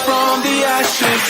from the ashes.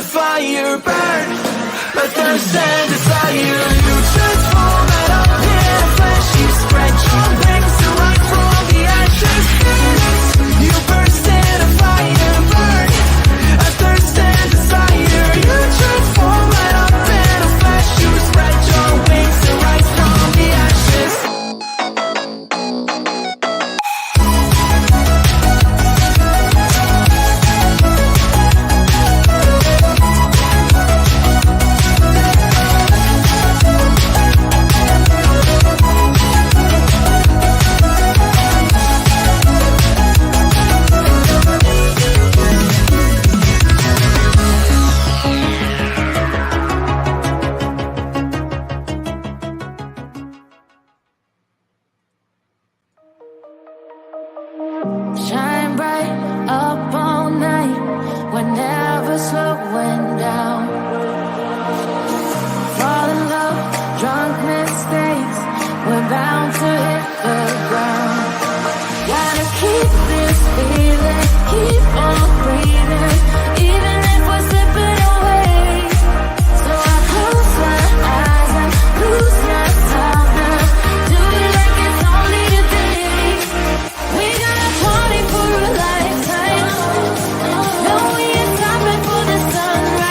Fire burn, but thirst and desire. You transform out of pit of flesh. You spread your wings to rise from the ashes. You burst in a fire burn, a thirst and desire. You transform out of pit of flesh. You spread your wings to rise from the ashes. Shine bright up all night, we're never slowing down. Fall in love, drunk mistakes, we're bound to hit the ground. Gotta keep this feeling, keep on breathing, even if we're slipping away. So I close my eyes and lose myself now. Do it like it's only a day. We got a party for a lifetime. No, we ain't stopping for the sunrise.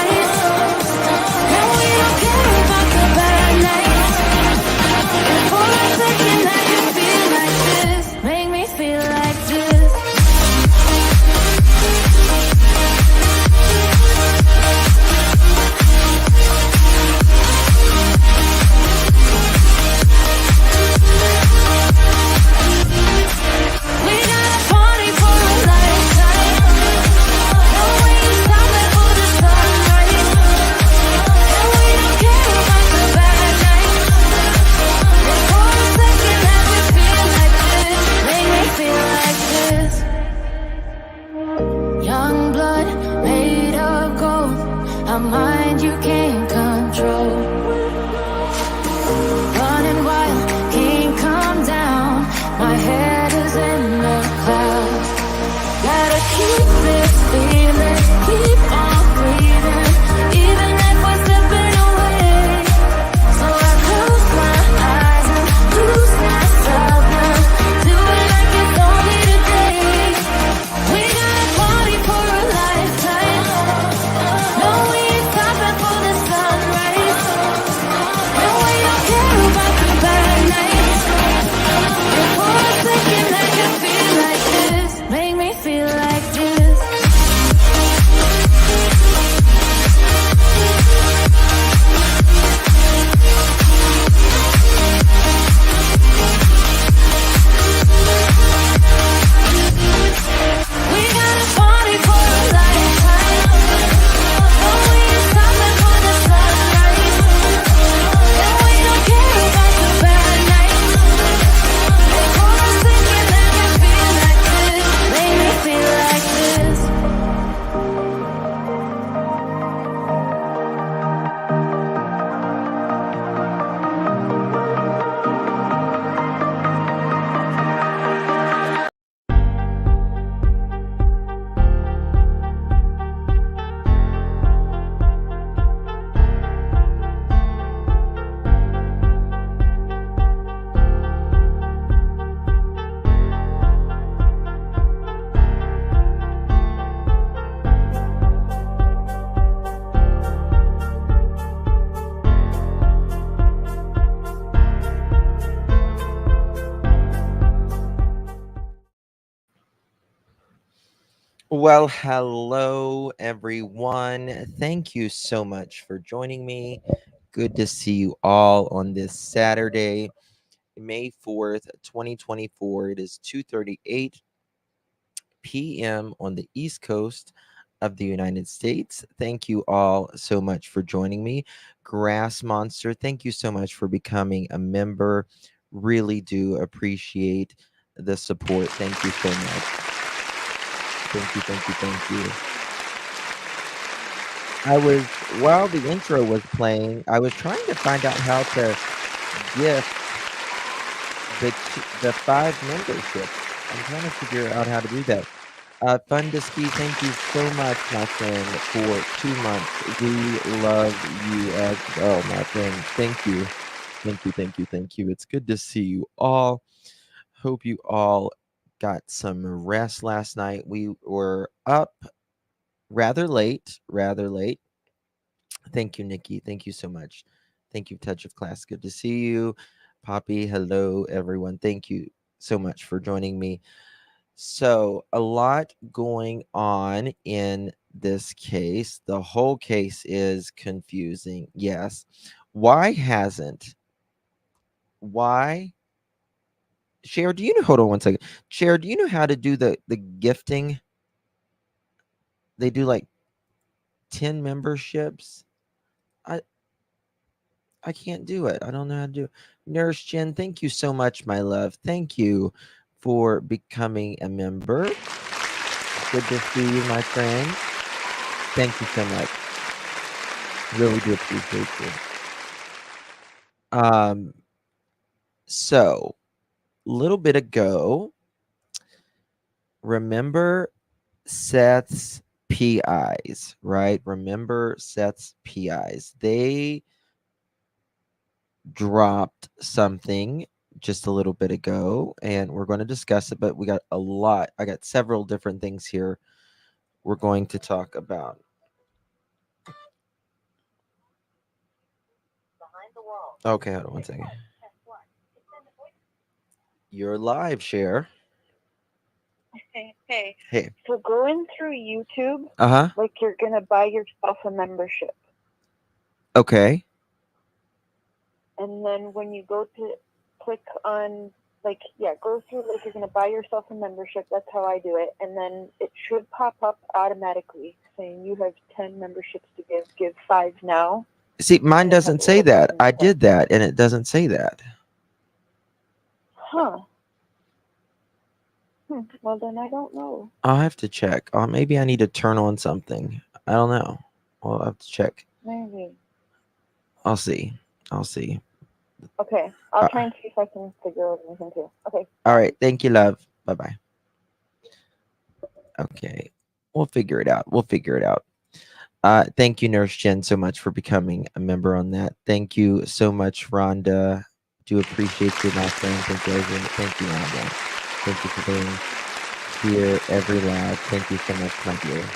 Well, hello everyone. Thank you so much for joining me. Good to see you all on this Saturday, May 4th, 2024. It is 2:38 p.m. on the East Coast of the United States. Thank you all so much for joining me. Grass Monster, thank you so much for becoming a member. Really do appreciate the support. Thank you so much. Thank you, thank you, thank you. While the intro was playing, I was trying to find out how to gift the five memberships. I'm trying to figure out how to do that. Fun to Ski, thank you so much, my friend, for 2 months. We love you as well, my friend. Thank you. Thank you, thank you, thank you. It's good to see you all. Hope you all got some rest last night. We were up rather late, rather late. Thank you, Nikki. Thank you so much. Thank you, Touch of Class. Good to see you. Poppy, hello, everyone. Thank you so much for joining me. So, a lot going on in this case. The whole case is confusing. Yes. Why hasn't? Why? Cher, do you know? Hold on one second. Cher, do you know how to do the gifting? They do like 10 memberships. I I can't do it. I don't know how to do it. Nurse Jen, thank you so much, my love. Thank you for becoming a member. Good to see you, my friend. Thank you so much. Really do appreciate you. So little bit ago, remember Seth's PIs, right? Remember Seth's PIs. They dropped something just a little bit ago, and we're going to discuss it, but we got a lot. I got several different things here we're going to talk about. Okay, hold on one second. You're live, Share. Hey, Hey. so going through YouTube, Uh-huh. like you're gonna buy yourself a membership, Okay. and then when you go to click on, like, yeah, go through, like, you're gonna buy yourself a membership. That's how I do it, and then it should pop up automatically saying you have 10 memberships to give. Give 5 now, See, mine and it has doesn't a say little that. button I to. did that and it doesn't say that. Huh. Well, then I don't know. I'll have to check. Maybe I need to turn on something. I don't know. I'll have to check. Maybe. I'll see. I'll see. Okay, I'll Uh, try and see if I can figure out anything too. Okay, all bye. right. Thank you, love. Bye bye. Okay. We'll figure it out. We'll figure it out. Thank you, Nurse Jen, so much for becoming a member on that. Thank you so much, Rhonda. Do appreciate you, my friend. Thank you, everyone. Thank you, Rhonda. Thank you for being here every live. Thank you so much, my dear.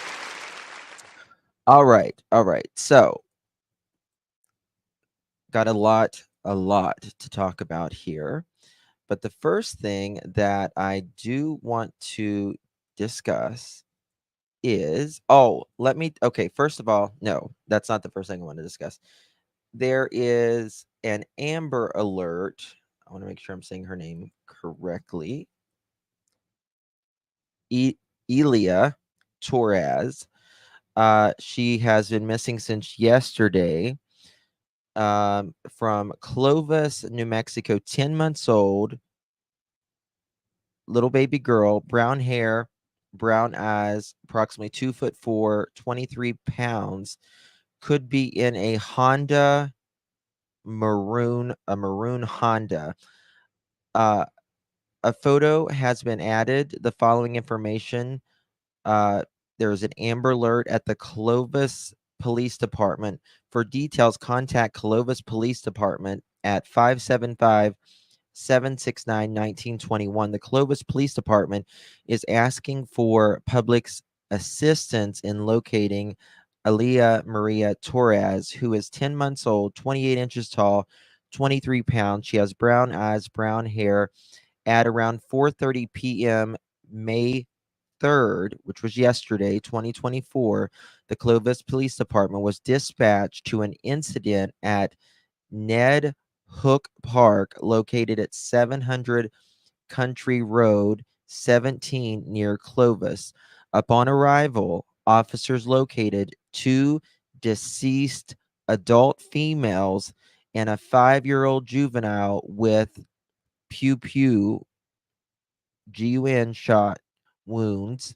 All right. All right. So, got a lot to talk about here. But the first thing that I do want to discuss is okay, first of all, no, that's not the first thing I want to discuss. There is an Amber Alert. I want to make sure I'm saying her name correctly. E- Elia Torres. She has been missing since yesterday, from Clovis, New Mexico, 10 months old, little baby girl, brown hair, brown eyes, approximately 2'4", 23 pounds, could be in a maroon Honda. Uh, a photo has been added. The following information: uh, there's an Amber Alert at the Clovis Police Department. For details, contact Clovis Police Department at 575 769 1921. The Clovis Police Department is asking for public's assistance in locating Aaliyah Maria Torres, who is 10 months old, 28 inches tall, 23 pounds. She has brown eyes, brown hair. At around 4:30 p.m. May 3rd, which was yesterday, 2024, the Clovis Police Department was dispatched to an incident at Ned Hook Park, located at 700 Country Road 17 near Clovis. Upon arrival, officers located 2 deceased adult females and a 5-year-old juvenile with pew GUN shot wounds.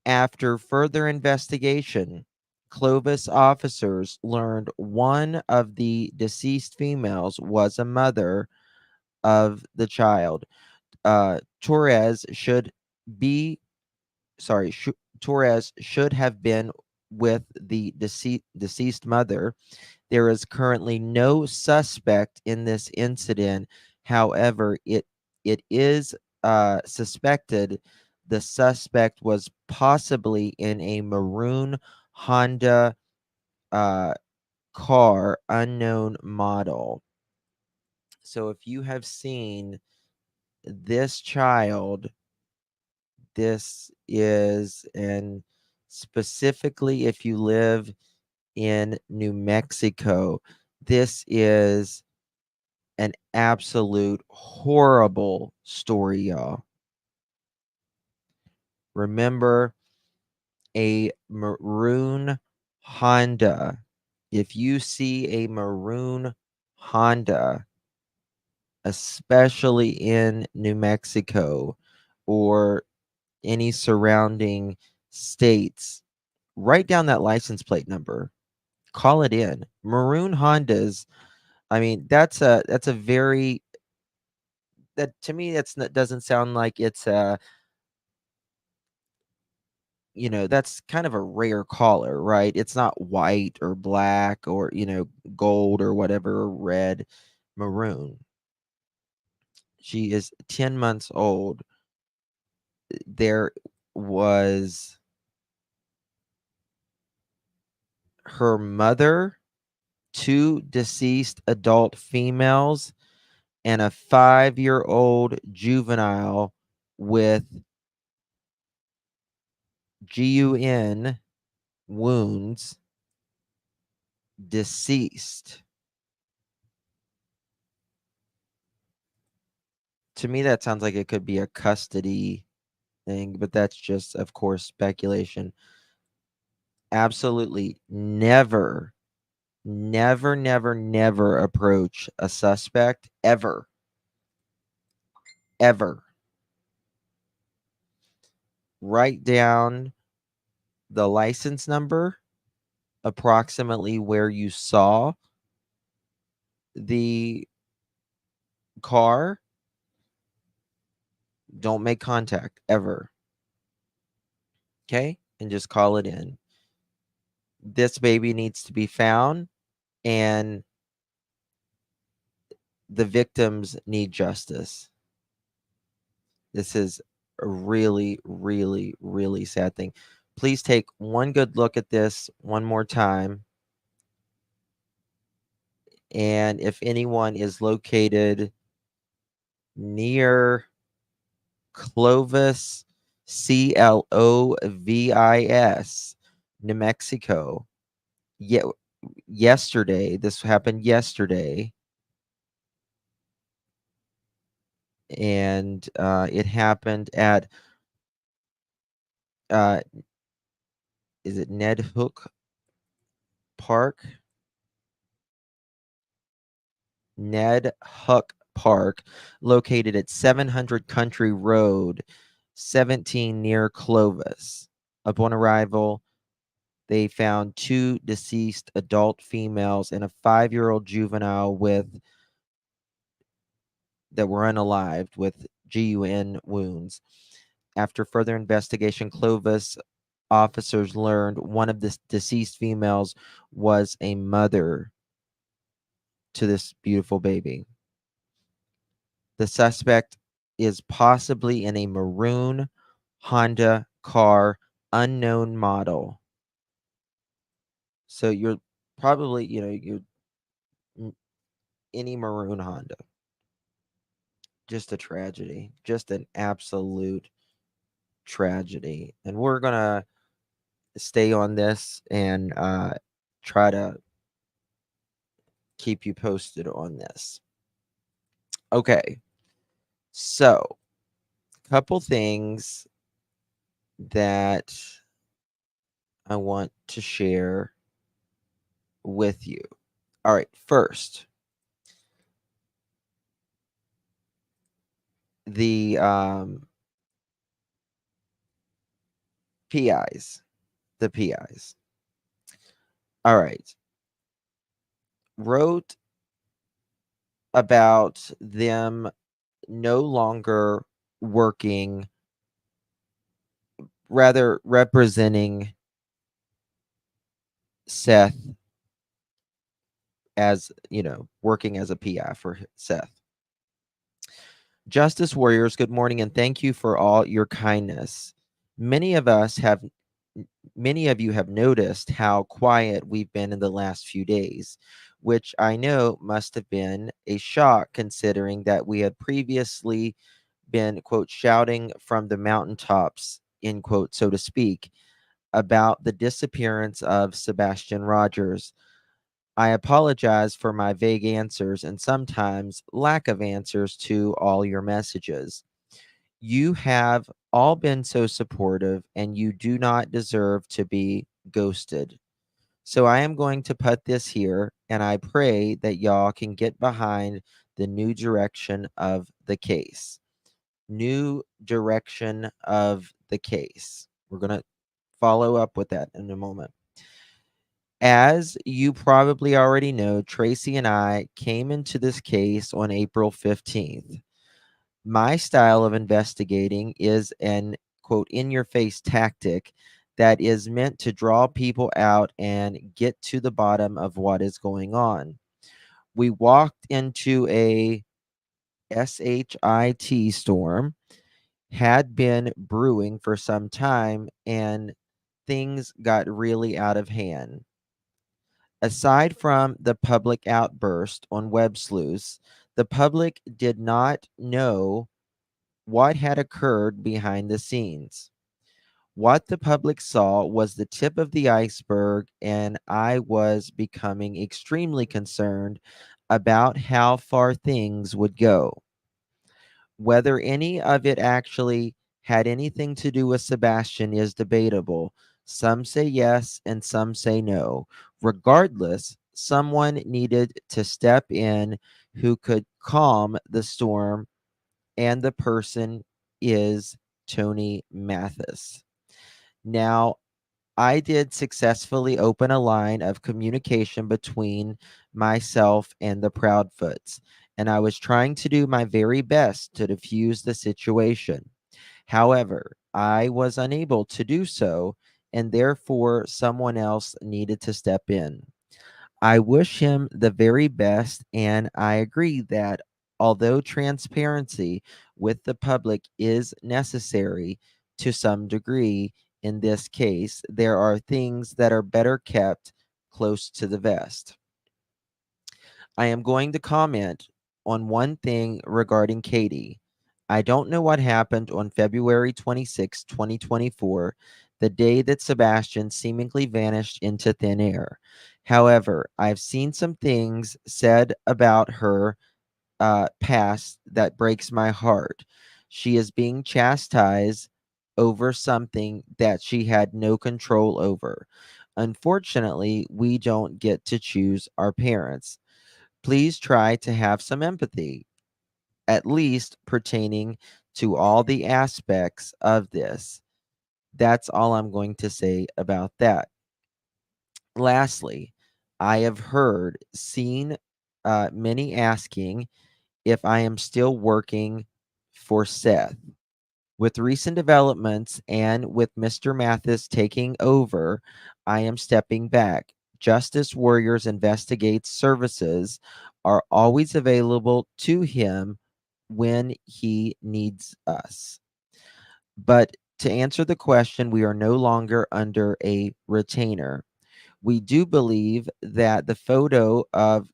After further investigation, Clovis officers learned one of the deceased females was a mother of the child. Torres should be Torres should have been with the deceased mother. There is currently no suspect in this incident. However, it is suspected the suspect was possibly in a maroon Honda car, unknown model. So if you have seen this child, this is, and specifically if you live in New Mexico, this is an absolute horrible story, y'all. Remember, a maroon Honda. If you see a maroon Honda, especially in New Mexico or any surrounding states, write down that license plate number. Call it in. Maroon Hondas. I mean, that's a very, that to me that doesn't sound like it's a, that's kind of a rare color, right? It's not white or black or, gold or whatever, or red. Maroon. She is 10 months old. There was her mother, 2 deceased adult females, and a 5-year-old juvenile with GUN wounds, deceased. To me, that sounds like it could be a custody thing, but that's just, of course, speculation. Absolutely never, never, never, never approach a suspect ever. Ever. Write down the license number, approximately where you saw the car. Don't make contact ever. Okay? And just call it in. This baby needs to be found, and the victims need justice. This is a really, really, really sad thing. Please take one good look at this one more time. And if anyone is located near Clovis, Clovis, New Mexico, yesterday, this happened yesterday, and it happened at is it Ned Hook Park? Ned Huck Park, located at 700 Country Road 17 near Clovis. Upon arrival, they found 2 deceased adult females and a 5-year-old juvenile that were unalived with GUN wounds. After further investigation, Clovis officers learned one of the deceased females was a mother to this beautiful baby. The suspect is possibly in a maroon Honda car, unknown model. So you're probably, any maroon Honda. Just a tragedy. Just an absolute tragedy. And we're going to stay on this and try to keep you posted on this. Okay. So, couple things that I want to share with you. All right, first, the PIs. The PIs. All right. Wrote about them no longer working, rather representing Seth as, working as a PI for Seth. Justice Warriors, good morning and thank you for all your kindness. Many of you have noticed how quiet we've been in the last few days, which I know must have been a shock considering that we had previously been, quote, shouting from the mountaintops, end quote, so to speak, about the disappearance of Sebastian Rogers. I apologize for my vague answers and sometimes lack of answers to all your messages. You have all been so supportive and you do not deserve to be ghosted. So I am going to put this here and I pray that y'all can get behind the new direction of the case. New direction of the case. We're going to follow up with that in a moment. As you probably already know, Tracy and I came into this case on April 15th. My style of investigating is an, quote, in your face tactic that is meant to draw people out and get to the bottom of what is going on. We walked into a SHIT storm, had been brewing for some time, and things got really out of hand. Aside from the public outburst on Web Sleuths, the public did not know what had occurred behind the scenes. What the public saw was the tip of the iceberg, and I was becoming extremely concerned about how far things would go. Whether any of it actually had anything to do with Sebastian is debatable. Some say yes and some say no. Regardless, someone needed to step in who could calm the storm, and the person is Tony Mathis. Now, I did successfully open a line of communication between myself and the Proudfoots, and I was trying to do my very best to diffuse the situation. However, I was unable to do so, and therefore someone else needed to step in. I wish him the very best, and I agree that although transparency with the public is necessary to some degree, in this case, there are things that are better kept close to the vest. I am going to comment on one thing regarding Katie. I don't know what happened on February 26, 2024, the day that Sebastian seemingly vanished into thin air. However, I've seen some things said about her past that breaks my heart. She is being chastised over something that she had no control over. Unfortunately, we don't get to choose our parents. Please try to have some empathy, at least pertaining to all the aspects of this. That's all I'm going to say about that. Lastly, I have seen many asking if I am still working for Seth. With recent developments and with Mr. Mathis taking over, I am stepping back. Justice Warriors Investigate services are always available to him when he needs us. But to answer the question, we are no longer under a retainer. We do believe that the photo of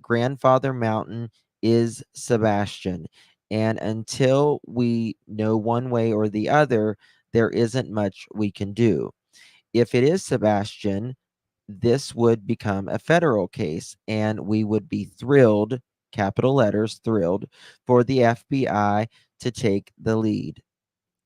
Grandfather Mountain is Sebastian. And until we know one way or the other there isn't much we can do. If it is Sebastian, this would become a federal case, and we would be thrilled, capital letters, thrilled, for the FBI to take the lead.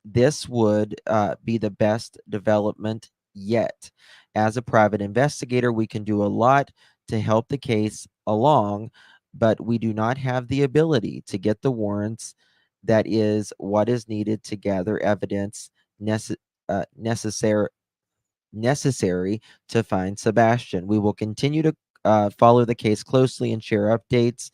This would be the best development yet. As a private investigator, we can do a lot to help the case along, but we do not have the ability to get the warrants. That is what is needed to gather evidence necessary to find Sebastian. We will continue to follow the case closely and share updates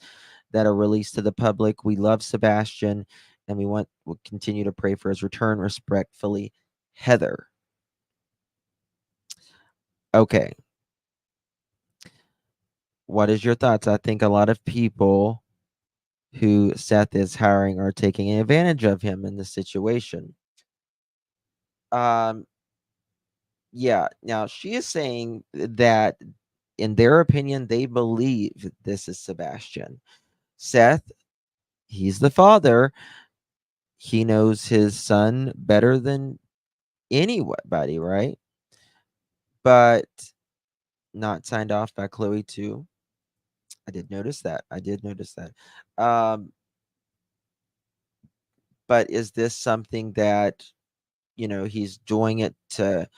that are released to the public. We love Sebastian, and we'll continue to pray for his return. Respectfully, Heather. Okay. What is your thoughts? I think a lot of people who Seth is hiring are taking advantage of him in this situation. Yeah. Now she is saying that in their opinion, they believe this is Sebastian. Seth, he's the father. He knows his son better than anybody, right? But not signed off by Chloe too. I did notice that. But is this something that he's doing it to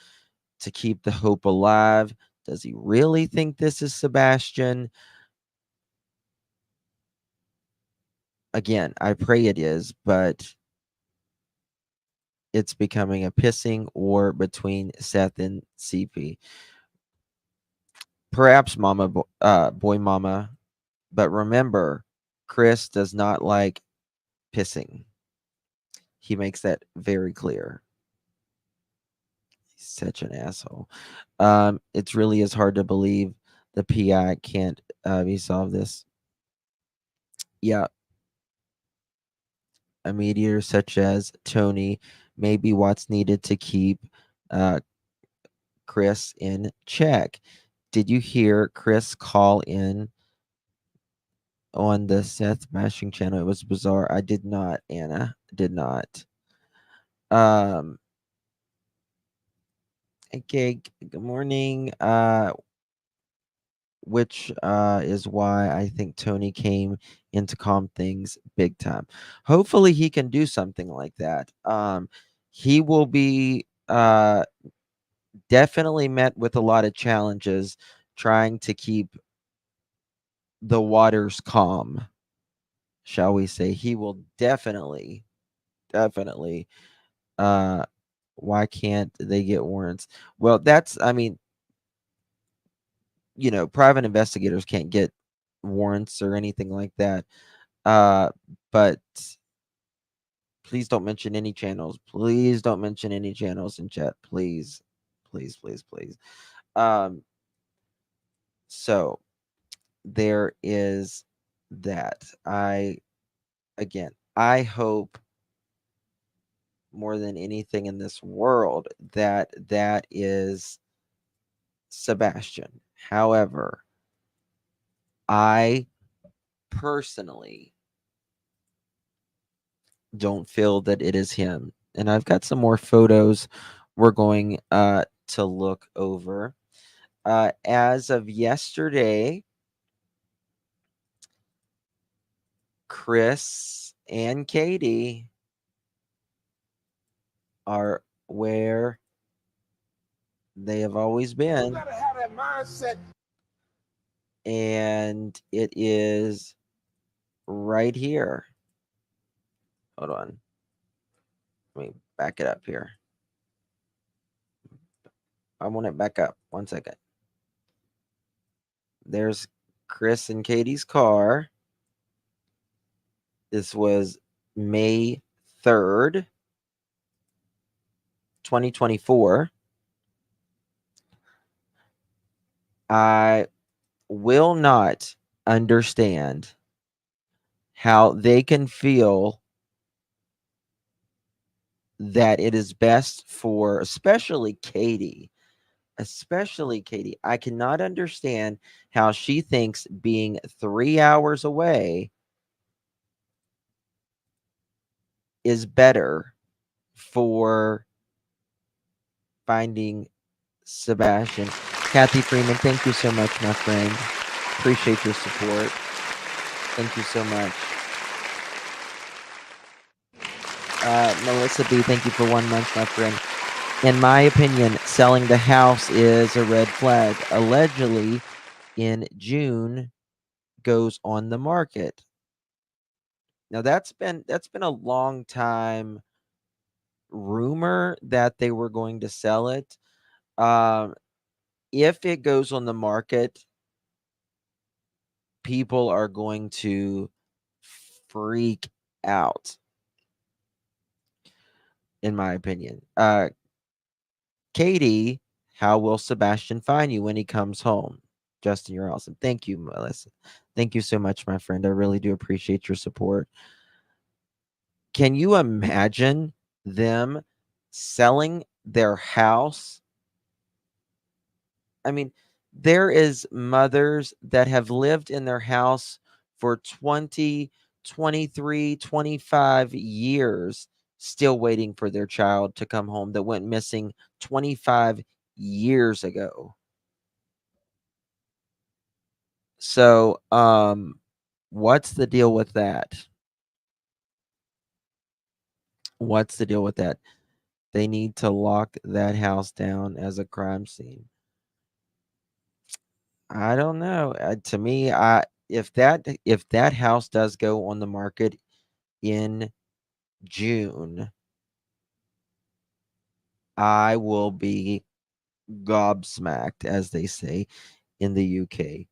keep the hope alive? Does he really think this is Sebastian? Again, I pray it is, but it's becoming a pissing war between Seth and CP. Perhaps boy mama, but remember, Chris does not like pissing. He makes that very clear. He's such an asshole. It really is hard to believe the PI can't resolve this. Yeah. A mediator such as Tony may be what's needed to keep Chris in check. Did you hear Chris call in on the Seth bashing channel? It was bizarre. I did not, Anna. Did not. Okay, good morning. Which is why I think Tony came in to calm things big time. Hopefully he can do something like that. He will be definitely met with a lot of challenges trying to keep the waters calm, shall we say. He will definitely why can't they get warrants? Well, private investigators can't get warrants or anything like that. But please don't mention any channels. Please don't mention any channels in chat. Please. So there is that. I hope more than anything in this world that is Sebastian. However, I personally don't feel that it is him. And I've got some more photos we're going to look over. As of yesterday, Chris and Katie are where they have always been. You gotta have that mindset. And it is right here. Hold on. Let me back it up here. I want it back up. 1 second. There's Chris and Katie's car. This was May 3rd, 2024. I will not understand how they can feel that it is best for, especially Katie. I cannot understand how she thinks being 3 hours away is better for finding Sebastian. Kathy Freeman, thank you so much, my friend. Appreciate your support. Thank you so much. Melissa B, thank you for 1 month, my friend. In my opinion, selling the house is a red flag. Allegedly, in June, goes on the market. Now that's been a long time rumor that they were going to sell it. If it goes on the market, people are going to freak out, in my opinion. Katie, how will Sebastian find you when he comes home? Justin, you're awesome. Thank you, Melissa. Thank you so much, my friend. I really do appreciate your support. Can you imagine them selling their house? I mean, there is mothers that have lived in their house for 20, 23, 25 years, still waiting for their child to come home that went missing 25 years ago. So, what's the deal with that? What's the deal with that? They need to lock that house down as a crime scene. I don't know. To me, if that house does go on the market in June, I will be gobsmacked, as they say in the UK.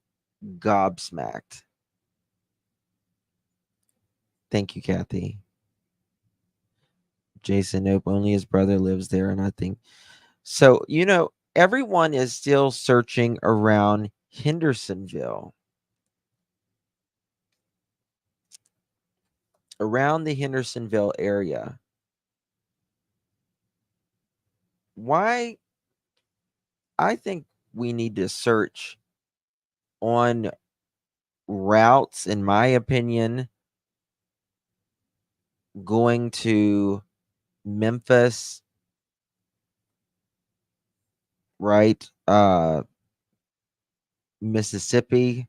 Gobsmacked. Thank you, Kathy. Jason, nope, only his brother lives there, and I think so. Everyone is still searching around Hendersonville. Around the Hendersonville area. Why? I think we need to search on routes, in my opinion, going to Memphis, right? Mississippi.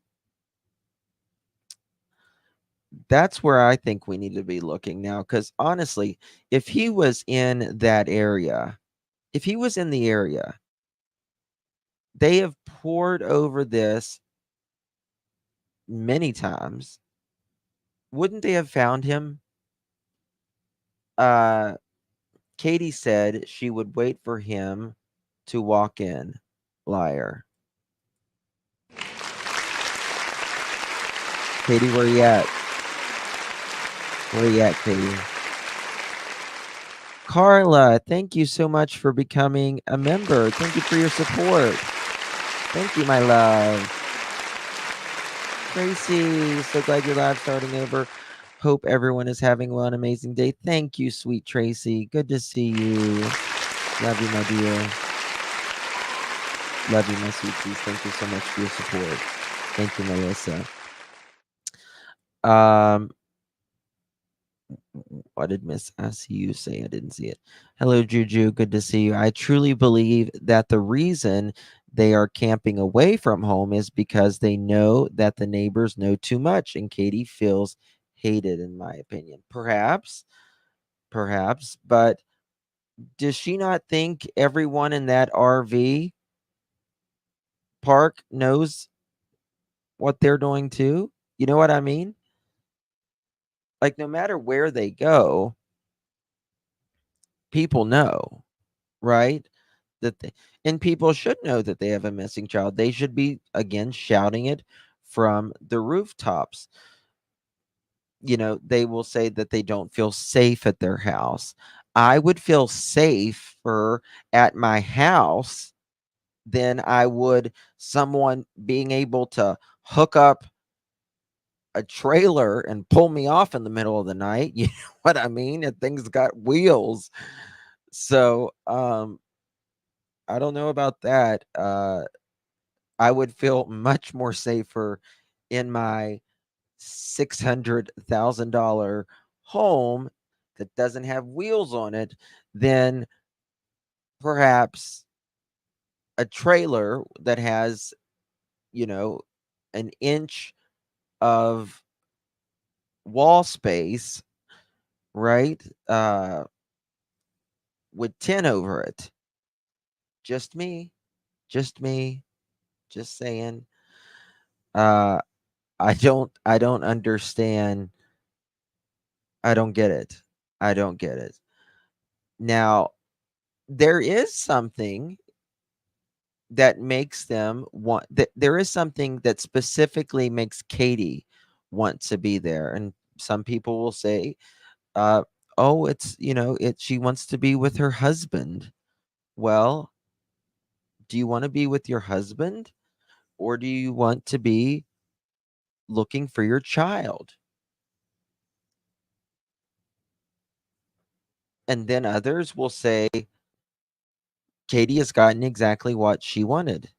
That's where I think we need to be looking now. Because honestly, if he was in that area, if he was in the area, they have poured over this many times. Wouldn't they have found him? Katie said she would wait for him to walk in. Liar. Katie, where you at? Where you at, Katie? Carla, thank you so much for becoming a member. Thank you for your support. Thank you, my love. Tracy, so glad your live starting over. Hope everyone is having one amazing day. Thank you, sweet Tracy. Good to see you. Love you, my dear. Love you, my sweeties. Thank you so much for your support. Thank you, Melissa. What did Miss ICU say? I didn't see it. Hello, Juju. Good to see you. I truly believe that the reason they are camping away from home is because they know that the neighbors know too much, and Katie feels hated, in my opinion. Perhaps, but does she not think everyone in that RV park knows what they're doing too? You know what I mean? Like, no matter where they go, people know, right? And people should know that they have a missing child. They should be, again, shouting it from the rooftops. They will say that they don't feel safe at their house. I would feel safer at my house than I would someone being able to hook up a trailer and pull me off in the middle of the night. You know what I mean? And things got wheels. So, I don't know about that. I would feel much more safer in my $600,000 home that doesn't have wheels on it than perhaps a trailer that has, an inch of wall space, right? With 10 over it. Just me. Just me. Just saying. Uh I don't understand. I don't get it. I don't get it. Now, there is something that makes them want that there is something that specifically makes Katie want to be there. And some people will say, uh, oh, it's she wants to be with her husband. Well, do you want to be with your husband, or do you want to be looking for your child? And then others will say, Katie has gotten exactly what she wanted.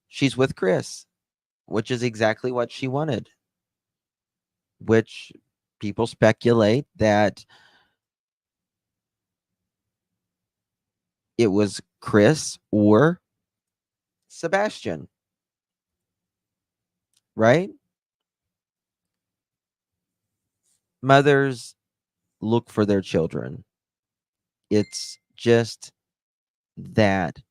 She's with Chris, which is exactly what she wanted. Which people speculate that it was Chris or Sebastian, right? Mothers look for their children. It's just that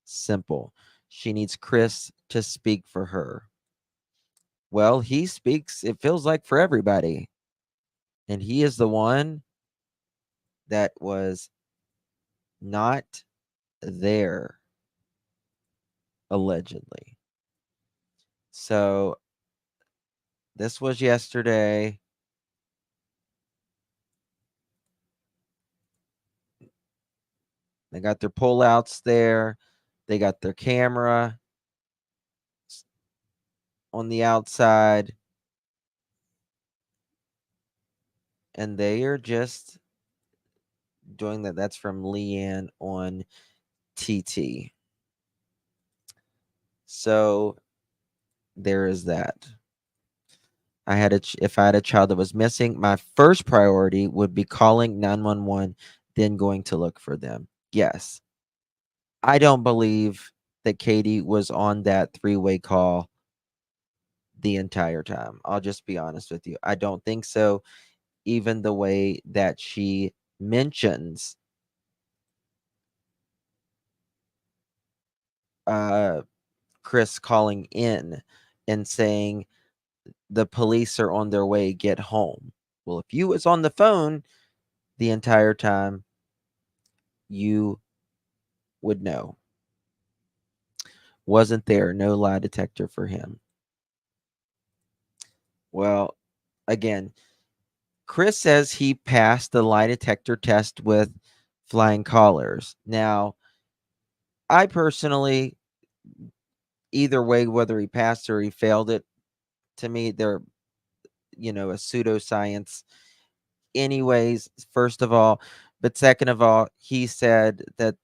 simple. She needs Chris to speak for her. Well, he speaks, it feels like, for everybody. And he is the one that was not there, allegedly. So this was yesterday. They got their pullouts there. They got their camera on the outside. And they are just doing that. That's from Leanne on TT. So there is that. If I had a child that was missing, my first priority would be calling 911, then going to look for them. Yes. I don't believe that Katie was on that three-way call the entire time. I'll just be honest with you. I don't think so. Even the way that she mentions Chris calling in and saying the police are on their way, get home. Well, if you was on the phone the entire time, you would know. Wasn't there, no lie detector for him. Well, again, Chris says he passed the lie detector test with flying colors. Now, I personally, either way, whether he passed or he failed it, to me, they're, a pseudoscience anyways, first of all. But second of all, he said that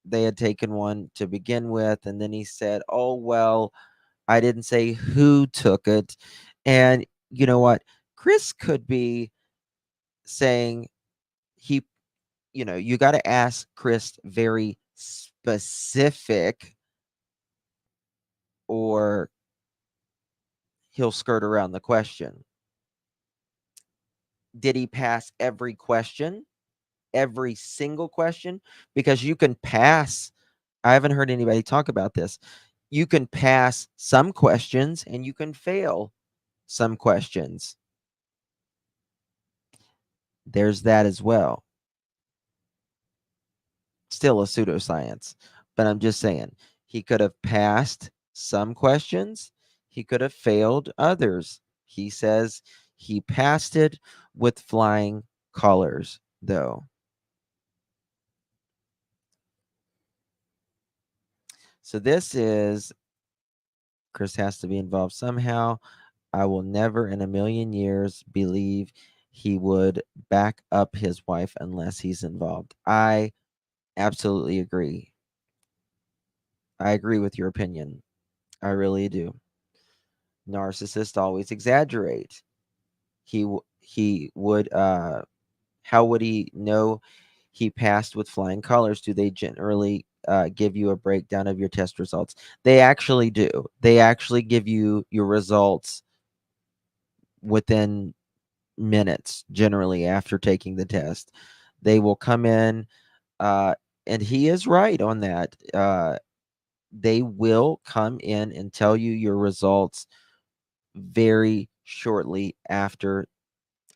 they had taken one to begin with. And then he said, oh, well, I didn't say who took it. And you know what? Chris could be saying he, you got to ask Chris very specific, or he'll skirt around the question. Did he pass every question? Every single question? Because you can pass, I haven't heard anybody talk about this. You can pass some questions and you can fail some questions. There's that as well. Still a pseudoscience, but I'm just saying he could have passed some questions, he could have failed others. He says he passed it with flying colors, though. So this is Chris has to be involved somehow. I will never in a million years believe he would back up his wife unless he's involved. I absolutely agree. I agree with your opinion. I really do. Narcissists always exaggerate. He would how would he know he passed with flying colors. Do they generally give you a breakdown of your test results? They actually do. They actually give you your results within minutes, generally, after taking the test. They will come in, and he is right on that. They will come in and tell you your results very shortly after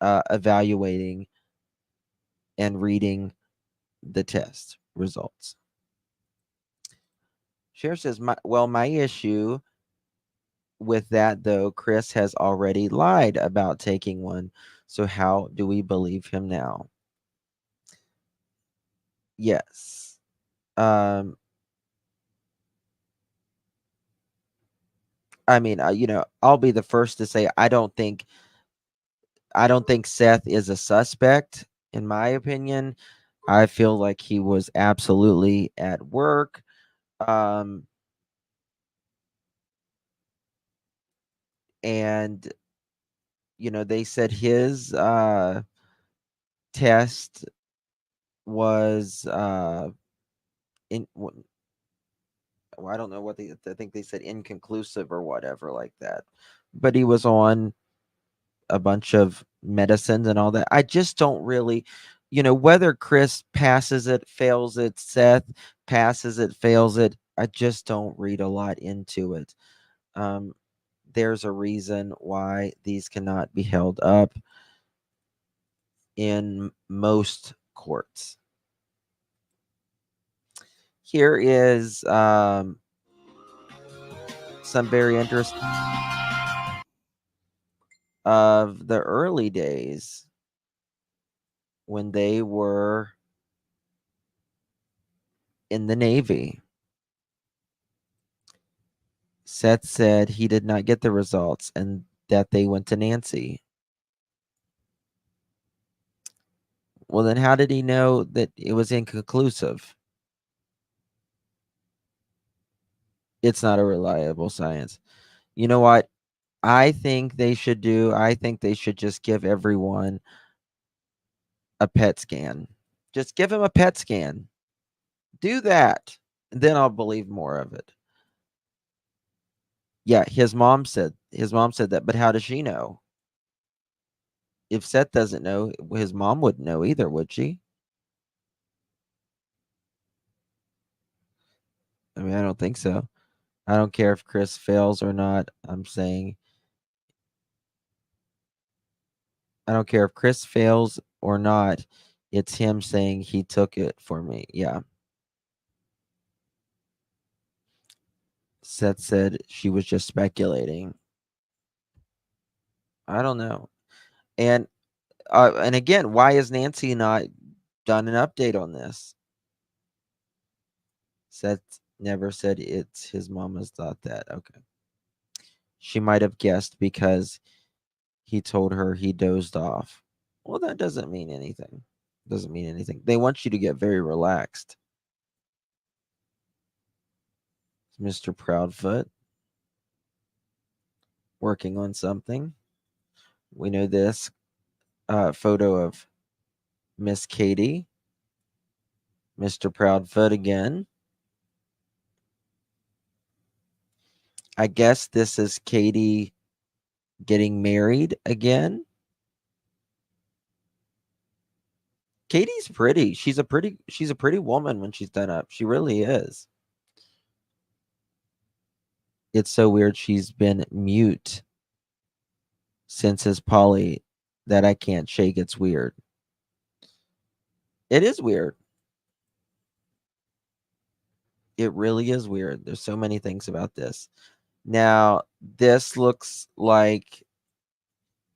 evaluating and reading the test results. Cher says, my issue with that, though, Chris has already lied about taking one. So how do we believe him now? Yes. I mean, I'll be the first to say I don't think Seth is a suspect, in my opinion. I feel like he was absolutely at work. And they said his test was in well, I don't know what I think they said inconclusive or whatever like that. But he was on a bunch of medicines and all that. I just don't really, whether Chris passes it, fails it, Seth passes it, fails it. I just don't read a lot into it. There's a reason why these cannot be held up in most courts. Here is some very interesting of the early days when they were in the Navy. Seth said he did not get the results and that they went to Nancy. Well, then how did he know that it was inconclusive? It's not a reliable science. You know what? I think they should just give everyone a PET scan. Just give him a PET scan. Do that. Then I'll believe more of it. Yeah, his mom said that, but how does she know? If Seth doesn't know, his mom wouldn't know either, would she? I mean, I don't think so. I don't care if Chris fails or not. I'm saying I don't care if Chris fails or not. It's him saying he took it for me. Yeah. Seth said she was just speculating. I don't know. And again, why has Nancy not done an update on this? Seth never said it's his mama's thought that. Okay. She might have guessed because he told her he dozed off. Well, that doesn't mean anything. Doesn't mean anything. They want you to get very relaxed. Mr. Proudfoot working on something. We know this photo of Miss Katie. Mr. Proudfoot again. I guess this is Katie getting married again. Katie's pretty. She's a pretty woman when she's done up. She really is. It's so weird she's been mute since his poly that I can't shake. It's weird. It is weird. It really is weird. There's so many things about this. Now, this looks like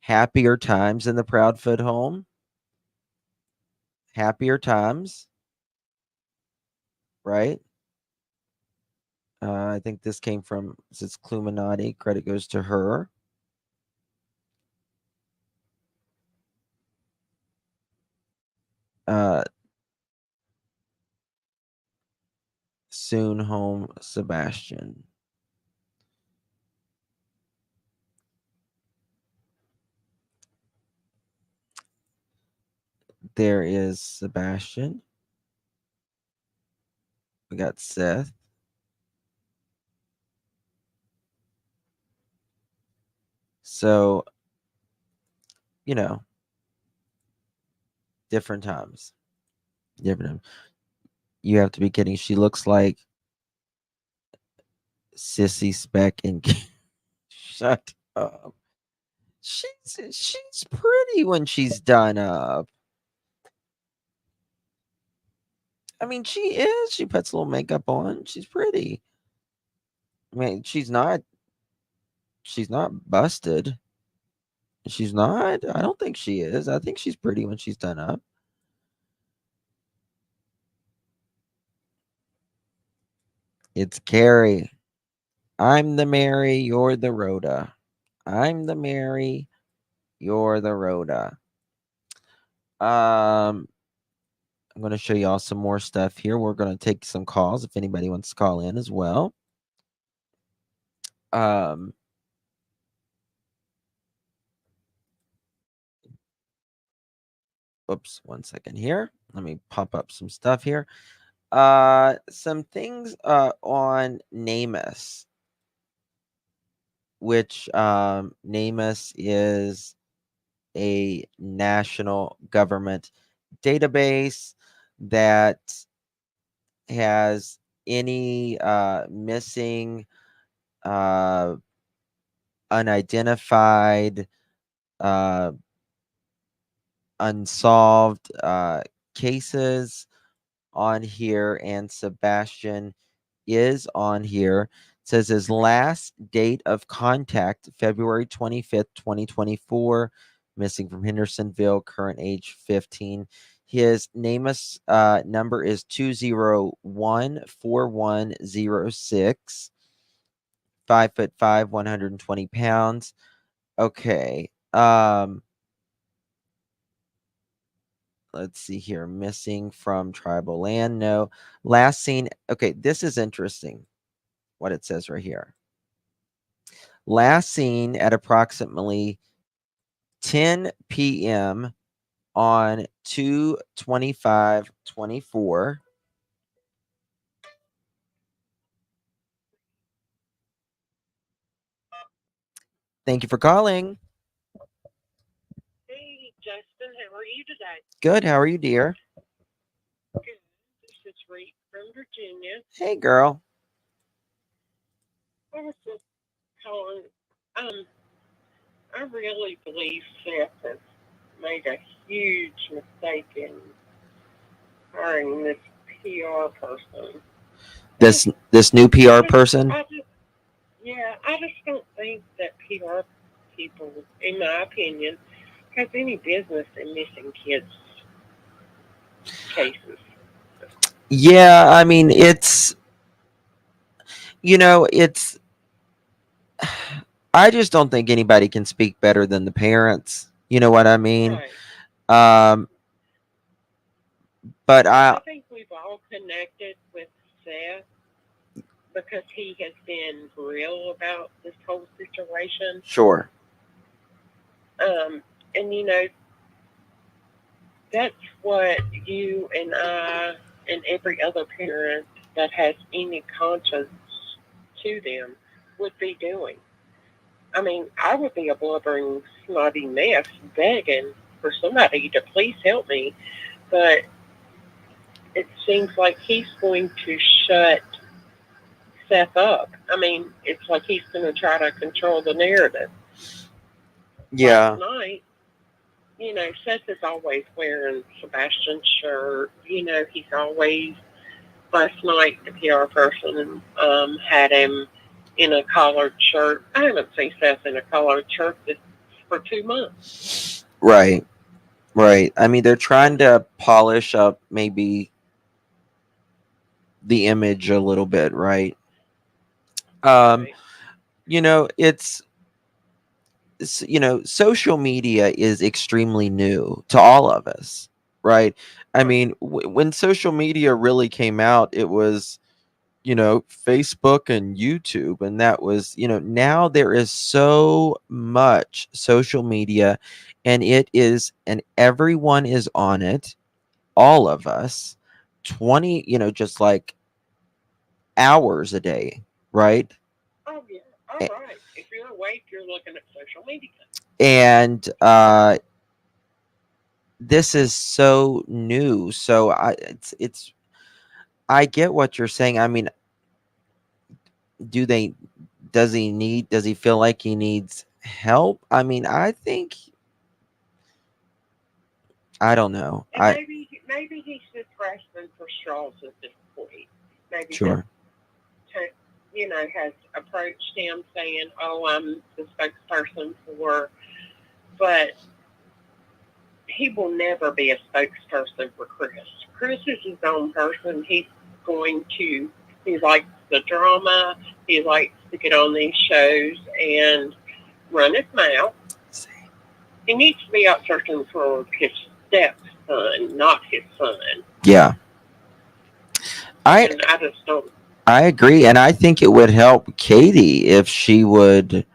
happier times in the Proudfoot home. Happier times. Right? I think this came from, it's Cluminati. Credit goes to her. Soon home Sebastian. There is Sebastian. We got Seth. So, you know, different times. Different. You have to be kidding. She looks like Sissy Speck and shut up. She's pretty when she's done up. I mean, she is. She puts a little makeup on. She's pretty. I mean, she's not busted. She's not. I don't think she is. I think she's pretty when she's done up. It's Carrie. I'm the Mary, you're the Rhoda. I'm the Mary, you're the Rhoda. I'm going to show y'all some more stuff here. We're going to take some calls if anybody wants to call in as well. Oops, 1 second here. Let me pop up some stuff here. Some things on NamUs, which NamUs is a national government database that has any missing, unidentified, unsolved cases on here, and Sebastian is on here. It says his last date of contact, February 25th, 2024, missing from Hendersonville, current age 15. His NamUs number is 2014106. 5'5", 120 pounds. Okay. Let's see here. Missing from tribal land. No. Last seen. Okay, this is interesting. What it says right here. Last seen at approximately 10 p.m. on 2/25/24. Thank you for calling. Hey, Justin, how are you today? Good. How are you, dear? Good. This is Reed from Virginia. Hey, girl. I was just calling. I really believe Seth has made a huge mistake in hiring this PR person. This new PR person. I just don't think that PR people, in my opinion, has any business in missing kids cases. Yeah, I mean, it's I just don't think anybody can speak better than the parents. You know what I mean? Right. But I think we've all connected with Seth because he has been real about this whole situation. sure. And that's what you and I and every other parent that has any conscience to them would be doing. I mean, I would be a blubbering, snotty mess begging for somebody to please help me, but it seems like he's going to shut Seth up. I mean, it's like he's going to try to control the narrative. Yeah. Last night, Seth is always wearing Sebastian's shirt. He's always, last night, the PR person had him in a collared shirt. I haven't seen Seth in a collared shirt for 2 months. Right. Right. I mean, they're trying to polish up maybe the image a little bit, right? Right. Social media is extremely new to all of us, right? I Right. mean, when social media really came out, it was, Facebook and YouTube, and that was, now there is so much social media, and everyone is on it, all of us, 20, just like hours a day, right? Oh yeah. All A- right. If you're awake, you're looking at social media. And this is so new. So it's I get what you're saying. I mean, do they does he feel like he needs help? I mean, I think I don't know. And maybe he's just grasping for straws at this point. Maybe Sure. has approached him saying, "Oh, I'm the spokesperson for," but he will never be a spokesperson for Chris. Chris is his own person. He likes the drama. He likes to get on these shows and run his mouth. He needs to be out searching for his stepson, not his son. Yeah. And I just don't. I agree, and I think it would help Katie if she would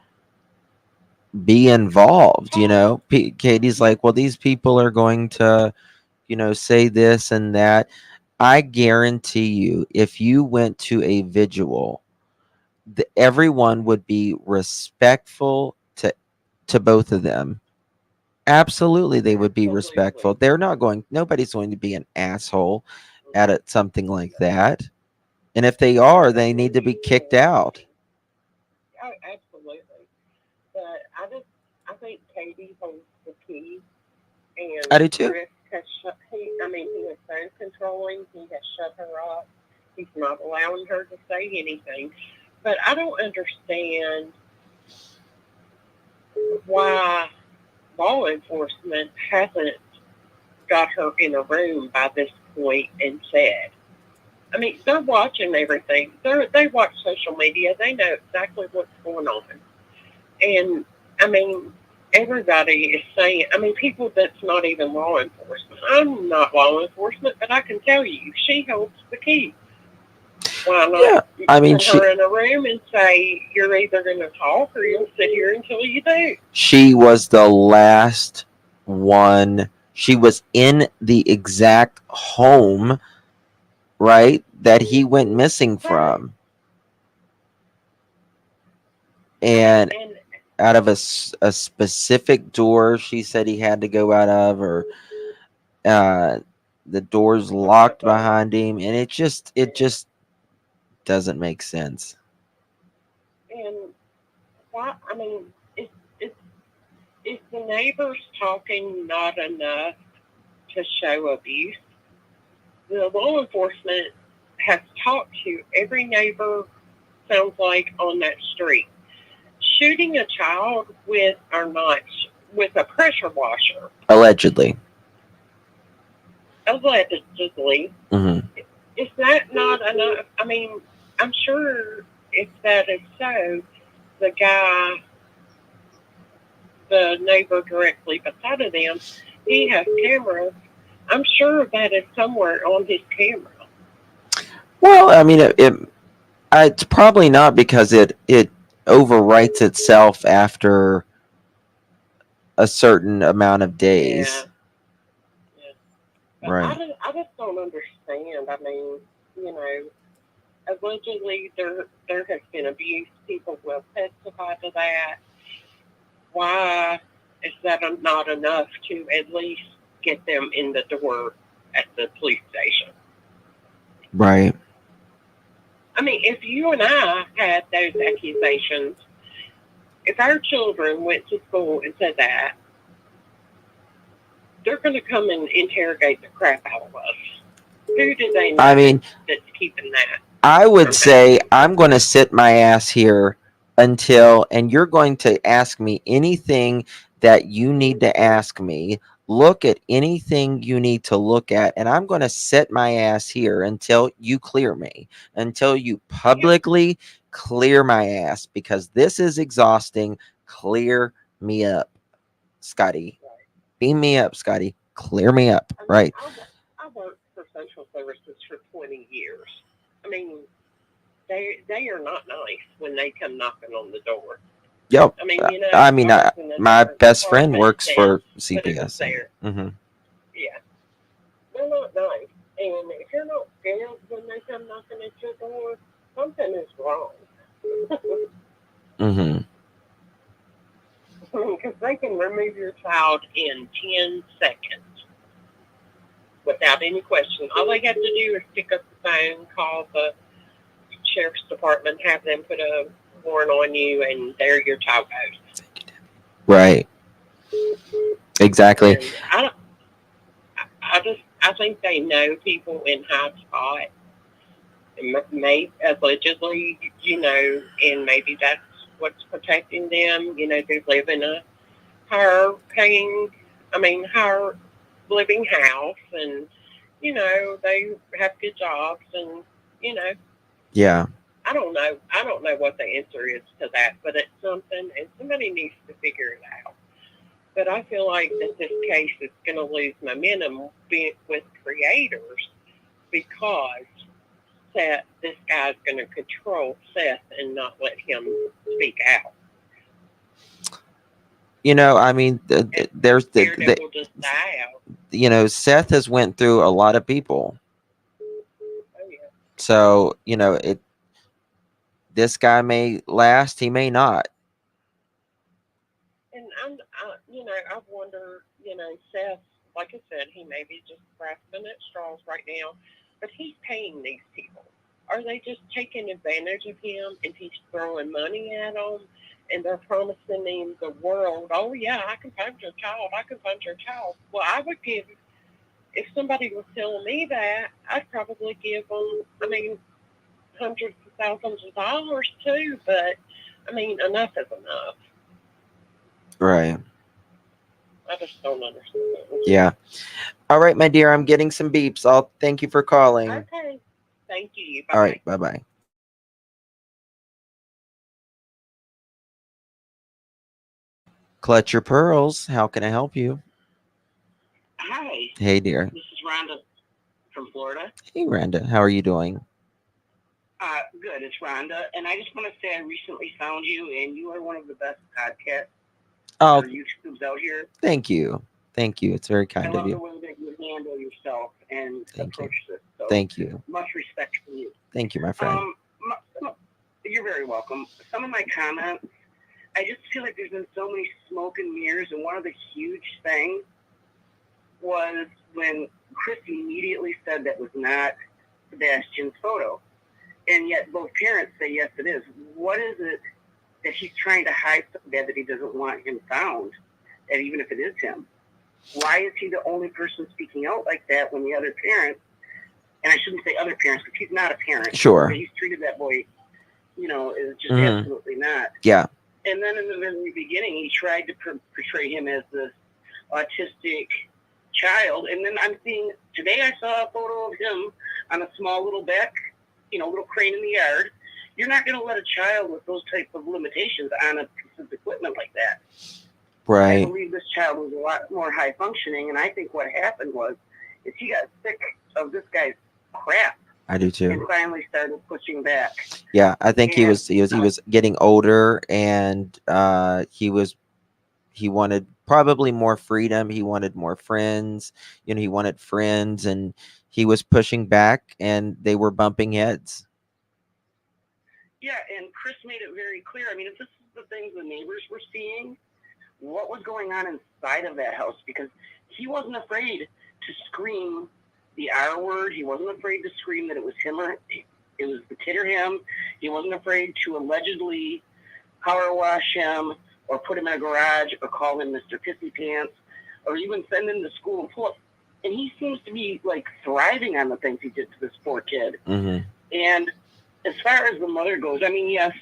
be involved. Katie's like, well, these people are going to, say this and that. I guarantee you, if you went to a vigil, everyone would be respectful to both of them. Absolutely, they would be respectful. Nobody's going to be an asshole at something like that. And if they are, they need to be kicked out. Oh, absolutely. But I think Katie holds the key. And I do too. Chris has he is so controlling. He has shut her up. He's not allowing her to say anything. But I don't understand why law enforcement hasn't got her in a room by this point and said. I mean, they're watching everything. They watch social media. They know exactly what's going on. And, I mean, everybody is saying, people that's not even law enforcement. I'm not law enforcement, but I can tell you, she holds the key. Why not put her in a room and say, you're either going to talk or you'll sit here until you do? She was the last one. She was in the exact home, right, that he went missing from. And out of a specific door she said he had to go out of, or the door's locked behind him, and it just doesn't make sense. And why? Is the neighbors talking not enough to show abuse? The law enforcement has talked to every neighbor, sounds like, on that street. Shooting a child with a pressure washer. Allegedly. Mm-hmm. Is that not enough? I'm sure if that is so, the neighbor directly beside of them, he has cameras. I'm sure that is somewhere on his camera. Well, it's probably not, because it overwrites itself after a certain amount of days. Yeah. Right. I just don't understand. Allegedly there has been abuse. People will testify to that. Why is that not enough to at least get them in the door at the police station? Right. If you and I had those accusations, if our children went to school and said that, they're going to come and interrogate the crap out of us. Who do they know that's keeping that? I would say I'm going to sit my ass here and you're going to ask me anything that you need to ask me. Look at anything you need to look at, and I'm going to sit my ass here until you clear me, until you publicly clear my ass, because this is exhausting. Clear me up, Scotty. Beam me up, Scotty. Clear me up. Right. I worked for social services for 20 years. They are not nice when they come knocking on the door. Yep. My best friend works for CPS. Mm-hmm. Yeah. They're not nice. And if you're not scared when they come knocking at your door, something is wrong. Mm-hmm. Because they can remove your child in 10 seconds without any question. All they have to do is pick up the phone, call the sheriff's department, have them put a warrant on you, and there your child goes. Right. Exactly. And I think they know people in high spot, maybe allegedly, and maybe that's what's protecting them. They live in a higher living house, and they have good jobs, and you know, Yeah. I don't know. I don't know what the answer is to that, but it's something, and somebody needs to figure it out. But I feel like that this case is going to lose momentum with creators because this guy's going to control Seth and not let him speak out. I mean, there's Daredevil just die out. Seth has went through a lot of people. Oh yeah. So, this guy may last, he may not. And I wonder, Seth, like I said, he may be just grasping at straws right now, but he's paying these people. Are they just taking advantage of him and he's throwing money at them and they're promising him the world? Oh, yeah, I can find your child. I can find your child. Well, I would give, if somebody was telling me that, I'd probably give them, hundreds of thousands of dollars too, but, enough is enough. Right. I just don't understand. Yeah. All right, my dear, I'm getting some beeps. I'll thank you for calling. Okay. Thank you. Bye. All right. Bye-bye. Clutch your pearls. How can I help you? Hi, Hey, dear. this is Rhonda from Florida. Hey, Randa. How are you doing? Good, it's Rhonda, and I just want to say I recently found you, and you are one of the best podcasts Oh, or YouTubes out here. thank you. Thank you. It's very I kind of love the you. way that you handle yourself and Thank you. approach this. So Thank you. much respect from you. Thank you, my friend. You're very welcome. Some of my comments, I just feel like there's been so many smoke and mirrors, and one of the huge things was when Chris immediately said that was not Sebastian's photo. And yet both parents say, yes, it is. What is it that he's trying to hide so bad that he doesn't want him found, and even if it is him? Why is he the only person speaking out like that when the other parents, and I shouldn't say other parents because he's not a parent. Sure. But he's treated that boy, is just Mhm. absolutely not. Yeah. And then in the very beginning, he tried to portray him as this autistic child. And then today I saw a photo of him on a small little little crane in the yard. You're not going to let a child with those type of limitations on a piece of equipment like that. I Right. believe this child was a lot more high functioning, and I think what happened is he got sick of this guy's crap I do and too. finally started pushing back. Yeah, I think he And- was getting older, and he wanted probably more freedom. He wanted more friends. He wanted friends, and he was pushing back, and they were bumping heads. Yeah, and Chris made it very clear. If this is the things the neighbors were seeing, what was going on inside of that house? Because he wasn't afraid to scream the R word. He wasn't afraid to scream that it was him or it was the kid or him. He wasn't afraid to allegedly power wash him or put him in a garage or call him Mr. Pissy Pants or even send him to school and pull up. And he seems to be like thriving on the things he did to this poor kid. Mm-hmm. And as far as the mother goes, yes,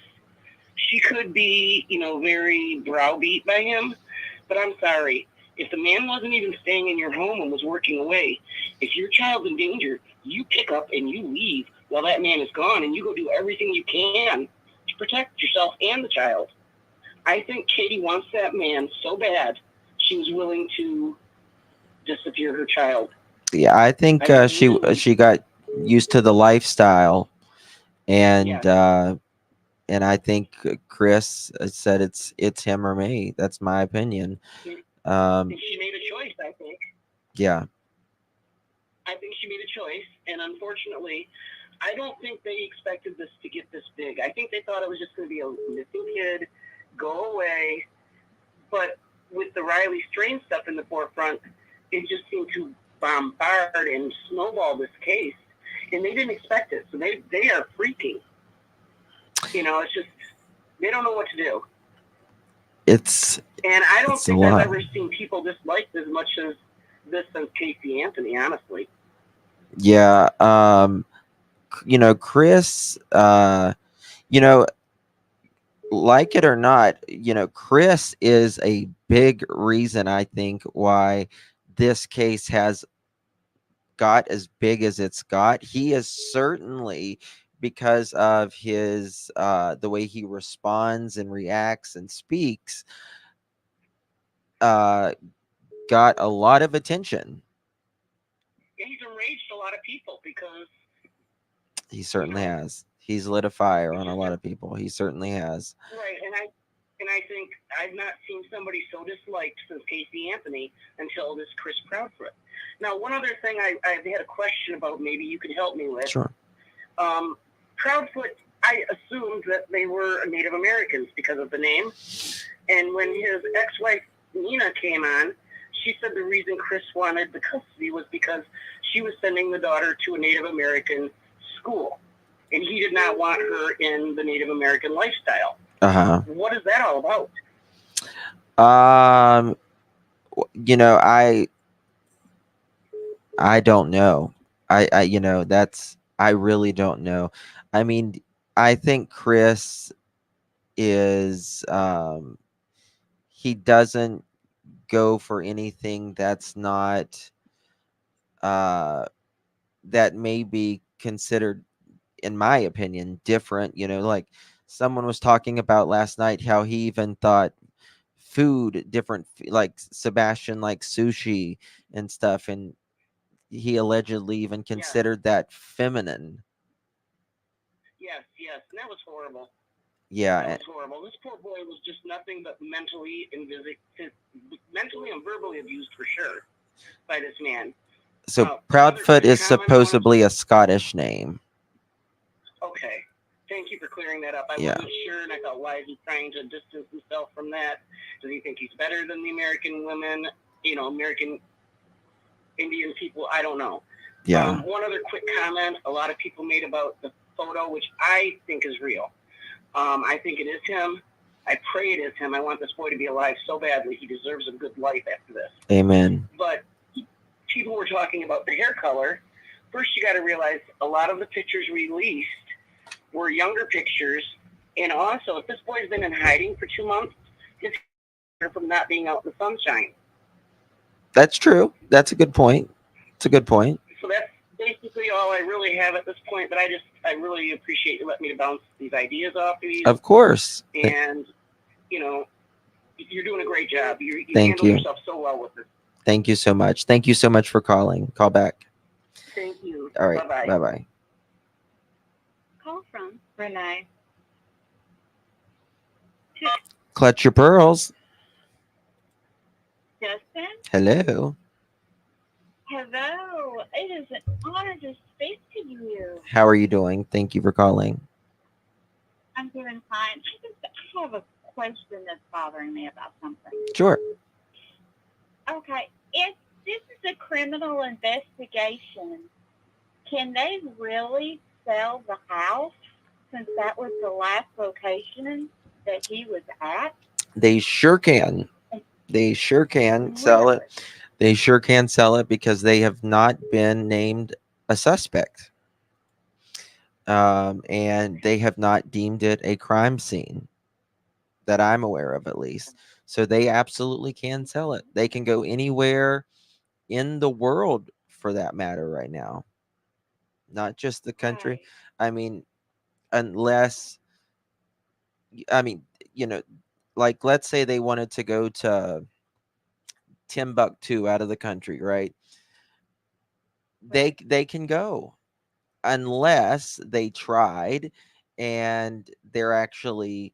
she could be, very browbeat by him, but I'm sorry. If the man wasn't even staying in your home and was working away, if your child's in danger, you pick up and you leave while that man is gone, and you go do everything you can to protect yourself and the child. I think Katie wants that man so bad, she was willing to disappear her child. Yeah, I think she got used to the lifestyle, and and I think Chris said it's him or me. That's my opinion. And she made a choice, I think. Yeah. I think she made a choice, and unfortunately, I don't think they expected this to get this big. I think they thought it was just going to be a missing kid, go away. But with the Riley Strain stuff in the forefront, it just seemed to bombard and snowball this case. And they didn't expect it. So they are freaking. You know, it's just, they don't know what to do. It's And I don't It's a think I've lot. ever seen people disliked as much as this since Casey Anthony, honestly. yeah. Chris. Like it or not, Chris is a big reason, I think, why this case has got as big as it's got. He is certainly, because of his the way he responds and reacts and speaks, got a lot of attention. Yeah, he's enraged a lot of people because He certainly has. He's lit a fire on a lot of people. He certainly has. right, and I think I've not seen somebody so disliked since Casey Anthony until this Chris Proudfoot. Now, one other thing I had a question about, maybe you could help me with. Sure. Proudfoot, I assumed that they were Native Americans because of the name. And when his ex-wife, Nina, came on, she said the reason Chris wanted the custody was because she was sending the daughter to a Native American school. And he did not want her in the Native American lifestyle. Uh-huh. What is that all about? I don't know. I really don't know. I mean, I think Chris is he doesn't go for anything that's not that may be considered, in my opinion, different. Like someone was talking about last night how he even thought food different, like Sebastian, like sushi and stuff, and he allegedly even considered that feminine. Yes, and that was horrible. Yeah. That was horrible. This poor boy was just nothing but mentally and verbally abused for sure by this man. So Proudfoot is comment on- supposedly a Scottish name. Okay. Thank you for clearing that up. I Yeah. wasn't sure, and I thought, why is he trying to distance himself from that? Does he think he's better than the American women, American Indian people? I don't know. Yeah. One other quick comment a lot of people made about the photo, which I think is real. I think it is him. I pray it is him. I want this boy to be alive so badly. He deserves a good life after this. Amen. But people were talking about the hair color. First, you got to realize a lot of the pictures released were younger pictures. And also, if this boy's been in hiding for 2 months, his hair from not being out in the sunshine. That's true. That's a good point. It's a good point. So that's basically all I really have at this point. But I really appreciate you letting me bounce these ideas off of you. Of course. And, you're doing a great job. You Thank handle you. yourself so well with this. Thank you so much. Thank you so much for calling. Call back. Thank you. All right. Bye-bye. Bye-bye. Call from Renee. Clutch your pearls. Justin? Hello. Hello. It is an honor to speak to you. How are you doing? Thank you for calling. I'm doing fine. I have a question that's bothering me about something. Sure. Okay. If this is a criminal investigation, can they really sell the house since that was the last location that he was at? They sure can. They sure can sell it. They sure can sell it because they have not been named a suspect. And they have not deemed it a crime scene that I'm aware of, at least. So they absolutely can sell it. They can go anywhere in the world for that matter right now. Not just the country. Right. I mean, unless, like let's say they wanted to go to Timbuktu out of the country, right? They can go unless they tried and there actually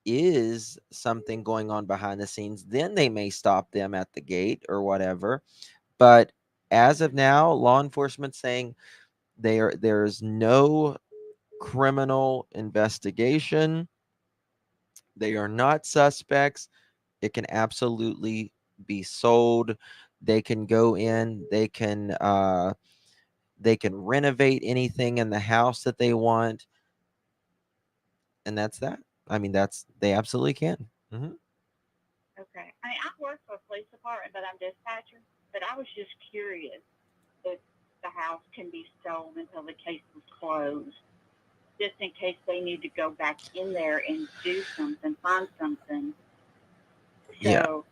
is something going on behind the scenes. Then they may stop them at the gate or whatever. But as of now, law enforcement saying There's no criminal investigation. They are not suspects. It can absolutely be sold. They can go in. They can renovate anything in the house that they want, and that's that. I mean, they absolutely can. Hmm. Okay. I mean, I work for a police department, but I'm dispatcher. But I was just curious if the house can be sold until the case is closed, just in case they need to go back in there and do something, find something. Yeah. So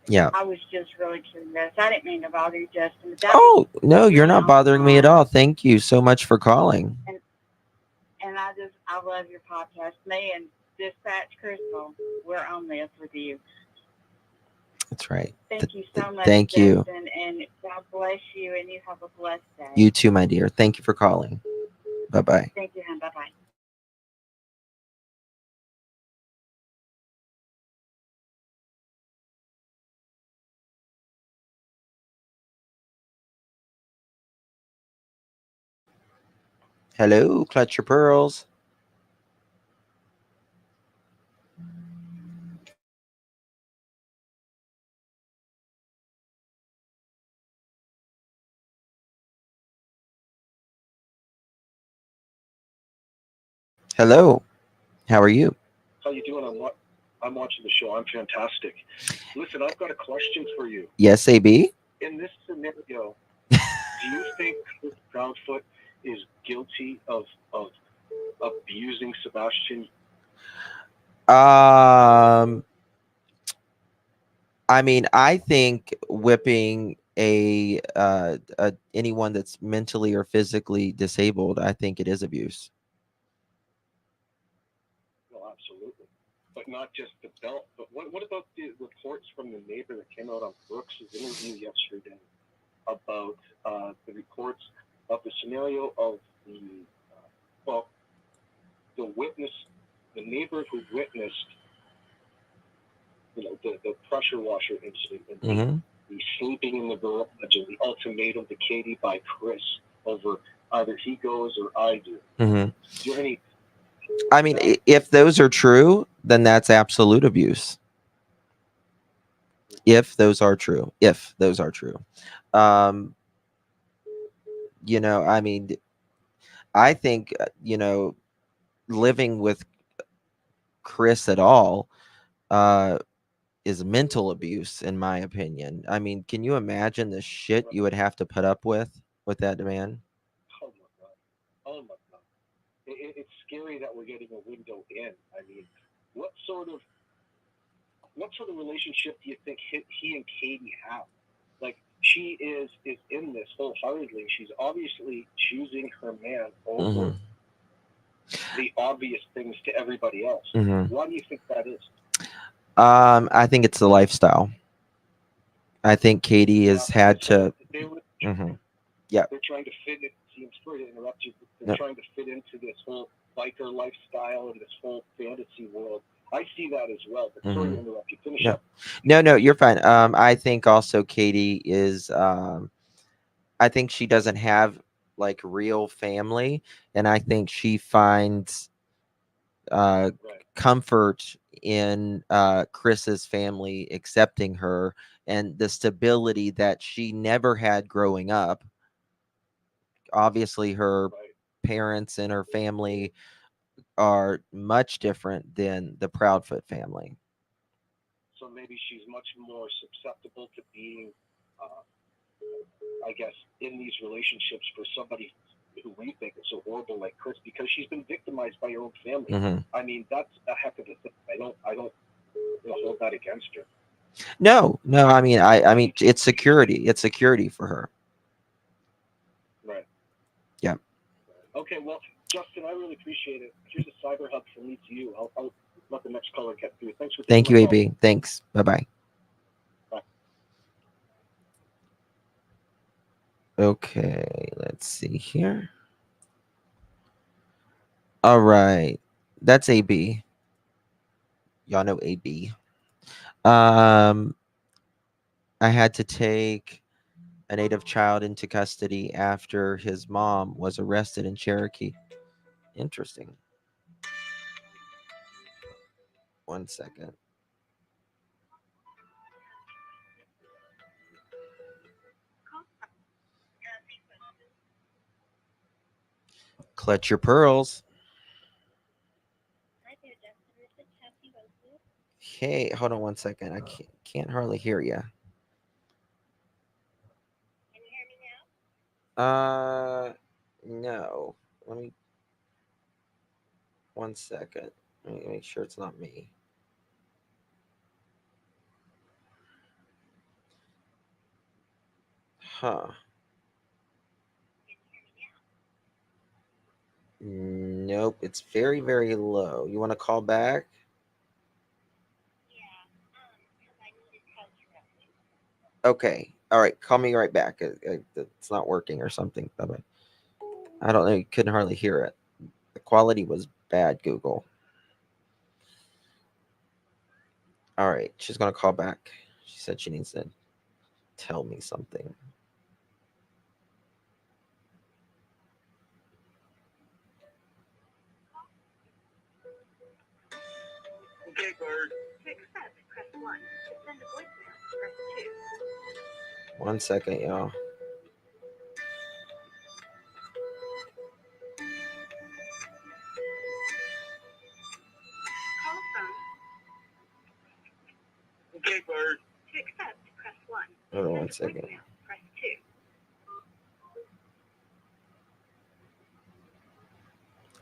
Yeah. I was just really curious. I didn't mean to bother you, Justin. But that Oh, no, you're really not on bothering me at time. all. Thank you so much for calling. And I love your podcast. Me and Dispatch Crystal, we're on this with you. That's right. Thank you so much, Thank you. Justin, and God bless you, and you have a blessed day. You too, my dear. Thank you for calling. Bye-bye. Thank you, hon. Bye-bye. Hello, Clutch Your Pearls. Hello. How are you? How you doing? I'm watching the show. I'm fantastic. Listen, I've got a question for you. Yes, AB? In this scenario, do you think Chris Proudfoot is guilty of abusing Sebastian? I mean, I think whipping anyone that's mentally or physically disabled, I think it is abuse. Well, absolutely. But not just the belt. But what about the reports from the neighbor that came out on Brooks's interview yesterday about the reports of the scenario of the witness, the neighbor who witnessed, the pressure washer incident and Mm-hmm. the sleeping in the garage and the ultimatum to Katie by Chris over either he goes or I do. Mm-hmm. Do you have any? I mean, if those are true, then that's absolute abuse. If those are true. I mean, I think, living with Chris at all is mental abuse, in my opinion. I mean, can you imagine the shit you would have to put up with that man? Oh my god! Oh my god! It's scary that we're getting a window in. I mean, what sort of relationship do you think he and Katie have? Like, she is in this wholeheartedly. She's obviously choosing her man over the obvious things to everybody else. Mm-hmm. Why do you think that is? I think it's the lifestyle. I think Katie has had to. Mm-hmm. Yeah. They're trying to fit it. Sorry to interrupt you. They're trying to fit into this whole biker lifestyle and this whole fantasy world. I see that as well. But sorry to interrupt you. Finish up. No, you're fine. I think also Katie is. I think she doesn't have like real family, and I think she finds comfort in Chris's family accepting her and the stability that she never had growing up. Obviously, her parents and her family are much different than the Proudfoot family. So maybe she's much more susceptible to being, I guess, in these relationships for somebody who we think is so horrible like Chris, because she's been victimized by her own family. Mm-hmm. I mean, that's a heck of a thing. I don't hold that against her. No. I mean, it's security. It's security for her. Right. Yeah. Okay. Well, Justin, I really appreciate it. Here's a cyber hug from me to you. I'll let the next caller get through. Thanks for. Thank you, AB. Thanks. Bye-bye. Bye. Okay, let's see here. All right, that's AB. Y'all know AB. I had to take a native child into custody after his mom was arrested in Cherokee. Interesting. One second. Clutch your pearls. Hey, hold on one second. I can't hardly hear you. Can you hear me now? No. Let me. One second. Let me make sure it's not me. Huh. Nope. It's very, very low. You want to call back? Okay. All right. Call me right back. It's not working or something. Bye-bye. I don't know. You couldn't hardly hear it. The quality was bad, Google. All right. She's going to call back. She said she needs to tell me something. Okay, Bird. To accept, press 1. To send a voicemail, press 2. 1 second, y'all. Call from. Okay, Bird. To accept, press 1. Hold on To 1 send a second. voicemail, press 2.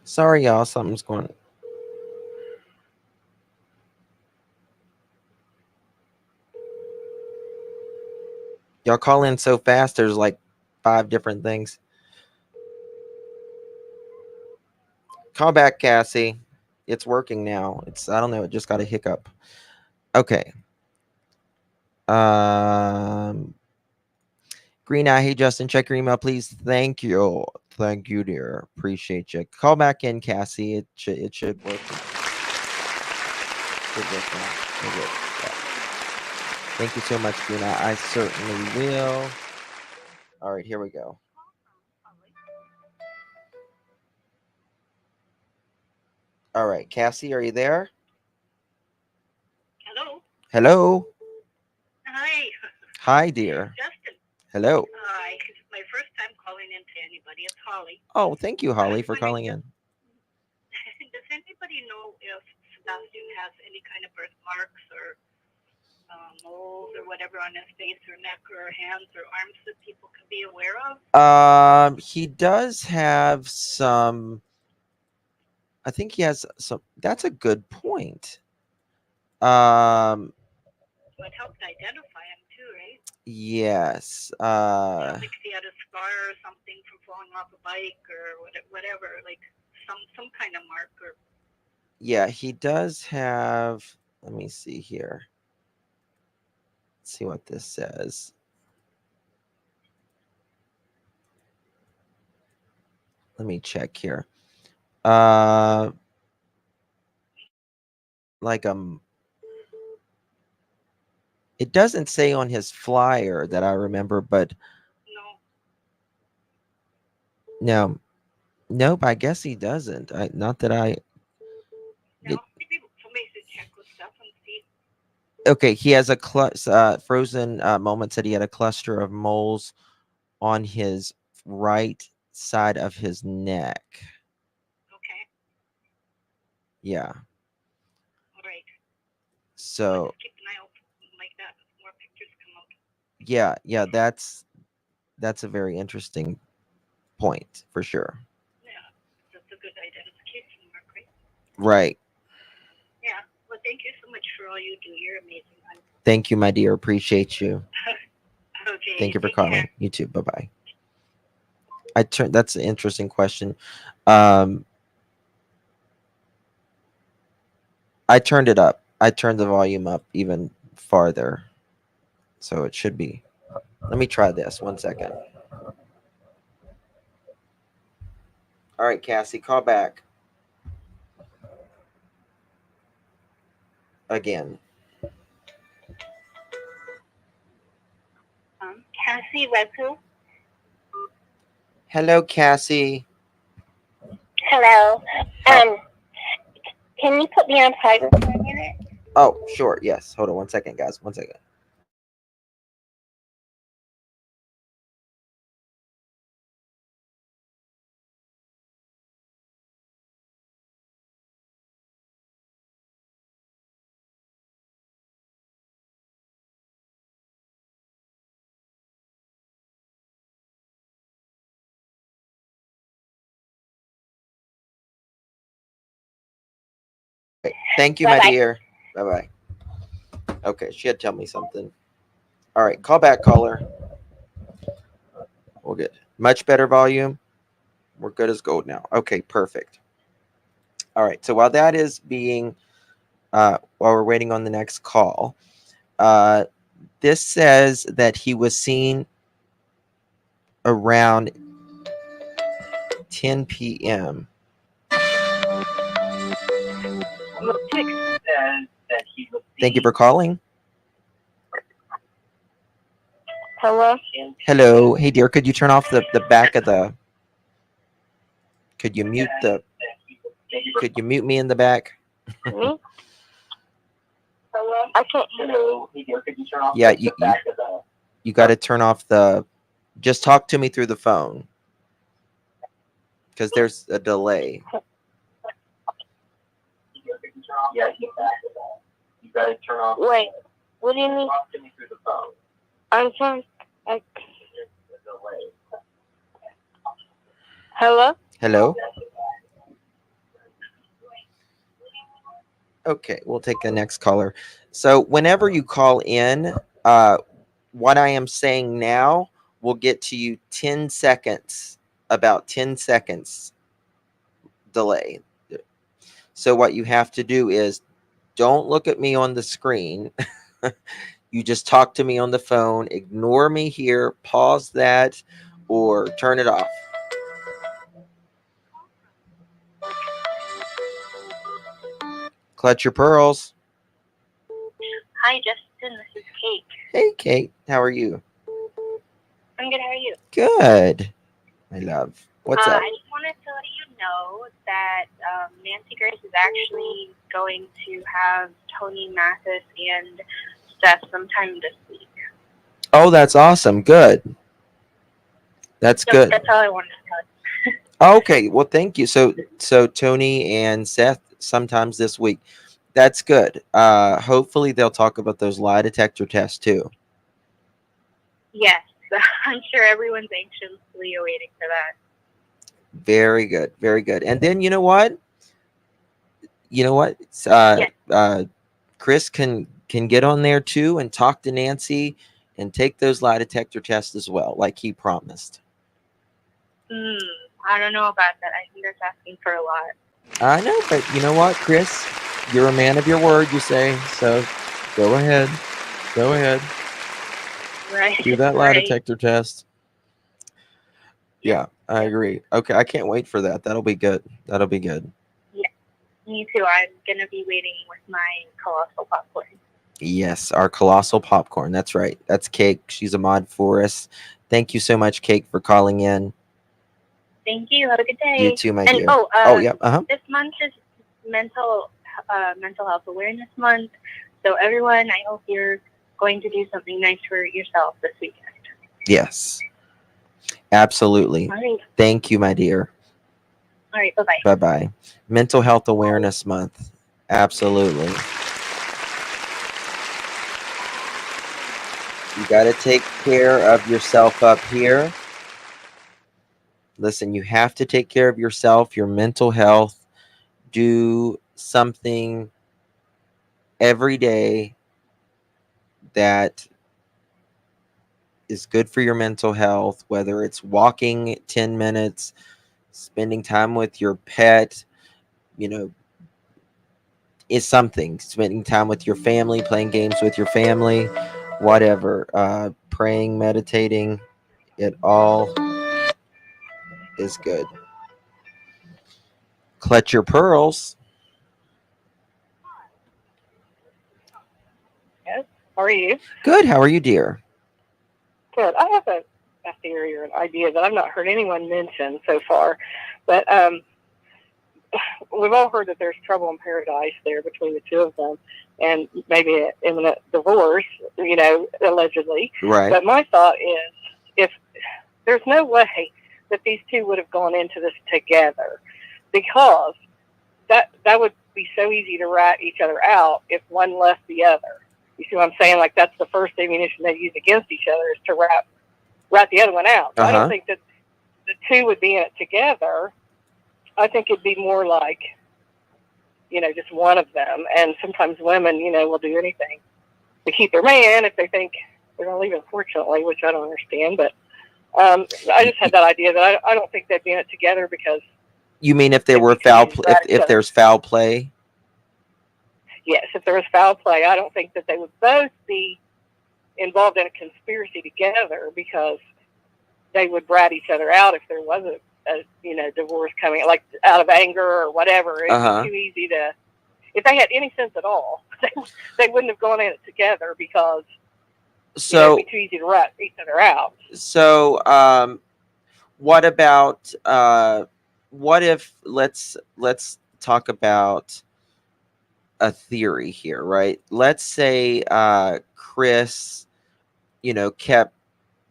Sorry, y'all. Something's going. Y'all call in so fast. There's like 5 different things. Call back, Cassie. It's working now. I don't know. It just got a hiccup. Okay. Green Eye. Hey, Justin. Check your email, please. Thank you. Thank you, dear. Appreciate you. Call back in, Cassie. It should work. Should work now. It will. Yeah. Thank you so much, Green Eye. I certainly will. All right, here we go. All right, Cassie, are you there? Hello? Hello. Hi, Hi, dear. Justin. Hello. Hi. It's my first time calling in to anybody. It's Holly. Oh, thank you, Holly, for calling in. Does anybody know if Sebastian has any kind of birthmarks or moles or whatever on his face or neck or hands or arms that people can be aware of? He does have some. I think he has some. That's a good point. So it helps identify him too, right? Yes. Like if he had a scar or something from falling off a bike or whatever, like some kind of mark or. Yeah, he does have. Let me see here. Let's see what this says. Let me check here. Like it doesn't say on his flyer that I remember, but no, nope. I guess he doesn't. Not that I. No, maybe somebody should check with stuff and see. Okay, he has a frozen moment said he had a cluster of moles on his right side of his neck. Okay. Yeah. All right. So. I'll just keep an eye out like that. More pictures come out. Yeah, that's a very interesting point for sure. Yeah, that's a good identification mark, right? Right. Yeah. Well, thank you so much for all you do. You're amazing. Thank you, my dear. Appreciate you. Okay. Thank you for take calling. care. You too. Bye bye. That's an interesting question. I turned it up. I turned the volume up even farther. So it should be. Let me try this. 1 second. All right, Cassie, call back. Again. Cassie Webku. Hello, Cassie. Hello. How- Can you put me on private for a minute? Oh, sure. Yes. Hold on 1 second, guys. 1 second. Okay. Thank you, my Bye-bye. dear. Bye bye. Okay, she had to tell me something. All right, call back, caller. We'll get much better volume. We're good as gold now. Okay, perfect. All right, so while that is being, while we're waiting on the next call, this says that he was seen around 10 p.m. Thank you for calling. Hello? Hello. Hey, dear, could you turn off the back of the, could you mute the, could you mute me in the back? Me? I can't hear you. Yeah, you got to turn off the, just talk to me through the phone. Because there's a delay. Wait, what do you mean? I'm trying. Hello? Hello? Okay, we'll take the next caller. So whenever you call in, what I am saying now will get to you 10 seconds, about 10 seconds delay. So what you have to do is don't look at me on the screen. You just talk to me on the phone, ignore me here, pause that, or turn it off. Clutch your pearls. Hi, Justin. This is Kate. Hey, Kate. How are you? I'm good. How are you? Good. My love. What's up? I just wanted to let you know that Nancy Grace is actually going to have Tony Mathis and Steph sometime this week. Oh, that's awesome. Good. That's So good. that's all I wanted to tell you. Okay. Well, thank you. So Tony and Seth sometimes this week. That's good. Hopefully they'll talk about those lie detector tests too. Yes, I'm sure everyone's anxiously awaiting for that. Very good. Very good. And then you know what? Chris can get on there too and talk to Nancy and take those lie detector tests as well, like he promised. I don't know about that. I think that's asking for a lot. I know, but you know what, Chris? You're a man of your word, you say. So go ahead. Go ahead. Right. Do that lie Right. detector test. Yeah, I agree. Okay, I can't wait for that. That'll be good. That'll be good. Yeah, me too. I'm going to be waiting with my colossal popcorn. Yes, our colossal popcorn. That's right. That's Cake. She's a mod for us. Thank you so much, Cake, for calling in. Thank you. Have a good day. You too, my and, dear. Yeah. This month is mental health awareness month. So everyone, I hope you're going to do something nice for yourself this weekend. Yes, absolutely. All right. Thank you, my dear. All right. Bye-bye. Bye-bye. Mental Health Awareness Month. Absolutely. You got to take care of yourself up here. Listen, you have to take care of yourself, your mental health. Do something every day that is good for your mental health, whether it's walking 10 minutes, spending time with your pet, is something. Spending time with your family, playing games with your family, whatever. Praying, meditating, it all is good. Clutch your pearls. Yes. How are you? Good. How are you, dear? Good. I have a theory or an idea that I've not heard anyone mention so far, but we've all heard that there's trouble in paradise there between the two of them, and maybe an imminent divorce, allegedly. Right. But my thought is, if there's no way that these two would have gone into this together, because that would be so easy to rat each other out if one left the other. You see what I'm saying? Like, that's the first ammunition they use against each other, is to rat the other one out. So I don't think that the two would be in it together. I think it'd be more like, just one of them. And sometimes women, will do anything to keep their man if they think they're going to leave, unfortunately, which I don't understand. But I just had that idea that I don't think they'd be in it together, because... You mean if there were if there's foul play? Yes, if there was foul play, I don't think that they would both be involved in a conspiracy together, because they would rat each other out if there was a divorce coming, like out of anger or whatever. It'd be too easy to, if they had any sense at all, they wouldn't have gone in it together, because it'd be too easy to rat each other out. So, what about what if let's talk about a theory here, right? Let's say Chris, kept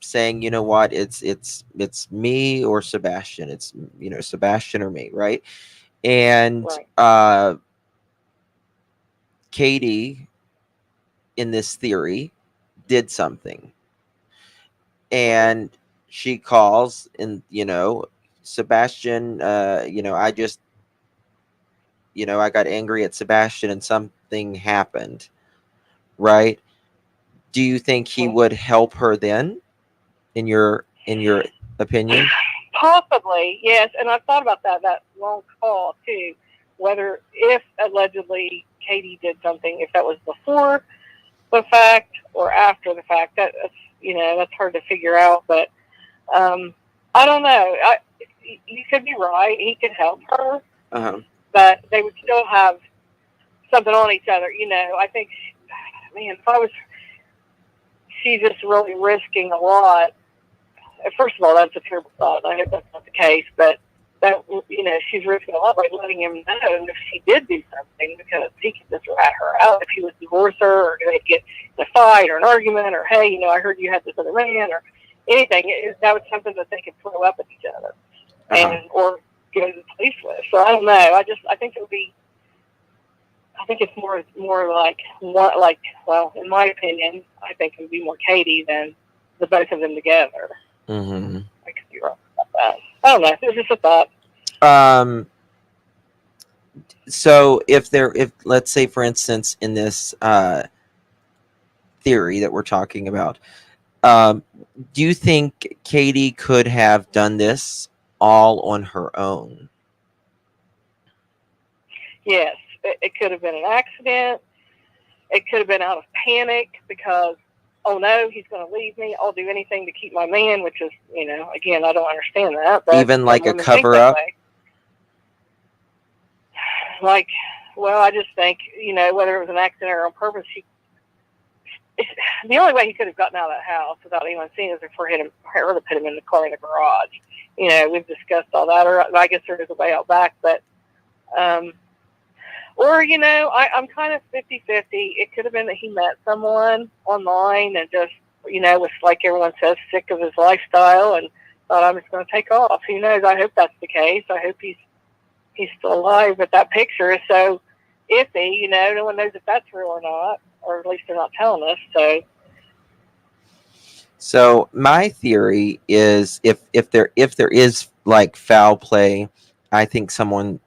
saying, you know what, it's me or Sebastian. It's Sebastian or me, right? And Katie, in this theory, did something, and she calls, and Sebastian, I just, I got angry at Sebastian and something happened, right? Do you think he would help her then, in your opinion? Possibly, yes. And I've thought about that long call too, whether, if allegedly Katie did something, if that was before the fact or after the fact. That's hard to figure out, but I don't know. You could be right. He could help her, but they would still have something on each other. I think, man, she's just really risking a lot. First of all, that's a terrible thought. I hope that's not the case, but that, she's risking a lot by letting him know if she did do something, because he could just rat her out if he would divorce her, or they'd get in a fight or an argument, or, hey, I heard you had this other man, or anything. That was something that they could throw up at each other, or go to the police with. So I don't know. I think it would be. I think it's more like, well, in my opinion, I think it would be more Katie than the both of them together. Mm-hmm. I could be wrong about that. I don't know. It's just a thought. So if let's say, for instance, in this theory that we're talking about, do you think Katie could have done this all on her own? Yes. It could have been an accident. It could have been out of panic, because, oh no, he's going to leave me. I'll do anything to keep my man, which is, again, I don't understand that. But even like a cover up? Like, well, I just think, whether it was an accident or on purpose, the only way he could have gotten out of that house without anyone seeing is for her to put him in the car in the garage. We've discussed all that, or I guess there is a way out back, but, or, I'm kind of 50-50. It could have been that he met someone online and just, was, like everyone says, sick of his lifestyle and thought, I'm just going to take off. Who knows? I hope that's the case. I hope he's still alive, but that picture is so iffy, no one knows if that's real or not, or at least they're not telling us. So my theory is, if there is like foul play, I think someone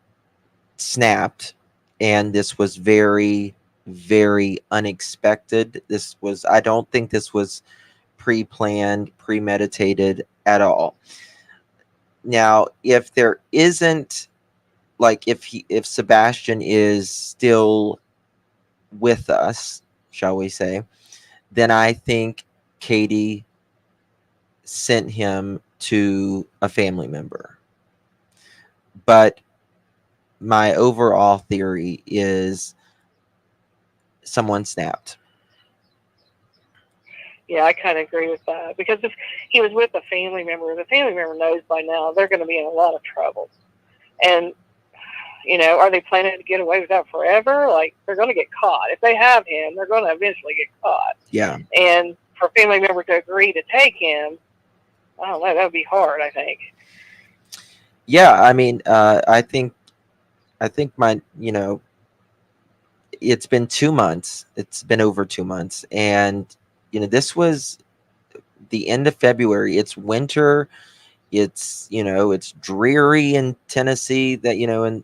snapped. And this was very, very unexpected. I don't think this was pre-planned, premeditated at all. Now, if there isn't, like, if Sebastian is still with us, shall we say, then I think Katie sent him to a family member. But my overall theory is someone snapped. Yeah, I kind of agree with that, because if he was with a family member, the family member knows by now they're going to be in a lot of trouble. And, you know, are they planning to get away with that forever? Like, they're going to get caught. If they have him, they're going to eventually get caught. Yeah. And for a family member to agree to take him, I don't know, that would be hard, I think. Yeah, I mean, I think my, you know, it's been 2 months. It's been over 2 months, and you know, this was the end of February. It's winter. It's, you know, it's dreary in Tennessee. That, you know, and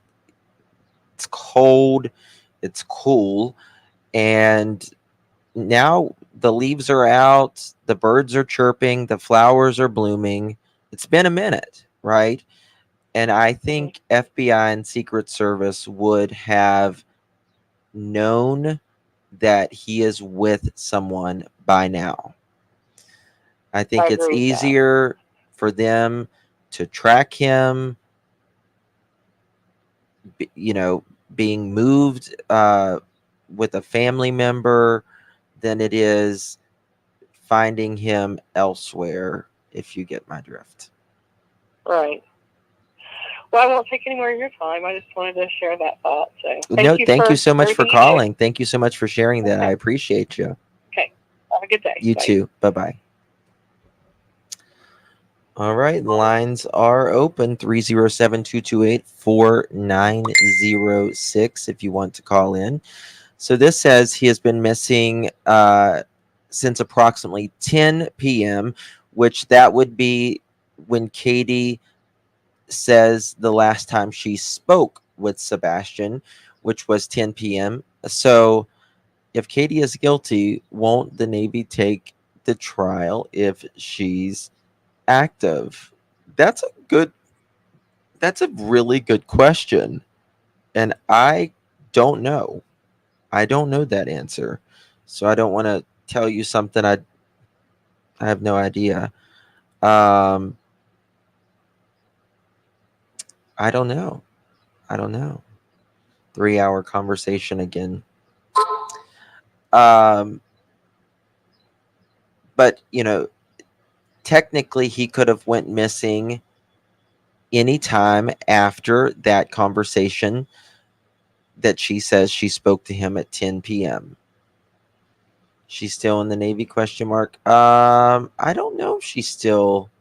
it's cold. It's cool, and now the leaves are out. The birds are chirping. The flowers are blooming. It's been a minute, right? And I think FBI and Secret Service would have known that he is with someone by now. I think I it's agree with that. easier for them to track him, you know, being moved with a family member than it is finding him elsewhere, if you get my drift. Right. Well, I won't take any more of your time. I just wanted to share that thought. So Thank you so much for everything you do. calling. Thank you so much for sharing that. Okay. I appreciate you. Okay. Have a good day. You Bye. too. Bye-bye. All right, lines are open, 307-228-4906 if you want to call in. So this says he has been missing since approximately 10 p.m., which that would be when Katie says the last time she spoke with Sebastian, which was 10 p.m. So if Katie is guilty, won't the Navy take the trial if she's active? That's a really good question, and I don't know. I don't know that answer, so I don't want to tell you something I have no idea. I don't know. 3-hour conversation again. But you know, technically he could have went missing anytime after that conversation that she says she spoke to him at 10 p.m. She's still in the Navy, question mark. I don't know if she's still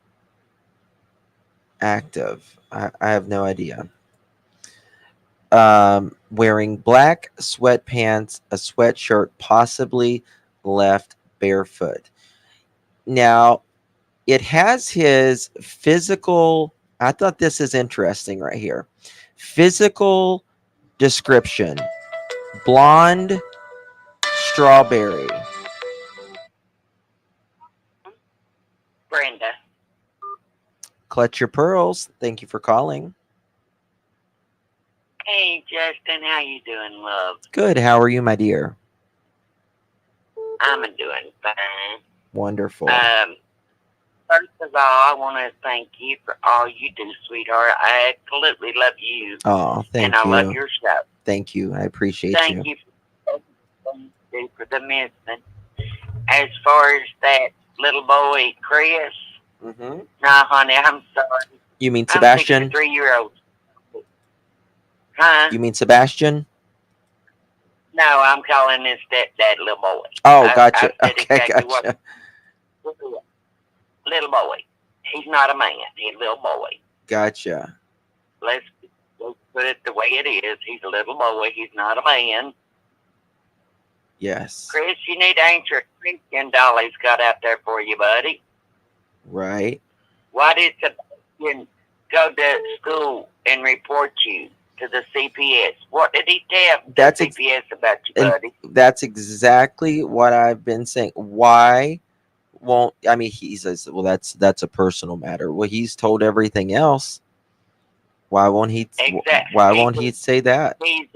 active. I have no idea. Wearing black sweatpants, a sweatshirt, possibly left barefoot. Now, it has his physical. I thought this is interesting right here. Physical description: blonde, strawberry. Brenda. Clutch your pearls. Thank you for calling. Hey, Justin, how you doing, love? Good. How are you, my dear? I'm doing fine. Wonderful. First of all, I want to thank you for all you do, sweetheart. I absolutely love you. Oh, thank and I you. love your show. Thank you. I appreciate Thank you for everything you do for the missing. As far as that little boy, Chris, Mm-hmm. no, honey, I'm sorry. You mean I'm Sebastian? 3-year-old. Huh? You mean Sebastian? No, I'm calling this that little boy. Oh, I gotcha. said Okay, exactly gotcha. what. Little boy. He's not a man. He's a little boy. Gotcha. Let's put it the way it is. He's a little boy. He's not a man. Yes. Chris, you need to answer a Christian doll he's got out there for you, buddy. Right. Why did Sebastian go to school and report you to the CPS? What did he tell That's the CPS about you, buddy? That's exactly what I've been saying. Why won't, I mean, he says, well, that's a personal matter. Well, he's told everything else. Why won't he? Exactly. Why won't he say that? He's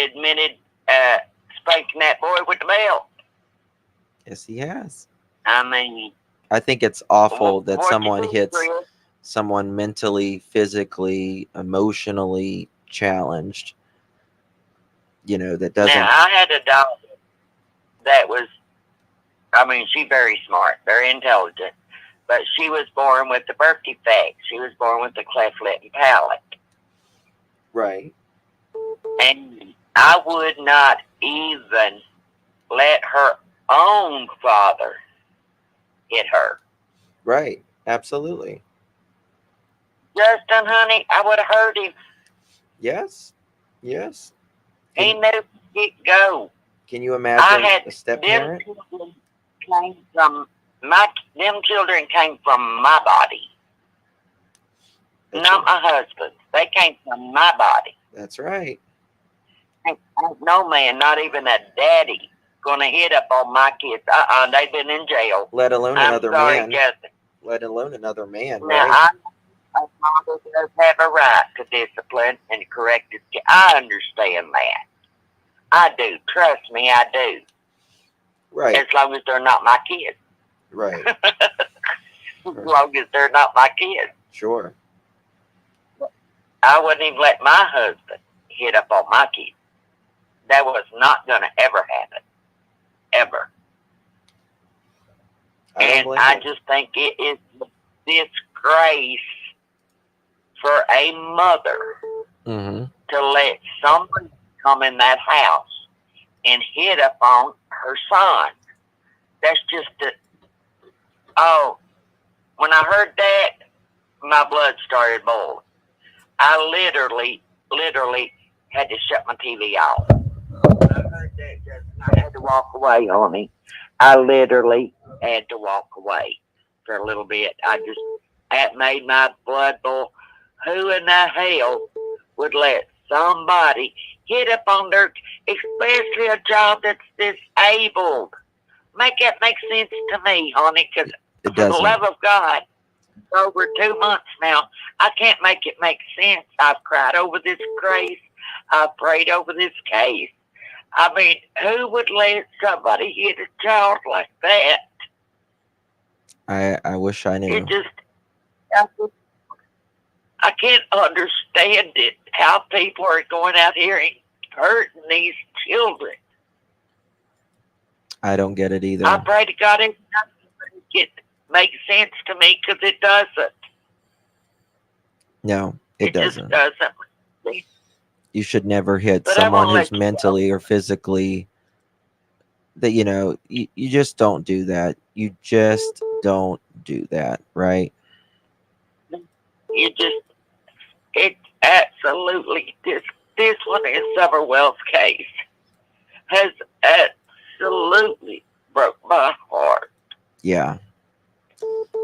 admitted spanking that boy with the belt. Yes, he has. I mean, I think it's awful that what someone you do, hits Chris? someone mentally, physically, emotionally challenged. You know, that doesn't. Now, I had a dog that was I mean, she's very smart, very intelligent. But she was born with the birth defect. She was born with the cleft lip and palate. Right. And I would not even let her own father hit her. Right. Absolutely. Justin, honey, I would have hurt him. Yes. Yes. He knew he'd go. Can you I imagine had a step parent? Them children came from my body, not my husband. They came from my body. That's right. Ain't no man, not even a daddy, gonna hit up on my kids. They've been in jail. Let alone I'm another sorry, man. Justin. Let alone another man, Now, right? a father does have a right to discipline and correct his kids. I understand that. I do. Trust me, I do. Right. As long as they're not my kids. Right. As long as they're not my kids. Sure. I wouldn't even let my husband hit up on my kids. That was not going to ever happen. Ever. And I just think it is a disgrace for a mother Mm-hmm. to let somebody come in that house and hit up on her son. That's just when I heard that, my blood started boiling. I literally had to shut my TV off. When I heard that, I had to walk away, honey. I literally had to walk away for a little bit. That made my blood boil. Who in the hell would let somebody hit up on their, especially a child that's disabled? Make that make sense to me, honey, because It for the doesn't. love of God, over 2 months now, I can't make it make sense. I've cried over this case. I've prayed over this case. I mean, who would let somebody hit a child like that? I wish I knew. I can't understand it, how people are going out here and hurting these children. I don't get it either. I pray to God it makes sense to me, because it doesn't. No, it doesn't. Just doesn't. You should never hit But I someone won't who's let you mentally or physically that you just don't do that. You just don't do that, right? It's absolutely, this one in Summerwell's case has absolutely broke my heart. Yeah.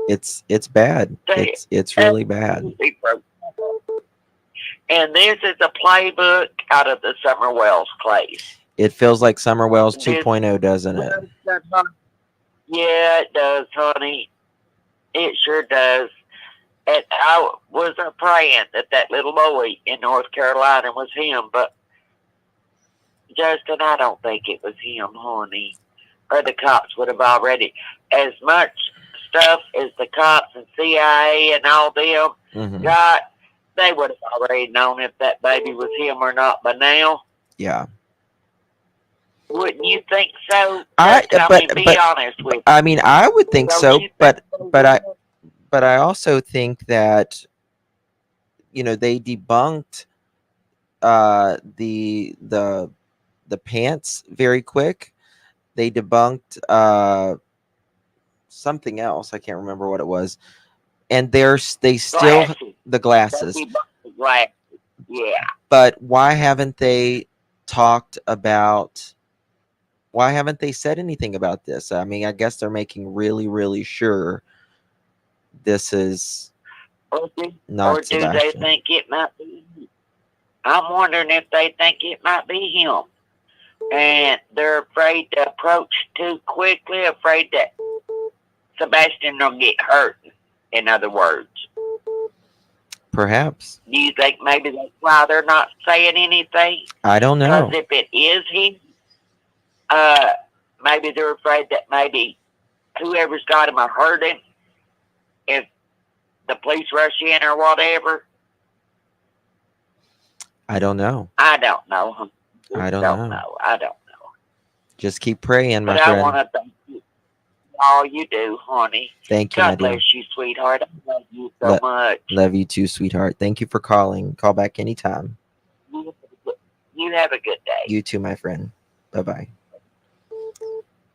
It's bad. It's really bad. Absolutely broke my heart. And this is a playbook out of the Summerwell's case. It feels like Summerwell's This- 2.0, doesn't it? Yeah, it does, honey. It sure does. And I was praying that little boy in North Carolina was him, but Justin, I don't think it was him, honey. Or the cops would have already, as much stuff as the cops and CIA and all them Mm-hmm. got, they would have already known if that baby was him or not by now. Yeah. Wouldn't you think so? But Be honest with me. I mean, I would think Don't so, you but so? I also think that they debunked the pants very quick. They debunked something else. I can't remember what it was. And they still Glasses. the glasses. They debunked the glasses. Yeah. But why haven't they talked about? Why haven't they said anything about this? I mean, I guess they're making really, really sure this is Or do not they Sebastian. think it might be? I'm wondering if they think it might be him, and they're afraid to approach too quickly, afraid that Sebastian will get hurt. In other words, Perhaps. do you think maybe that's why they're not saying anything? I don't know. Because if it is him, maybe they're afraid that maybe whoever's got him will hurt him if the police rush in or whatever. I don't know. I don't know. I don't know. I don't know. Just keep praying, my But I friend. want to thank you. all you do, honey. Thank you, my God dear. bless you, sweetheart. I love you so Le- much. Love you too, sweetheart. Thank you for calling. Call back anytime. You have a good day. You too, my friend. Bye-bye.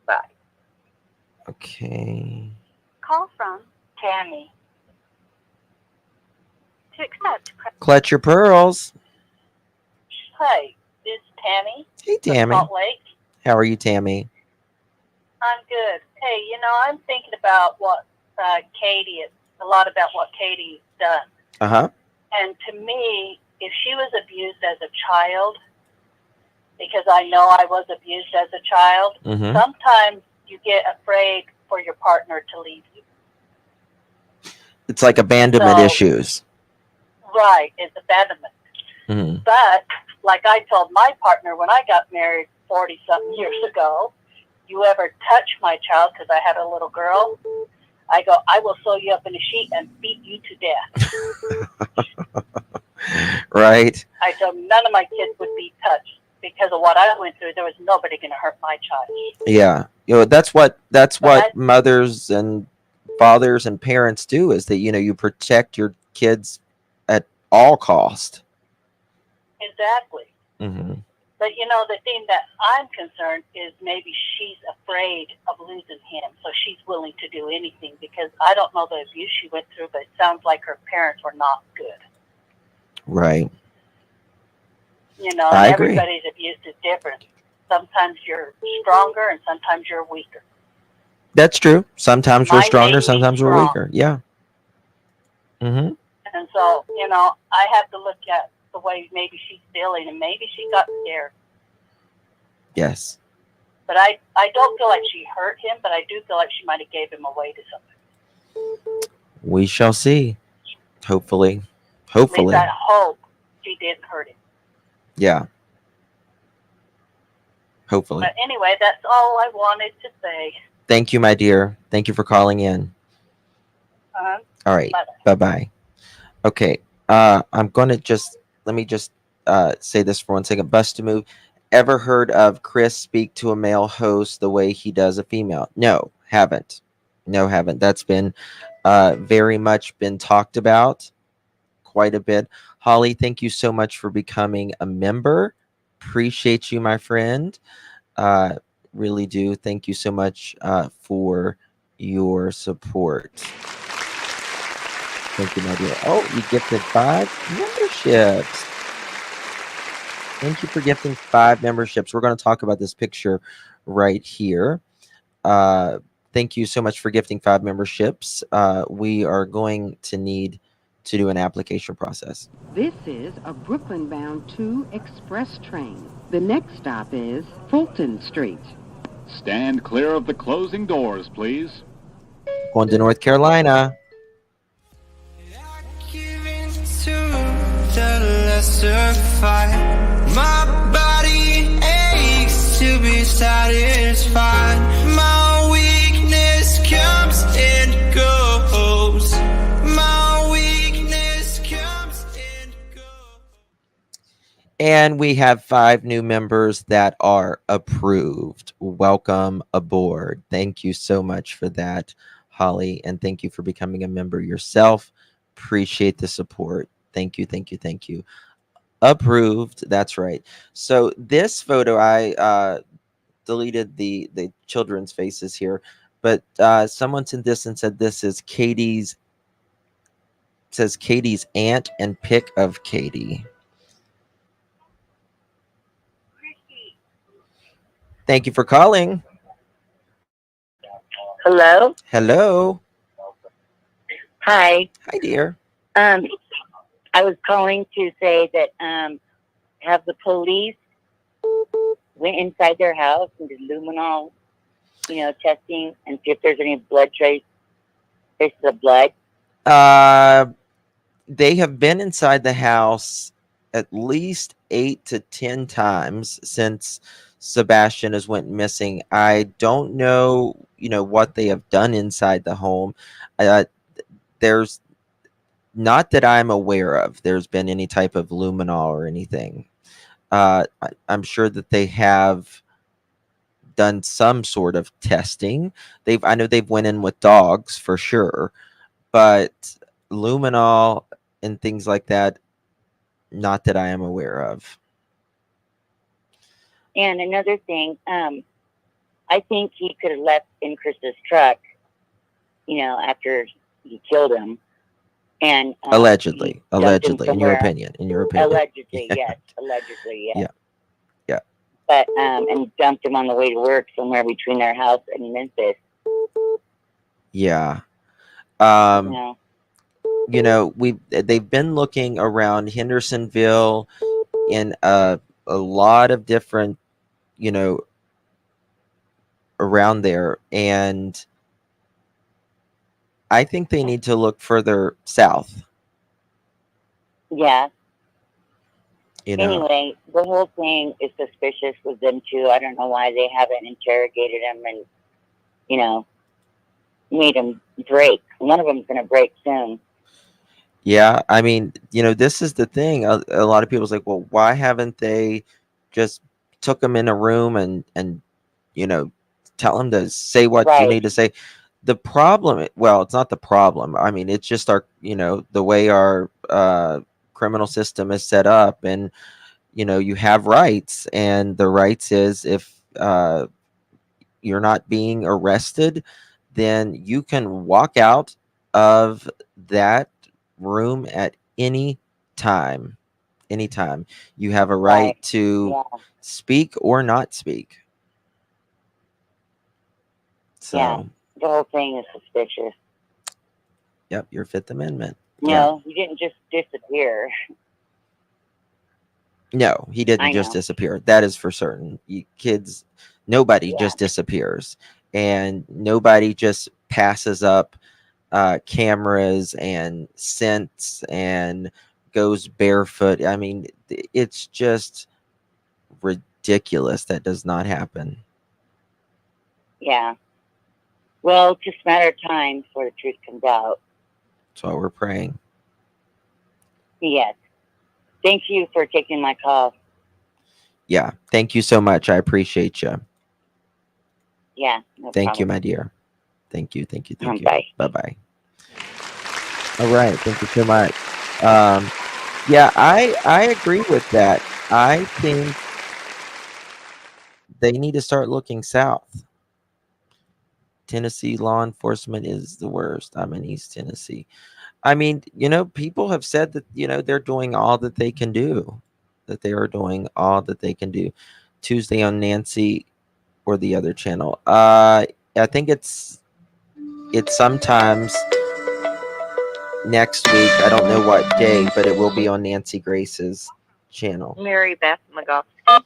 Bye. Okay. Call from Tammy. To accept. Clutch your pearls. Hey, this is Tammy. Hey, from Tammy. Salt Lake. How are you, Tammy? I'm good. Hey, I'm thinking about what Katie, a lot about what Katie's done. Uh-huh. And to me, if she was abused as a child, because I know I was abused as a child, Mm-hmm. sometimes you get afraid for your partner to leave you. It's like abandonment So- issues. Right, it's abandonment. Mm-hmm. But, like I told my partner when I got married 40-something years ago, you ever touch my child, because I had a little girl, I go, I will sew you up in a sheet and beat you to death. Right? I told none of my kids would be touched because of what I went through. There was nobody going to hurt my child. Yeah. That's what But- mothers and fathers and parents do, is that, you protect your kids at all cost. Exactly. Mm-hmm. But, the thing that I'm concerned is maybe she's afraid of losing him. So she's willing to do anything because I don't know the abuse she went through, but it sounds like her parents were not good. Right. And I agree. everybody's abuse is different. Sometimes you're stronger and sometimes you're weaker. That's true. Sometimes we're Mine stronger, made me sometimes we're strong. weaker. Yeah. Mm-hmm. And so, I have to look at the way maybe she's feeling, and maybe she got scared. Yes. But I don't feel like she hurt him, but I do feel like she might have gave him away to somebody. We shall see. Hopefully. At Hopefully. least I hope she didn't hurt him. Yeah. Hopefully. But anyway, that's all I wanted to say. Thank you, my dear. Thank you for calling in. All right. Bye-bye. Bye-bye. Okay. I'm going to let me just say this for 1 second. Bust to move. Ever heard of Chris speak to a male host the way he does a female? No, haven't. No, haven't. That's been very much been talked about quite a bit. Holly, thank you so much for becoming a member. Appreciate you, my friend. Really do. Thank you so much for your support. Thank you, my dear. Oh, you gifted 5 memberships. Thank you for gifting 5 memberships. We're going to talk about this picture right here. Thank you so much for gifting 5 memberships. We are going to need to do an application process. This is a Brooklyn-bound 2 express train. The next stop is Fulton Street. Stand clear of the closing doors, please. Going to North Carolina. To the lesser fight, my body aches to be satisfied. My weakness comes and goes. My weakness comes and goes. And we have 5 new members that are approved. Welcome aboard. Thank you so much for that, Holly. And thank you for becoming a member yourself. Appreciate the support. Thank you, thank you, thank you. Approved. That's right. So this photo, I deleted the children's faces here, but someone sent this and said this is Katie's. It says Katie's aunt and pic of Katie. Thank you for calling. Hello? Hello. Hi. Hi, dear. I was calling to say that have the police went inside their house and did luminol, testing and see if there's any blood traces of blood. They have been inside the house at least 8 to 10 times since Sebastian has went missing. I don't know, what they have done inside the home. There's not that I'm aware of. There's been any type of luminol or anything. I'm sure that they have done some sort of testing. I know they've went in with dogs for sure, but luminol and things like that, not that I am aware of. And another thing, I think he could have left in Chris's truck, after he killed him. And Allegedly, he dumped him in your somewhere. opinion, Allegedly, Yeah. yes. Allegedly, yes. Yeah. Yeah. But, and dumped him on the way to work somewhere between their house and Memphis. Yeah. You know. They've been looking around Hendersonville in a lot of different, around there, and I think they need to look further south. Yeah. Anyway, Anyway, the whole thing is suspicious with them too. I don't know why they haven't interrogated him and, made him break. One of them's going to break soon. Yeah, I mean, this is the thing. A lot of people's like, well, why haven't they just took him in a room and tell him to say what you Right. need to say? The problem, well, it's not the problem. I mean, it's just the way our criminal system is set up, and you have rights, and the rights is if you're not being arrested, then you can walk out of that room at any time. Anytime. You have a right Right. to Yeah. speak or not speak. So, Yeah. The whole thing is suspicious. yep, your Fifth Amendment. No, he didn't just disappear. No, he didn't I just know. disappear. That is for certain. Nobody Yeah. just disappears, and nobody just passes up cameras and scents and goes barefoot. I mean, it's just ridiculous. That does not happen. Yeah. Well, it's just a matter of time before the truth comes out. That's why we're praying. Yes. Thank you for taking my call. Yeah, thank you so much. I appreciate you. Yeah. No Thank you, problem. my dear. Thank you. Thank you. Thank you. Bye. Bye-bye. All right. Thank you so much. Yeah, I agree with that. I think they need to start looking south. Tennessee law enforcement is the worst. I'm in East Tennessee. I mean, people have said that, they're doing all that they can do, that they are doing all that they can do. Tuesday on Nancy or the other channel. I think it's sometimes next week. I don't know what day, but it will be on Nancy Grace's channel. Mary Beth Magofsky.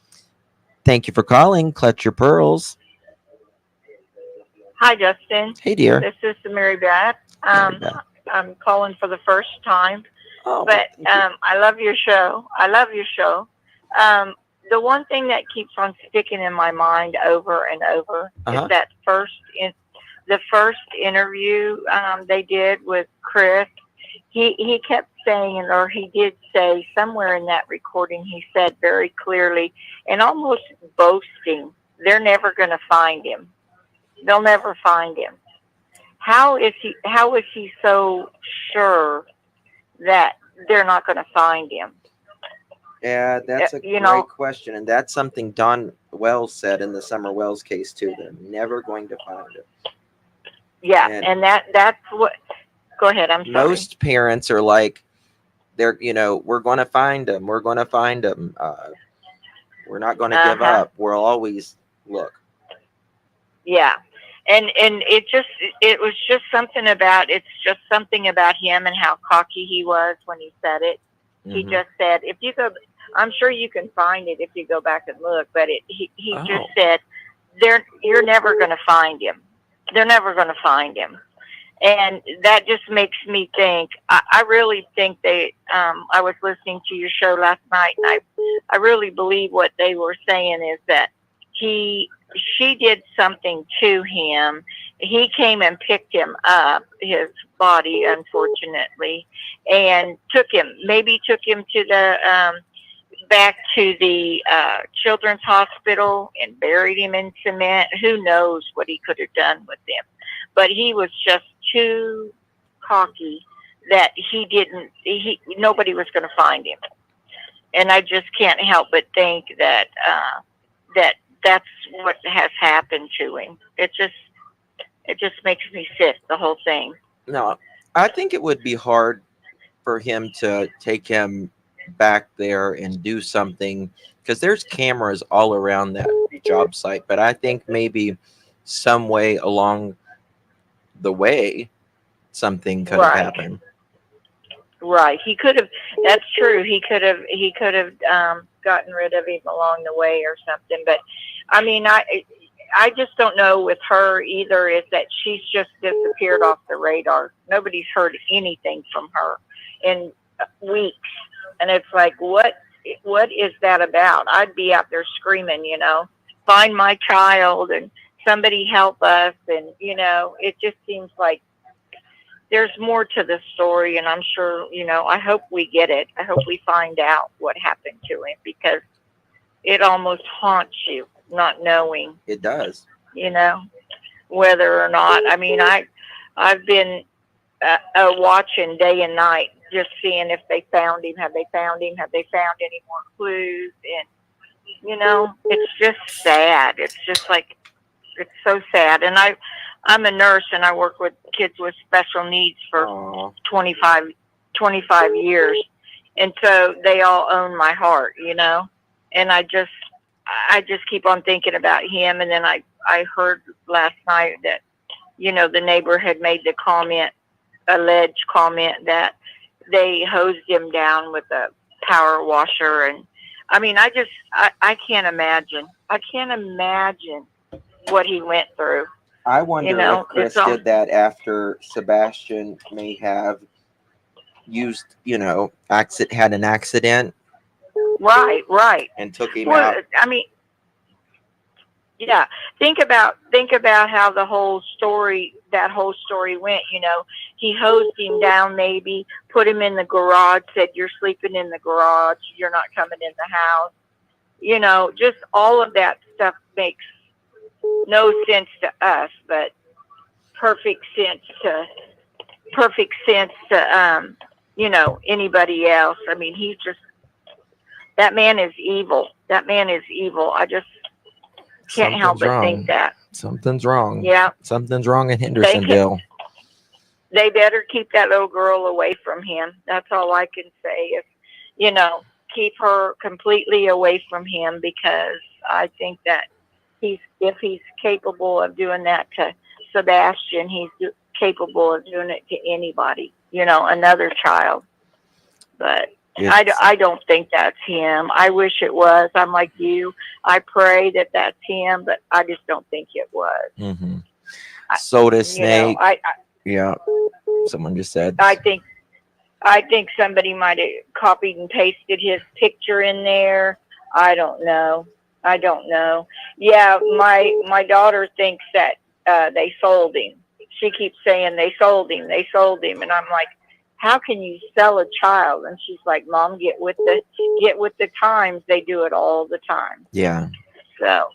Thank you for calling. Clutch your pearls. Hi, Justin. Hey, dear. This is Mary Beth. Mary Beth. I'm calling for the first time, Oh, but thank you. I love your show. The one thing that keeps on sticking in my mind over and over is that the first interview they did with Chris. He kept saying, or he did say somewhere in that recording, he said very clearly and almost boasting, they're never going to find him. They'll never find him. How is he so sure that they're not going to find him? Yeah, that's a great question, and that's something Don Wells said in the Summer Wells case too. They're never going to find him. Yeah, and that's what. Go ahead. I'm sorry. Most parents are like, we're going to find him. We're going to find him. We're not going to give up. We'll always look. Yeah. And it was just something about him and how cocky he was when he said it. He just said, if you go, I'm sure you can find it if you go back and look, but he just said, you're never going to find him. They're never going to find him. And that just makes me think, I really think I was listening to your show last night, and I really believe what they were saying is that she did something to him. He came and picked him up, his body, unfortunately, and took him to back to the children's hospital and buried him in cement. Who knows what he could have done with him? But he was just too cocky that nobody was going to find him. And I just can't help but think that that's what has happened to him. It just makes me sick, the whole thing. No, I think it would be hard for him to take him back there and do something, because there's cameras all around that job site. But I think maybe some way along the way, something could have happened. Right. He could have. That's true. He could have gotten rid of him along the way or something. But I mean, I just don't know with her either. Is that she's just disappeared off the radar. Nobody's heard anything from her in weeks, and it's like, what is that about? I'd be out there screaming, find my child and somebody help us, and it just seems like there's more to the story, and I'm sure, I hope we get it. I hope we find out what happened to him, because it almost haunts you not knowing. It does. Whether or not. I mean, I've been watching day and night, just seeing if they found him. Have they found him? Have they found any more clues? And, it's just sad. It's just like, it's so sad. And I'm a nurse, and I work with kids with special needs for 25 years. And so they all own my heart, and I just keep on thinking about him. And then I heard last night that, the neighbor had made the alleged comment that they hosed him down with a power washer. And I mean, I can't imagine. I can't imagine what he went through. I wonder if Chris did that after Sebastian may have used, had an accident. Right. And took him out. I mean, yeah. Think about how that whole story went. He hosed him down, maybe put him in the garage, said, "You're sleeping in the garage. You're not coming in the house." Just all of that stuff makes no sense to us, but perfect sense to anybody else. I mean, that man is evil. I just can't help but think that something's wrong. Yeah, something's wrong in Hendersonville. They better keep that little girl away from him. That's all I can say. Is keep her completely away from him, because I think that if he's capable of doing that to Sebastian, he's capable of doing it to anybody, another child. But I don't think that's him. I wish it was. I'm like you. I pray that that's him, but I just don't think it was. Mm-hmm. Soda snake. Yeah. Someone just said. I think somebody might have copied and pasted his picture in there. I don't know. Yeah, my daughter thinks that they sold him. She keeps saying they sold him, and I'm like, how can you sell a child? And she's like, Mom, get with the times. They do it all the time. Yeah. So,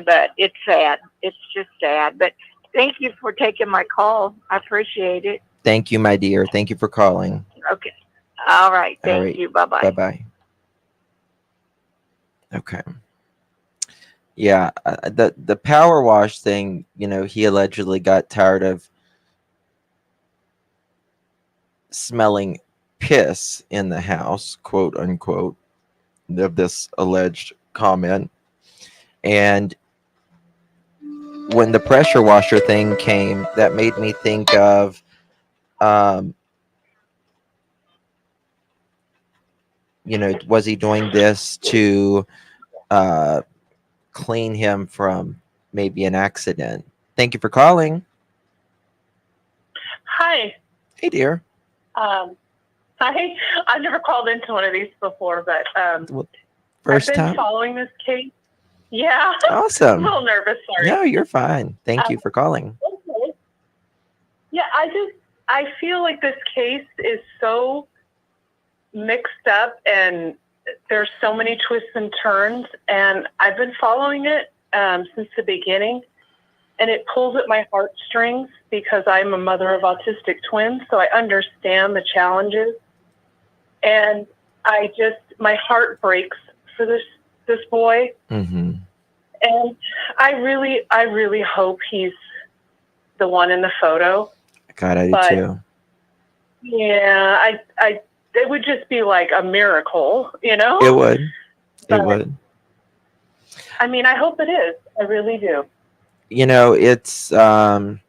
but it's sad. It's just sad. But thank you for taking my call. I appreciate it. Thank you, my dear. Thank you for calling. Okay. All right. Thank you. Bye-bye. Bye-bye. Okay. Yeah, the power wash thing, he allegedly got tired of smelling piss in the house, quote unquote, of this alleged comment. And when the pressure washer thing came, that made me think of was he doing this to clean him from maybe an accident? Thank you for calling. Hi. Hey, dear. Hi. I've never called into one of these before, but First I've been time? following this case. Yeah. Awesome. I'm a little nervous. Sorry. No, you're fine. Thank you for calling. Okay. Yeah, I feel like this case is so mixed up and there's so many twists and turns, and I've been following it since the beginning, and it pulls at my heartstrings because I'm a mother of autistic twins, so I understand the challenges, and my heart breaks for this boy, Mm-hmm. and I really hope he's the one in the photo. God, I do But- too. Yeah, it would just be like a miracle, you know? It would. But- It would. I mean, I hope it is. I really do. You know, it's hard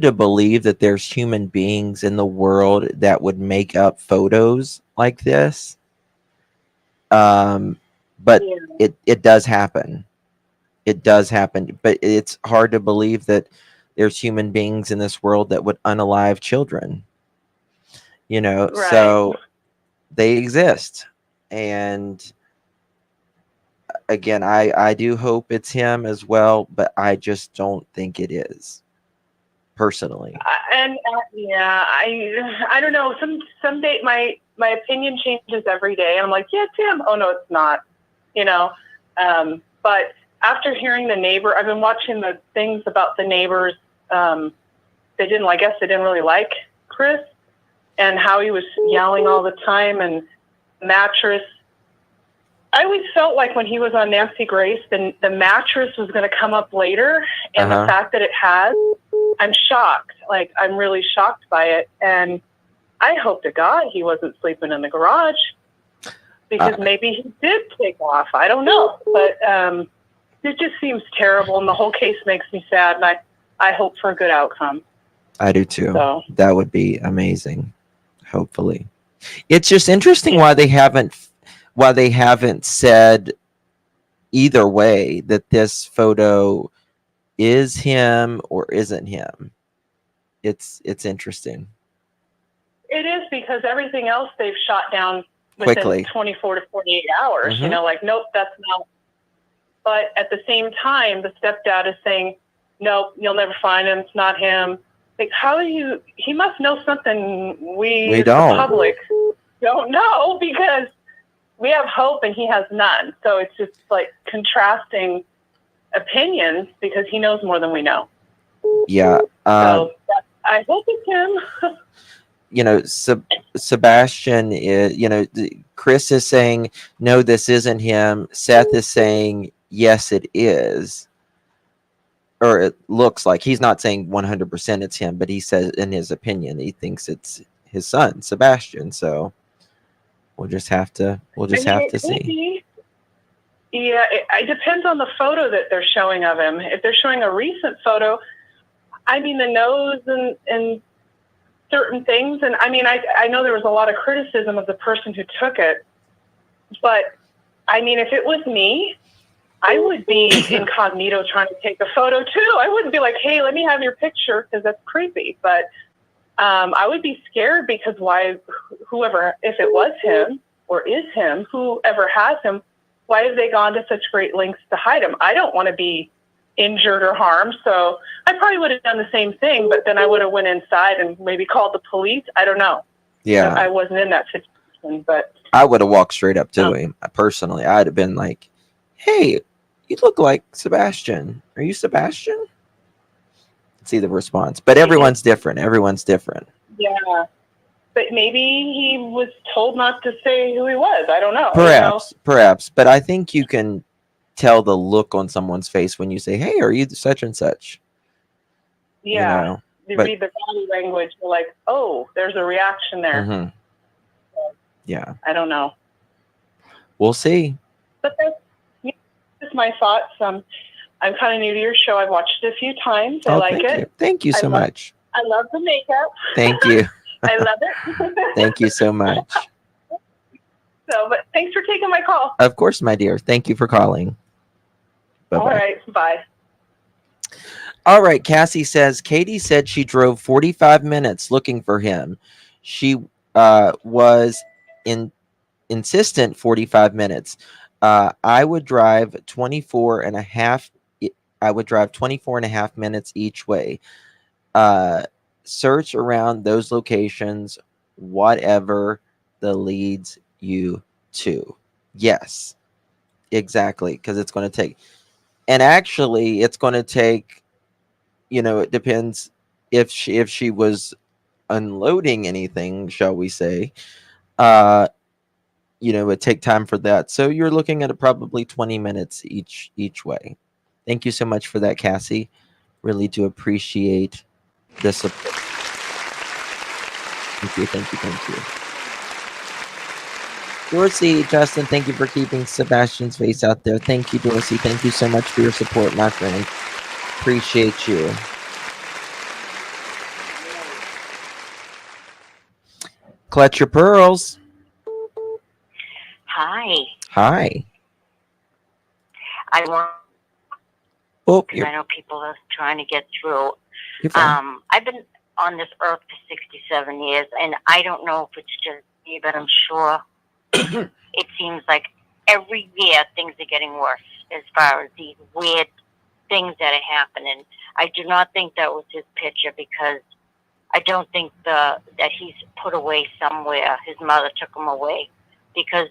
to believe that there's human beings in the world that would make up photos like this. But Yeah. it does happen. It does happen. But it's hard to believe that there's human beings in this world that would unalive children. You know, Right. so they exist. And again, I do hope it's him as well, but I just don't think it is, personally. Yeah, I don't know. Some day my opinion changes every day. I'm like, yeah, it's him. Oh no, it's not. You know. But after hearing the neighbor, I've been watching the things about the neighbors. I guess they didn't really like Chris and how he was yelling all the time and mattress. I always felt like when he was on Nancy Grace, the mattress was going to come up later, and the fact that it has, I'm shocked. Like, I'm really shocked by it, and I hope to God he wasn't sleeping in the garage, because maybe he did take off. I don't know, but it just seems terrible, and the whole case makes me sad, and I hope for a good outcome. I do too. So. That would be amazing. Hopefully, it's just interesting why they haven't said either way that this photo is him or isn't him. It's interesting. It is, because everything else they've shot down within Quickly. 24 to 48 hours. Mhm. You know, like, nope, that's not. But at the same time, the stepdad is saying, nope, you'll never find him. It's not him. Like, he must know something we as don't. the public don't know, because we have hope and he has none. So it's just like contrasting opinions, because he knows more than we know. Yeah. I hope it's him. You know, Sebastian is, you know, Chris is saying, no, this isn't him. Seth is saying, yes, it is. Or it looks like. He's not saying 100% it's him, but he says in his opinion, he thinks it's his son, Sebastian. So we'll just have to see. Yeah, it depends on the photo that they're showing of him. If they're showing a recent photo, I mean, the nose and certain things, and I mean, I know there was a lot of criticism of the person who took it, but I mean, if it was me, I would be incognito trying to take a photo too. I wouldn't be like, hey, let me have your picture, because that's creepy. But I would be scared, because whoever, if it was him or is him, whoever has him, why have they gone to such great lengths to hide him? I don't want to be injured or harmed, so I probably would have done the same thing, but then I would have went inside and maybe called the police. I don't know. Yeah. I wasn't in that situation, but I would have walked straight up to him. Personally, I'd have been like, hey, you look like Sebastian. Are you Sebastian? See the response. But everyone's different. Everyone's different. yeah. But maybe he was told not to say who he was. I don't know. Perhaps. But I think you can tell the look on someone's face when you say, hey, are you such and such? Yeah. You know, You but- read the body language, you're like, oh, there's a reaction there. Mhm. Yeah. I don't know. We'll see. But that's my thoughts. I'm kind of new to your show. I've watched it a few times. I like thank it. you. Thank you so much. I love the makeup. Thank you. I love it. Thank you so much. So, but thanks for taking my call. Of course, my dear. Thank you for calling. Bye-bye. All right. Bye. All right, Cassie says, Katie said she drove 45 minutes looking for him. She was insistent 45 minutes. I would drive 24 and a half minutes each way. Search around those locations, whatever. that leads you to. Yes, exactly. Because it's going to take, and actually, it's going to take. It depends if she was unloading anything, shall we say. It would take time for that. So you're looking at probably 20 minutes each way. Thank you so much for that, Cassie. Really do appreciate the support. Thank you. Dorsey, Justin, thank you for keeping Sebastian's face out there. Thank you, Dorsey. Thank you so much for your support, my friend. Appreciate you. Clutch your pearls. Hi. Hi. I want. Oh, because I know people are trying to get through. You're fine. I've been on this earth for 67 years, and I don't know if it's just me, but I'm sure it seems like every year things are getting worse as far as these weird things that are happening. I do not think that was his picture, because I don't think that he's put away somewhere. His mother took him away, because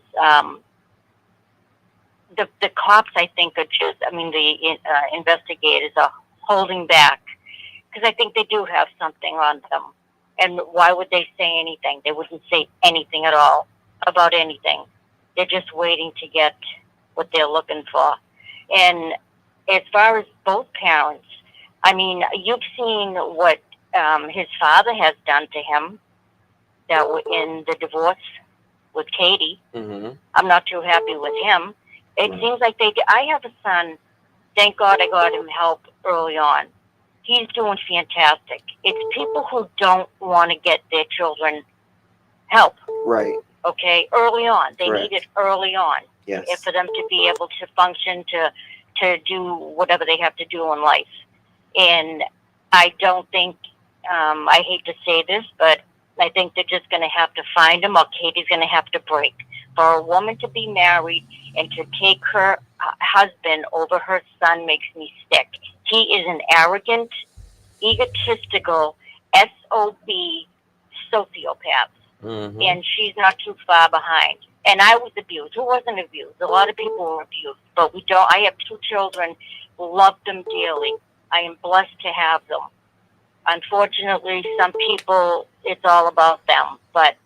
the cops, I think, are just, the investigators are holding back, because I think they do have something on them. And why would they say anything? They wouldn't say anything at all about anything. They're just waiting to get what they're looking for. And as far as both parents, you've seen what his father has done to him that in the divorce with Katie. Mm-hmm. I'm not too happy with him. It seems like I have a son. Thank God I got him help early on. He's doing fantastic. It's people who don't want to get their children help. Right. Okay, early on. They Correct. need it early on. Yes. For them to be able to function, to do whatever they have to do in life. And I don't think, I hate to say this, but I think they're just going to have to find him, or Katie's going to have to break. For a woman to be married and to take her husband over her son makes me sick. He is an arrogant, egotistical, SOB sociopath. Mm-hmm. And she's not too far behind. And I was abused. Who wasn't abused? A lot of people were abused, but we don't. I have 2 children, love them dearly. I am blessed to have them. Unfortunately, some people, it's all about them, but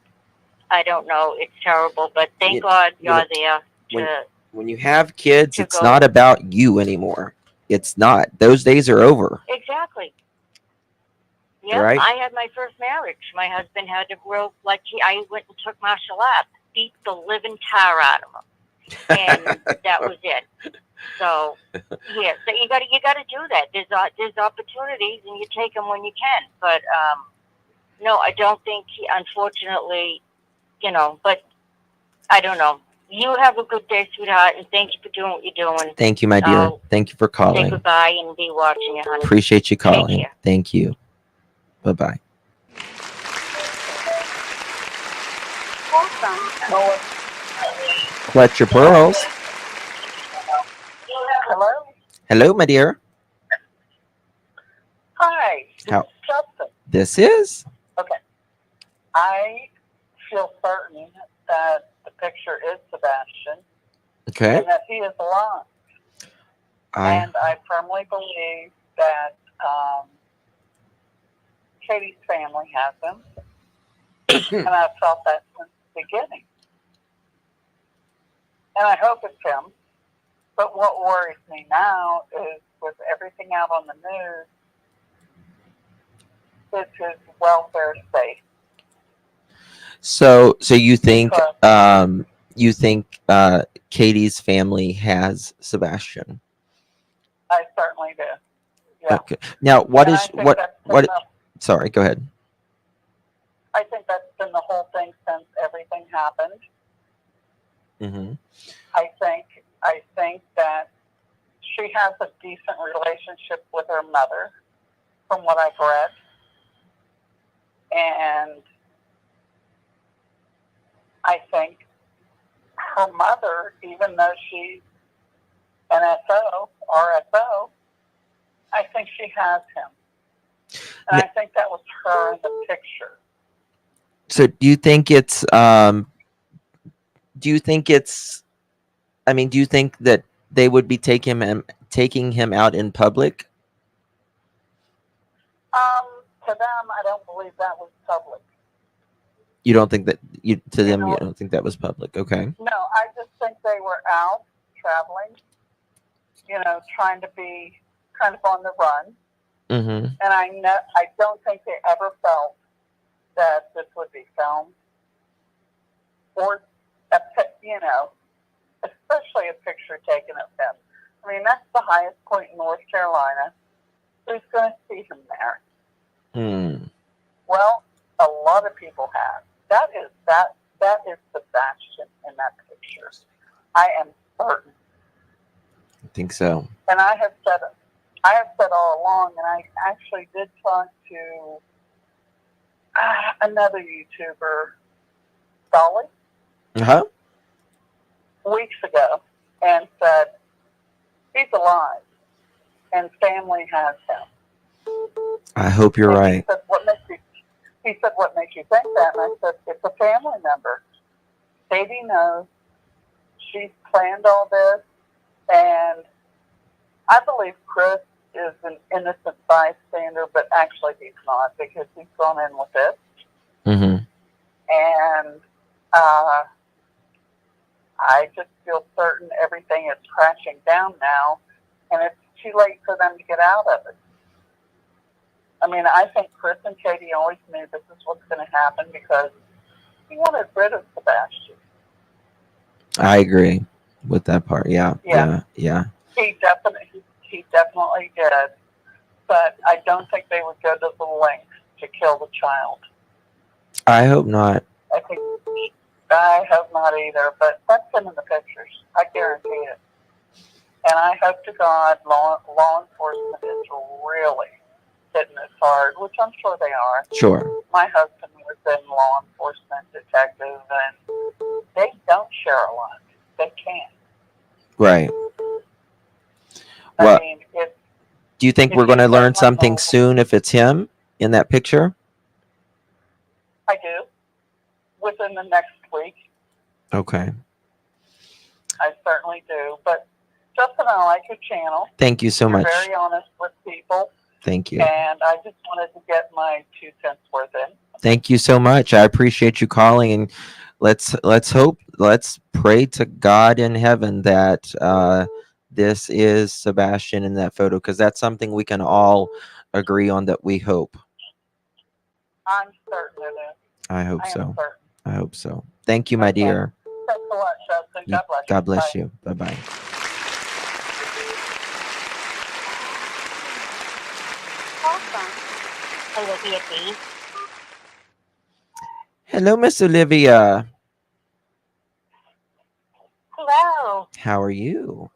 I don't know. It's terrible, but thank God you're there to. When you have kids, to it's go. not about you anymore. It's not. Those days are over. Exactly. Yeah, Right? I had my first marriage. My husband had to grow I went and took martial arts, beat the living tar out of him, and that was it. So yeah, so you got to do that. There's opportunities, and you take them when you can. But no, I don't think he. Unfortunately, But I don't know. You have a good day, sweetheart, and thank you for doing what you're doing. Thank you, my dear. I'll Thank you for say calling. goodbye and be watching you, honey. Appreciate you Take calling. care. Thank you. Bye-bye. Clutch your pearls. Hello? Hello, my dear. Hi. This How? is Justin. This is? Okay. I feel certain that the picture is Sebastian Okay. and that he is alive. And I firmly believe that Katie's family has him. And I've felt that since the beginning. And I hope it's him. But what worries me now is, with everything out on the news, is his welfare safe. So you think Katie's family has Sebastian? I certainly do. Yeah. Okay. Now, what And is I think what that's been what? the- Sorry, go ahead. I think that's been the whole thing since everything happened. Mm-hmm. I think that she has a decent relationship with her mother, from what I've read. And I think her mother, even though she's an RSO, I think she has him. And I think that was her in the picture. So do you think it's do you think it's? I mean, do you think that they would be taking him out in public? To them, I don't believe that was public. You don't think that to them know- you don't think that was public? Okay. No, I just think they were out traveling, trying to be kind of on the run. Mm-hmm. And I don't think they ever felt that this would be filmed or, especially a picture taken of him. I mean, that's the highest point in North Carolina. Who's going to see him there? Hmm. Well, a lot of people have. That is Sebastian in that picture. I am certain. I think so. And I have said all along, and I actually did talk to another YouTuber, Dolly, Uh-huh. weeks ago, and said, he's alive, and family has him. I hope you're And right. He said, what makes you think that? And I said, it's a family member. Katie knows. She's planned all this, and I believe Chris is an innocent bystander, but actually he's not, because he's gone in with it. Mm-hmm. And I just feel certain everything is crashing down now, and it's too late for them to get out of it. I mean, I think Chris and Katie always knew this is what's going to happen because he wanted rid of Sebastian. I agree with that part. Yeah. Yeah. He definitely did, but I don't think they would go to the length to kill the child. I hope not. I hope not either, but that's him in the pictures. I guarantee it. And I hope to God law enforcement is really hitting this hard, which I'm sure they are. Sure. My husband was in law enforcement detective, and they don't share a lot. They can't. Right. I Well, mean, do you think we're going to learn something soon if it's him in that picture? I do. Within the next week, Okay. I certainly do. But Justin, I like your channel. Thank you so You're much. very honest with people. Thank you. And I just wanted to get my 2 cents worth in. Thank you so much. I appreciate you calling, and let's pray to God in heaven that this is Sebastian in that photo, because that's something we can all agree on that we hope. I'm certain it is. I hope I am so. certain. I hope so. Thank you, my dear. Thanks a lot, Justin. God bless you. God bless Bye. you. Bye-bye. Olivia B. Hello, Miss Olivia. Hello. How are you?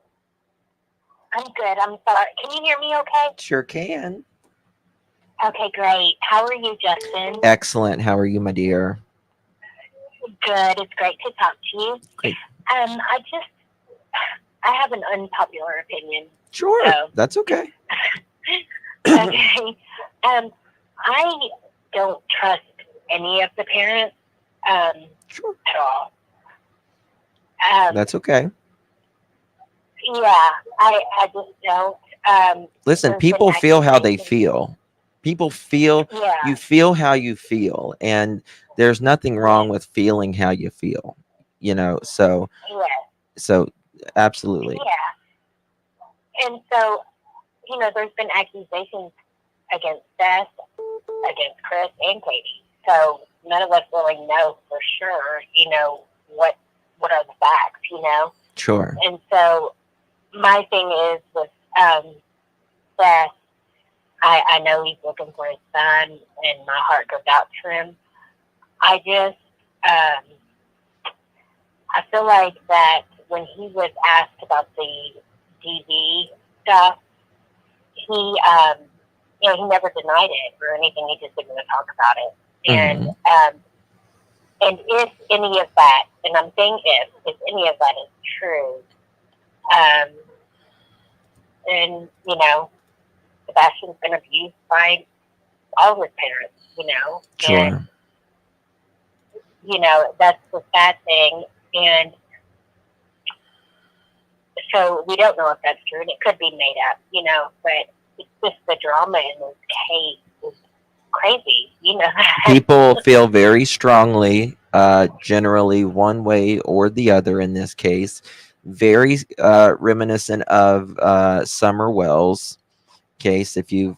I'm good. I'm sorry. Can you hear me okay? Sure can. Okay, great. How are you, Justin? Excellent. How are you, my dear? Good. It's great to talk to you. Great. I have an unpopular opinion. Sure. So. That's okay. Okay. I don't trust any of the parents Sure. at all. That's okay. Yeah, I just don't. Listen, there's people been feel how they accusations- feel. People feel, Yeah. you feel how you feel, and there's nothing wrong with feeling how you feel, so Yeah. Absolutely. Yeah. And so, there's been accusations against Beth, against Chris, and Katie. So none of us really know for sure, what are the facts, Sure. And so my thing is with Beth, I know he's looking for his son, and my heart goes out to him. I just, I feel like that when he was asked about the DV stuff, he never denied it or anything. He just didn't want to talk about it. And if any of that, and I'm saying if any of that is true, and Sebastian's been abused by all his parents, Sure. and that's the sad thing. And so we don't know if that's true, and it could be made up, but it's just the drama in this case is crazy, People feel very strongly, generally one way or the other in this case, very reminiscent of Summer Wells case, if you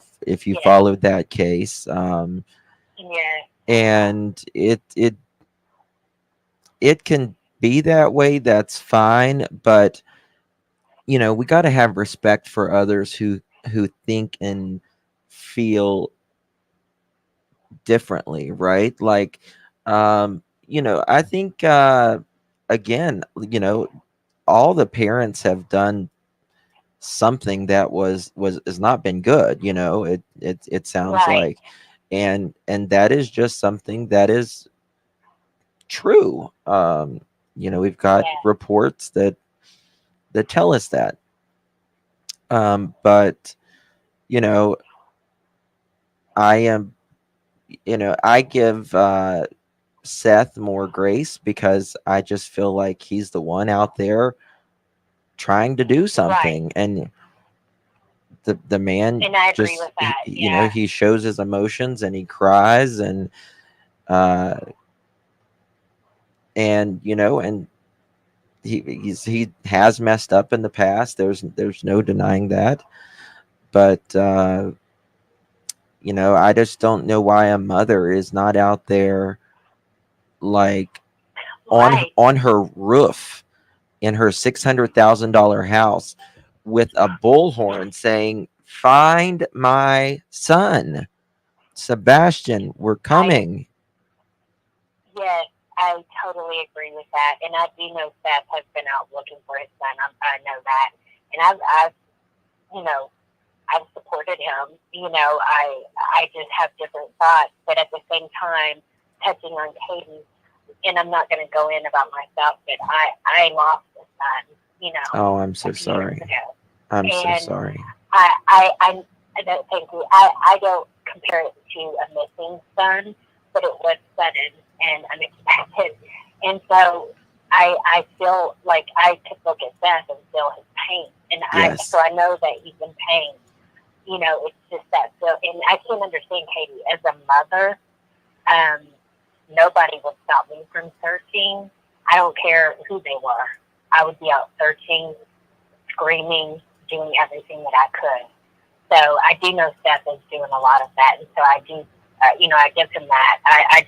followed that case. And it can be that way, that's fine, but we got to have respect for others who think and feel differently, right? Like I think again, all the parents have done something that has not been good, it sounds like, and that is just something that is true. We've got reports that tell us that, but I am I give Seth more grace because I just feel like he's the one out there trying to do something, and the man, and I agree just with that. he shows his emotions and he cries, and he has messed up in the past. There's no denying that, but I just don't know why a mother is not out there, like on her roof in her $600,000 house with a bullhorn saying, "Find my son, Sebastian. We're coming." Yes, I totally agree with that, and I do know Seth has been out looking for his son. I know that, and I've supported him. I just have different thoughts, but at the same time, touching on Katie, and I'm not going to go in about myself, but I lost a son. Oh, I'm so sorry. I'm so sorry. I don't thank you. I don't compare it to a missing son, but it was sudden and unexpected, and so I feel like I could look at Seth and feel his pain, and I know that he's in pain. It's just that. So, and I can't understand Katie as a mother. Nobody would stop me from searching. I don't care who they were. I would be out searching, screaming, doing everything that I could. So I do know Seth is doing a lot of that, and so I do. I give him that. I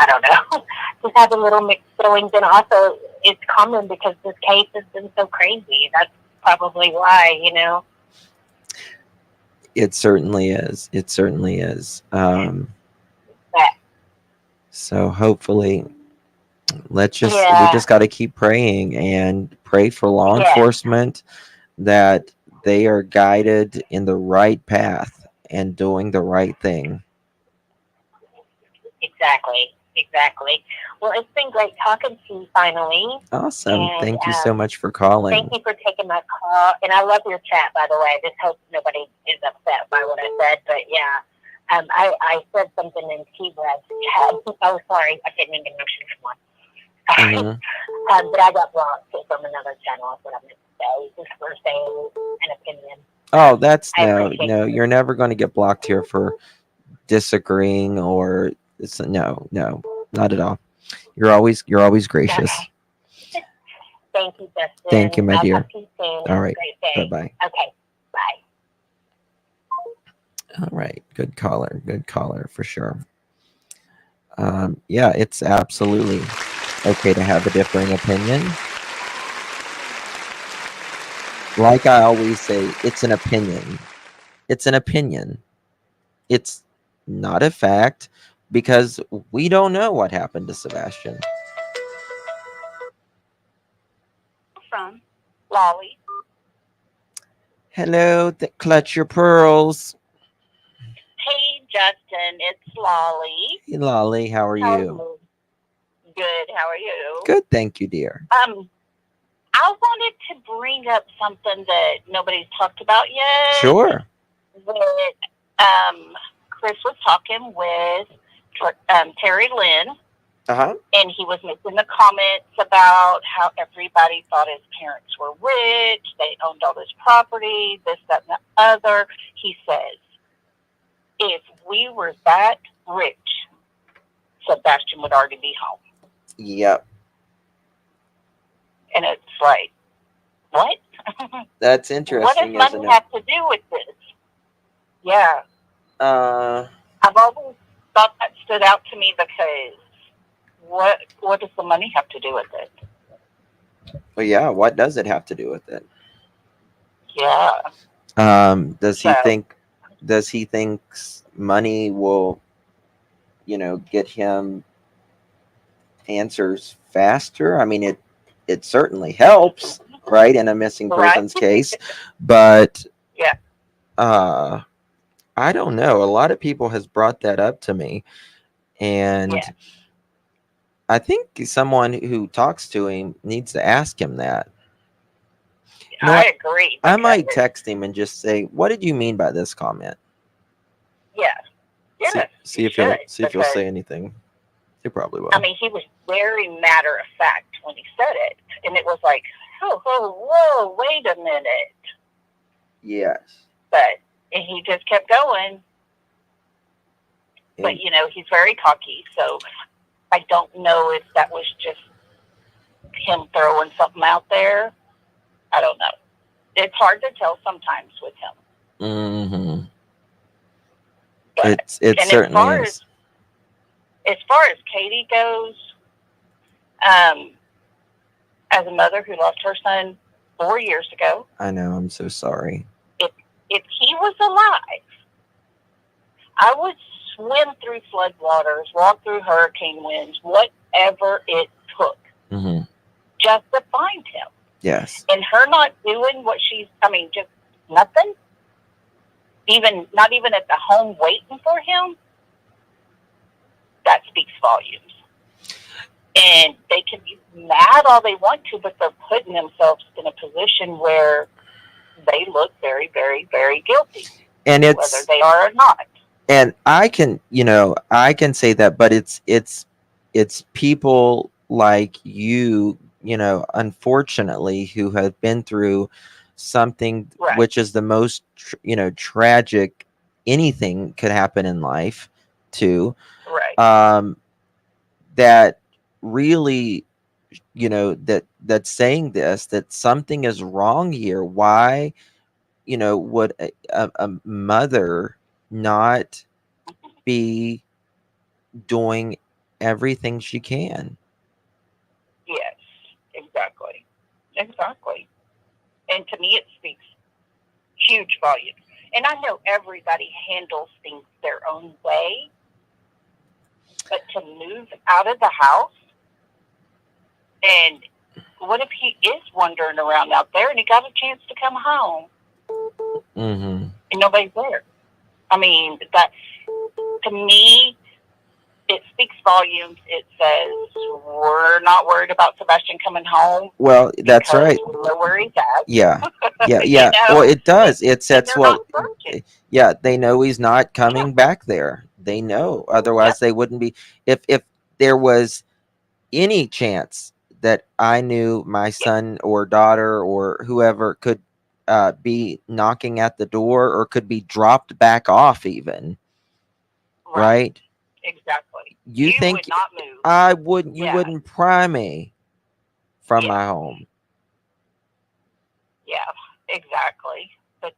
don't know. Just have a little mixed feelings, and also it's common because this case has been so crazy. That's probably why. It certainly is. It certainly is. So hopefully, we just got to keep praying and pray for law enforcement that they are guided in the right path and doing the right thing. Exactly. Well, it's been great talking to you finally. Awesome. And, thank you so much for calling. Thank you for taking my call. And I love your chat, by the way. I just hope nobody is upset by what I said. But yeah, I said something in T-Brad's chat. Oh, sorry. I didn't even mention one. Sorry. But I got blocked from another channel. That's what I meant to say. Just for saying an opinion. Oh, that's no. You're never going to get blocked here for disagreeing or no, not at all. You're always gracious. Okay. Thank you, Justin. Thank you, my dear. Talk to you soon. All right. Bye Bye. Okay. Bye. All right. Good caller for sure. Yeah, it's absolutely okay to have a differing opinion. Like I always say, it's an opinion. It's an opinion. It's not a fact because we don't know what happened to Sebastian. From Lolly. Hello, clutch your pearls. Hey, Justin, it's Lolly. Hey, Lolly, how are you? Good. How are you? Good, thank you, dear. I wanted to bring up something that nobody's talked about yet. Sure. That Chris was talking with Terry Lynn, And he was making the comments about how everybody thought his parents were rich, they owned all this property, this, that, and the other. He says, if we were that rich, Sebastian would already be home. Yep. And it's like, what? That's What interesting, does isn't money it? have to do with this? Yeah. I've always thought that stood out to me because what does the money have to do with it? Well, yeah. What does it have to do with it? Yeah. Does he think? Does he think money will, get him answers faster? I mean, it certainly helps, right, in a missing persons case, but yeah. I don't know. A lot of people has brought that up to me, and I think someone who talks to him needs to ask him that. You know I what? agree. I might text him and just say, "What did you mean by this comment?" Yeah. Yes. See if he'll say anything. He probably will. I mean, he was very matter of fact when he said it, and it was like, whoa, wait a minute. Yes. And he just kept going. But, he's very cocky, so I don't know if that was just him throwing something out there. I don't know. It's hard to tell sometimes with him. Mm-hmm. But, It and certainly is. As far as Katie goes, as a mother who lost her son 4 years ago, I know. I'm so sorry. if he was alive, I would swim through floodwaters, walk through hurricane winds, whatever it took, just to find him. Yes. And her not doing what just nothing, not even at the home waiting for him, that speaks volumes. And they can be mad all they want to, but they're putting themselves in a position where they look very, very, very guilty. And it's whether they are or not. And I can say that, but it's people like you, unfortunately, who have been through something which is the most, tragic anything could happen in life too. Right. That really, that's saying this, that something is wrong here. Why, would a mother not be doing everything she can? Yes, exactly. And to me, it speaks huge volumes. And I know everybody handles things their own way, but to move out of the house, and what if he is wandering around out there and he got a chance to come home Mm-hmm. and nobody's there? I mean, that, to me, it speaks volumes. It says we're not worried about Sebastian coming home. Well, that's because right. We know where he's at. Yeah. You know? Well, it does. It sets, they're well, not searching. yeah, they know he's not coming back there. They know. Otherwise, they wouldn't be. If there was any chance that I knew my son or daughter or whoever could be knocking at the door or could be dropped back off, even, right? Exactly. You think would not move. I wouldn't? You wouldn't pry me from my home. Yeah, exactly. But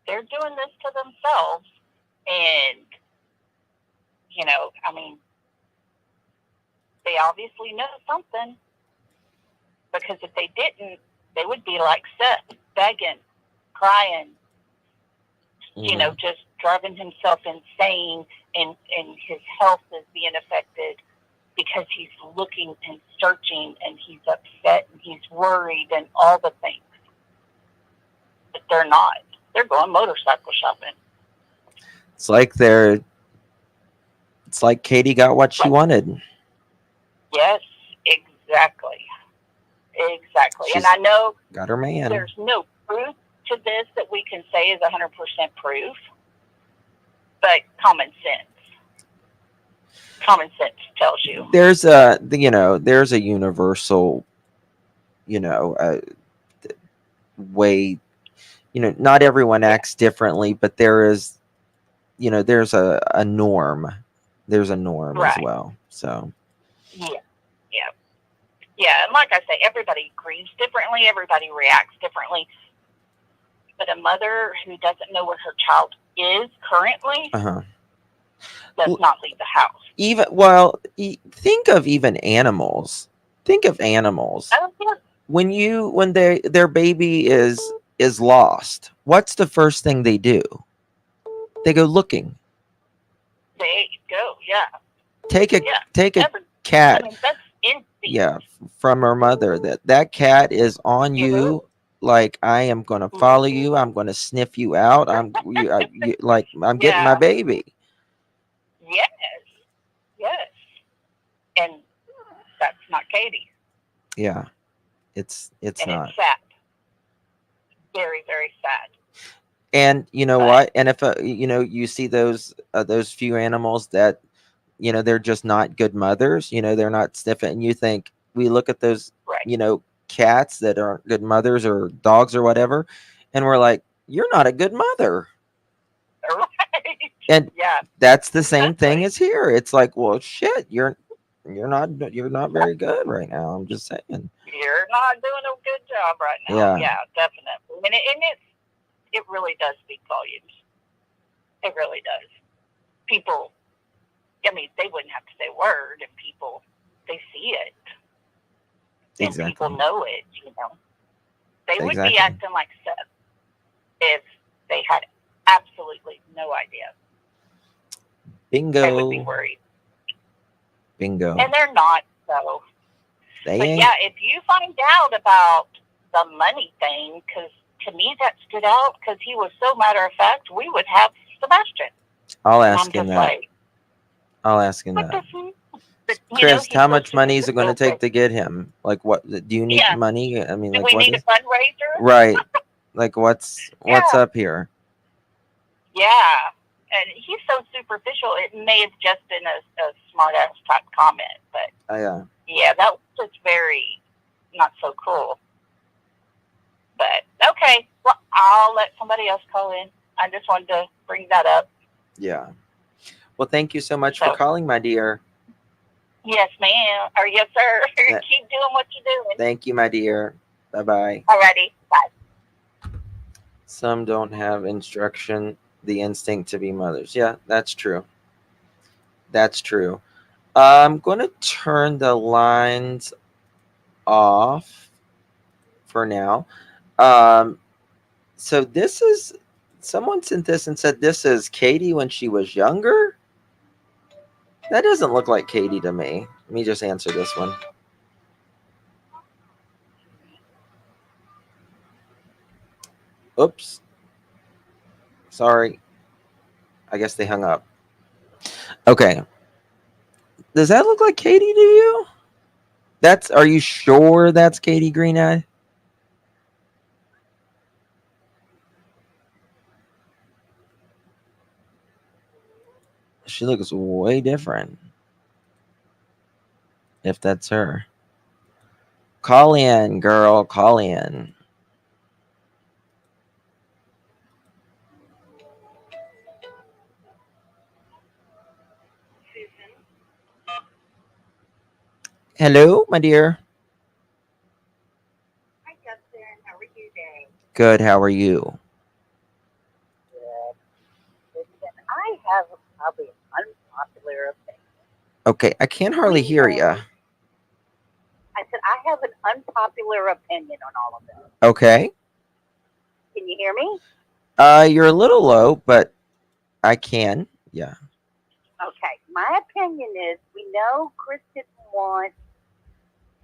they're doing this to themselves. And, they obviously know something. Because if they didn't, they would be like Seth, begging, crying, just driving himself insane, and his health is being affected because he's looking and searching and he's upset and he's worried and all the things. But they're not. They're going motorcycle shopping. It's like Katie got what she wanted. Yes, exactly. Exactly. And I know got her man. There's no proof to this that we can say is 100% proof, but common sense. common sense tells you. there's there's a universal, you know, way, not everyone acts differently, but there is, there's a norm. There's a norm as Right. well. So, Yeah, yeah, yeah. And like I say, everybody grieves differently. Everybody reacts differently. But a mother who doesn't know where her child is currently uh-huh. does not leave the house. Think of even animals. Think of animals. I don't care. When their baby is lost, what's the first thing they do? They go looking. There you go. Yeah. Take a Every- cat. I mean, that's instinct. Yeah, from her mother. That cat is on you. Like, I am going to follow you. I'm going to sniff you out. I'm getting my Yeah. baby. Yes. Yes. And that's not Katie. Yeah, it's And not. it's sad. Very, very sad. And you know what? And if you see those few animals that they're just not good mothers. They're not sniffing. And you think, we look at those cats that aren't good mothers, or dogs or whatever, and we're like, you're not a good mother. Right. And yeah. that's the same thing as here. It's like, well, shit, you're not very good right now. I'm just saying. You're not doing a good job right now. Yeah. Yeah, definitely. And it really does speak volumes. It really does. People, I mean, they wouldn't have to say a word, and people, they see it. And Exactly. people know it, They would Exactly. be acting like Seth if they had absolutely no idea. Bingo. They would be worried. Bingo. And they're not, so. They But ain't. yeah, if you find out about the money thing, because to me that stood out, because he was so matter of fact, we would have Sebastian. I'll And ask I'm him just that. like, I'll ask him what that. the fuck? But, Chris, he's how so much money is it going to superficial. take to get him? Like, what do you need Yeah. money? I mean, Do like, we what need is a fundraiser? right? Like, what's Yeah. up here? Yeah. And he's so superficial, it may have just been a smart ass type comment, but yeah, that was just very not so cool. But okay, well, I'll let somebody else call in. I just wanted to bring that up. Yeah. Well, thank you so much for calling, my dear. Yes, ma'am. Or yes, sir. Keep doing what you're doing. Thank you, my dear. Bye bye. Alrighty. Bye. Some don't have the instinct to be mothers. Yeah, that's true. That's true. I'm going to turn the lines off for now. So this is, someone sent this and said this is Katie when she was younger. That doesn't look like Katie to me. Let me just answer this one. Oops. Sorry. I guess they hung up. Okay. Does that look like Katie to you? Are you sure that's Katie Green-Eyed? She looks way different. If that's her. Call in, girl. Call in. Hello, my dear. Hi, Justin. How are you today? Good. How are you? Listen, I have probably an unpopular opinion. Okay. I can't hardly hear you. I said I have an unpopular opinion on all of this. Okay. Can you hear me? You're a little low, but I can. Yeah. Okay. My opinion is we know Chris didn't want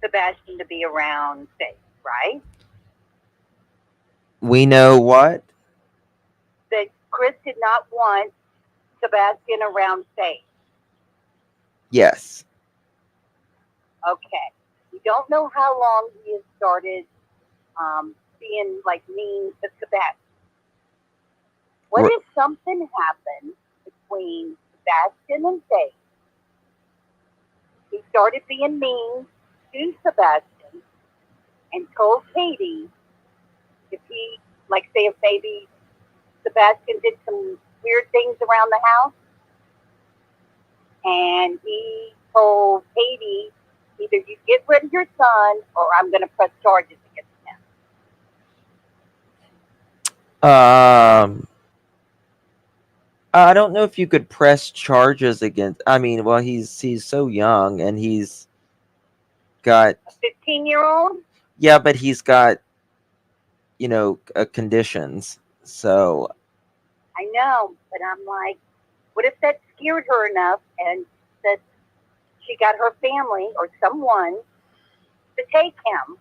Sebastian to be around Faith, right? We know what? That Chris did not want Sebastian around Faith. Yes. Okay. We don't know how long he has started being like mean to Sebastian. What if something happened between Sebastian and Faith he started being mean to Sebastian and told Katie if he, like, say if maybe Sebastian did some weird things around the house, and he told Katie, either you get rid of your son or I'm going to press charges against him. I don't know if you could press charges against. I mean, well, he's so young, and he's got A 15-year-old? yeah, but he's got conditions. So I know, but I'm like, what if that scared her enough and that she got her family or someone to take him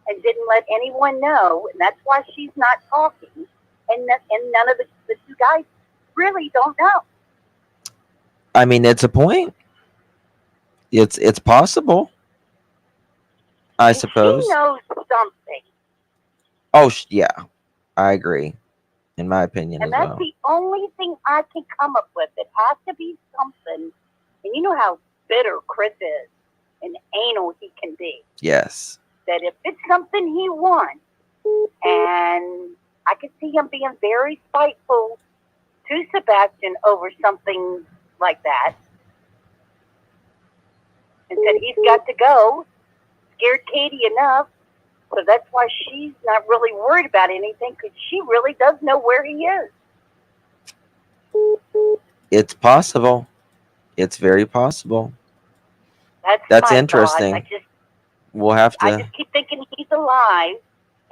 and didn't let anyone know, and that's why she's not talking, and none of the two guys really don't know. I mean, it's a point. It's possible. I suppose. She knows something, Oh, yeah, I agree. In my opinion and as that's well. the only thing I can come up with. It has to be something, and you know how bitter Chris is and anal he can be. Yes. That if it's something he wants, and I could see him being very spiteful to Sebastian over something like that, and said he's got to go, scared Katie enough, so that's why she's not really worried about anything, because she really does know where he is. It's possible. It's very possible. That's my interesting. thought. We'll have I to. just keep thinking he's alive,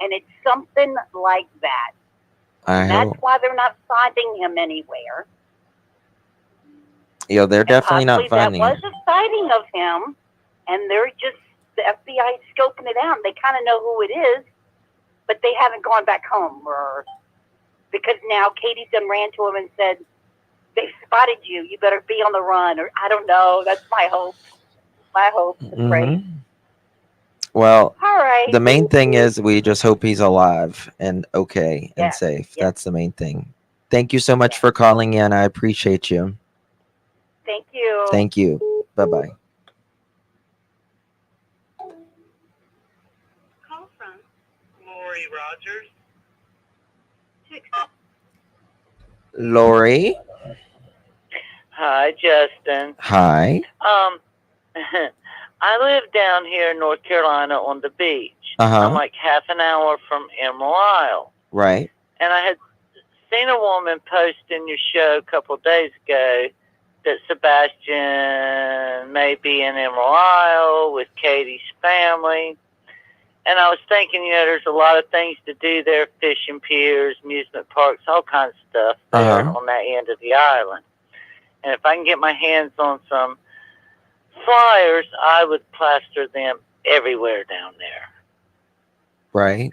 and it's something like that. I That's hope. why they're not finding him anywhere. They're definitely not finding That him. was a sighting of him, and they're just, the FBI scoping it out. They kind of know who it is, but they haven't gone back home, or because now Katie done ran to him and said, "They spotted you. You better be on the run." Or I don't know. That's my hope. My hope. Right. Well, All right. the main thing is we just hope he's alive and okay and Yes, safe. yes. That's the main thing. Thank you so much for calling in. I appreciate you. Thank you. Thank you. Bye bye. Call from Lori Rogers. Lori. Hi, Justin. Hi. I live down here in North Carolina on the beach. Uh-huh. I'm like half an hour from Emerald Isle. Right. And I had seen a woman post in your show a couple of days ago that Sebastian may be in Emerald Isle with Katie's family. And I was thinking, there's a lot of things to do there, fishing piers, amusement parks, all kinds of stuff there on that end of the island. And if I can get my hands on some flyers, I would plaster them everywhere down there. Right.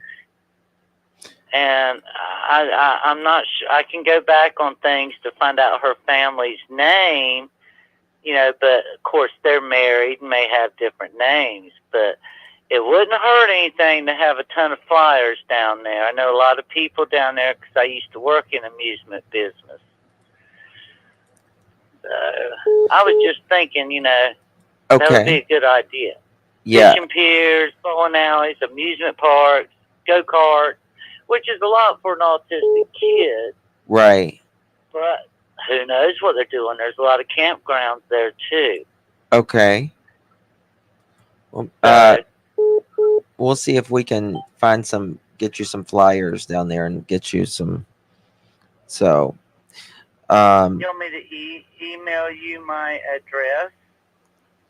And I'm not sure. I can go back on things to find out her family's name, but of course they're married and may have different names. But it wouldn't hurt anything to have a ton of flyers down there. I know a lot of people down there because I used to work in amusement business. So I was just thinking, that would be Okay. a good idea. Yeah. Fishing piers, bowling alleys, amusement parks, go-karts, which is a lot for an autistic kid. Right. But who knows what they're doing? There's a lot of campgrounds there, too. Okay. Well, we'll see if we can get you some flyers down there and get you some. So, You want me to email you my address?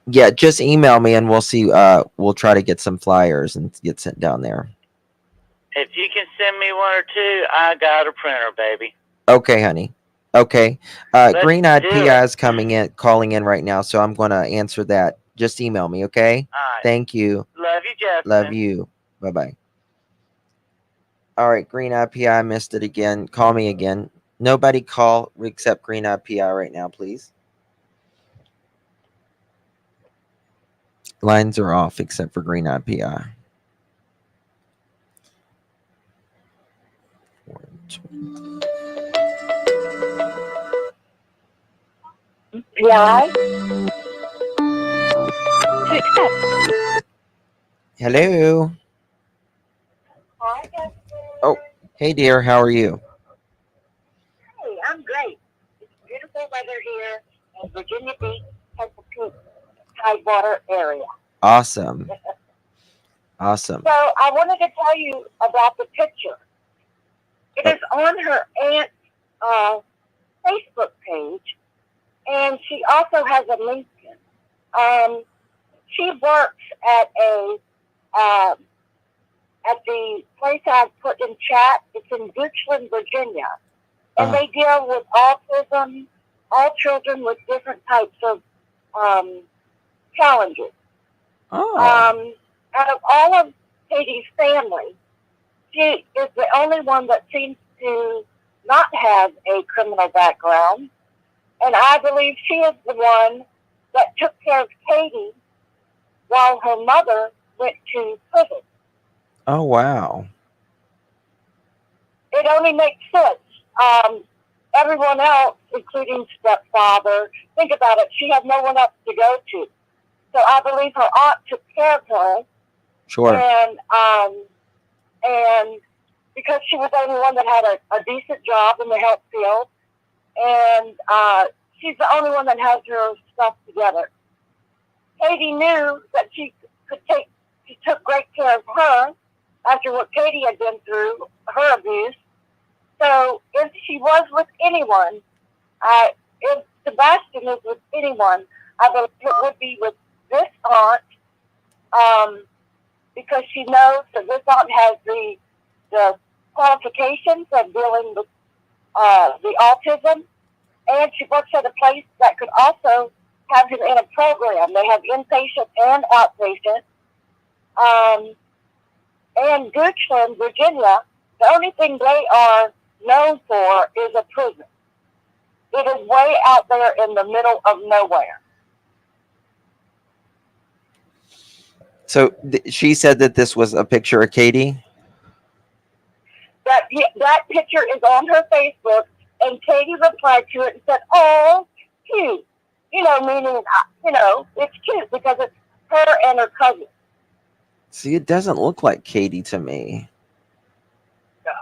yeah, just email me and we'll see. We'll try to get some flyers and get sent down there. If you can send me one or two, I got a printer, baby. Okay, honey. Okay. Let's Green Eyed do PI is calling in right now, so I'm going to answer that. Just email me, okay? All right. Thank you. Love you, Justin. Love you. Bye-bye. All right, Green Eyed PI, I missed it again. Call me again. Nobody call except Green Eyed PI right now, please. Lines are off except for Green Eyed PI. Yeah. to accept. Hello. Hi, Justin. Oh, hey dear, how are you? Hey, I'm great. It's beautiful weather here in Virginia Beach, Chesapeake, Tidewater area. Awesome. Awesome. So I wanted to tell you about the picture. It is on her aunt's Facebook page, and she also has a LinkedIn. She works at the place I put in chat. It's in Goochland, Virginia, and they deal with autism, all children with different types of challenges. Out of all of Katie's family, she is the only one that seems to not have a criminal background. And I believe she is the one that took care of Katie while her mother went to prison. Oh, wow. It only makes sense. Everyone else, including stepfather, think about it, she had no one else to go to. So I believe her aunt took care of her. Sure. And because she was the only one that had a decent job in the health field, and she's the only one that has her stuff together. Katie knew that she took great care of her after what Katie had been through, her abuse. So if she was with anyone, if Sebastian is with anyone, I believe it would be with this aunt, because she knows that this aunt has the qualifications of dealing with the autism, and she works at a place that could also have him in a program. They have inpatient and outpatient. And Goochland, Virginia, the only thing they are known for is a prison. It is way out there in the middle of nowhere. So she said that this was a picture of Katie? That picture is on her Facebook, and Katie replied to it and said, "Oh, cute." Meaning, it's cute because it's her and her cousin. See, it doesn't look like Katie to me.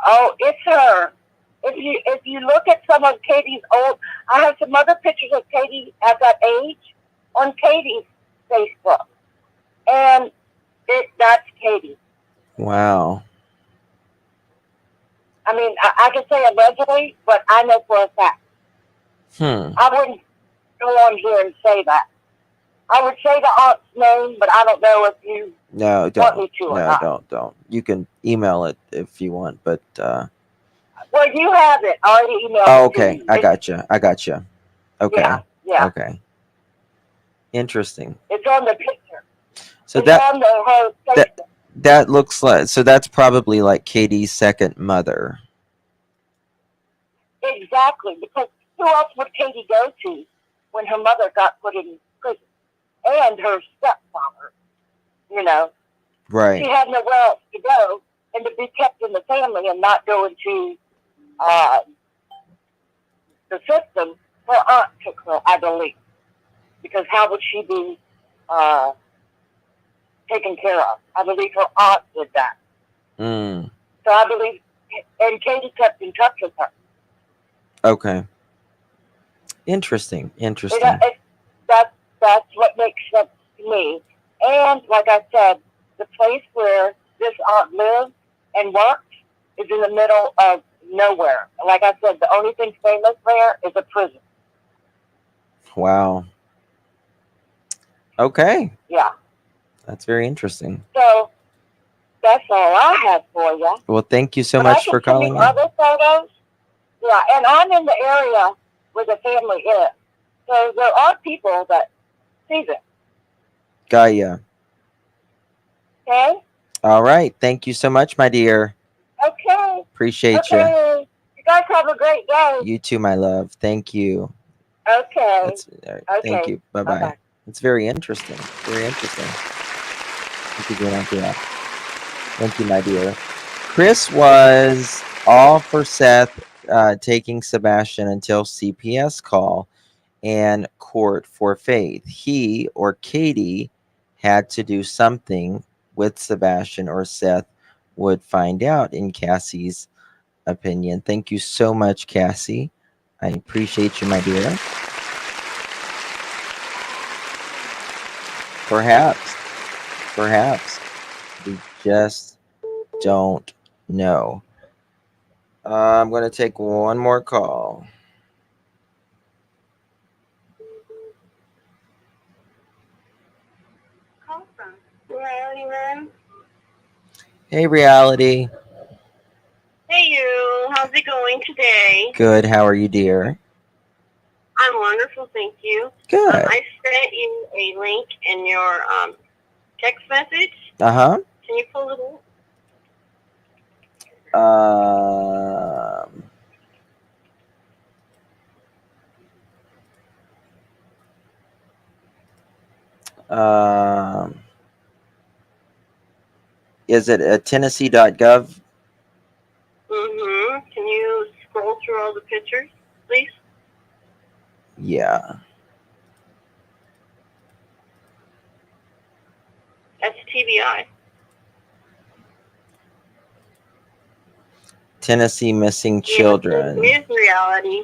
Oh, it's her. If you look at some of Katie's old, I have some other pictures of Katie at that age on Katie's Facebook, and that's Katie. Wow. I mean, I can say allegedly, but I know for a fact. I wouldn't go on here and say that. I would say the aunt's name, but I don't know if you No, want don't. me to or No, not. don't. You can email it if you want, but Well, you have it. I already emailed oh, it to okay. you. I gotcha. Okay. Yeah. Okay. Interesting. It's on the picture. So it's that on her Facebook. that looks like, so that's probably like Katie's second mother. Exactly, because who else would Katie go to when her mother got put in prison? And her stepfather, Right. She had nowhere else to go, and to be kept in the family and not go into the system, her aunt took her, I believe. Because how would she be taken care of? I believe her aunt did that. So I believe, and Katie kept in touch with her. Okay. Interesting. That's what makes sense to me. And like I said, the place where this aunt lives and works is in the middle of nowhere. Like I said, the only thing famous there is a prison. Wow. Okay. Yeah. That's very interesting. So that's all I have for you. Well, thank you so But I much can for send calling you in. other photos. Yeah, and I'm in the area where the family is. So there are people that see this. Gaia. Okay? All right. Thank you so much, my dear. Okay. Appreciate you. Okay. You guys have a great day. You too, my love. Thank you. Okay. All right. Thank Okay. you. Bye-bye. Bye-bye. It's very interesting. Very interesting. Thank you, Gwen, for that. Thank you, my dear. Chris was all for Seth taking Sebastian until CPS call and court for faith. He or Katie had to do something with Sebastian, or Seth would find out, in Cassie's opinion. Thank you so much, Cassie. I appreciate you, my dear. Perhaps we just don't know. I'm going to take one more call. Call from Reality Room. Hey, Reality. Hey, you. How's it going today? Good. How are you, dear? I'm wonderful, thank you. Good. I sent you a link in your text message. Uh-huh. Can you pull it up? Is it at Tennessee.gov? Mm-hmm. Can you scroll through all the pictures, please? Yeah. That's TBI. Tennessee Missing Children. It is reality.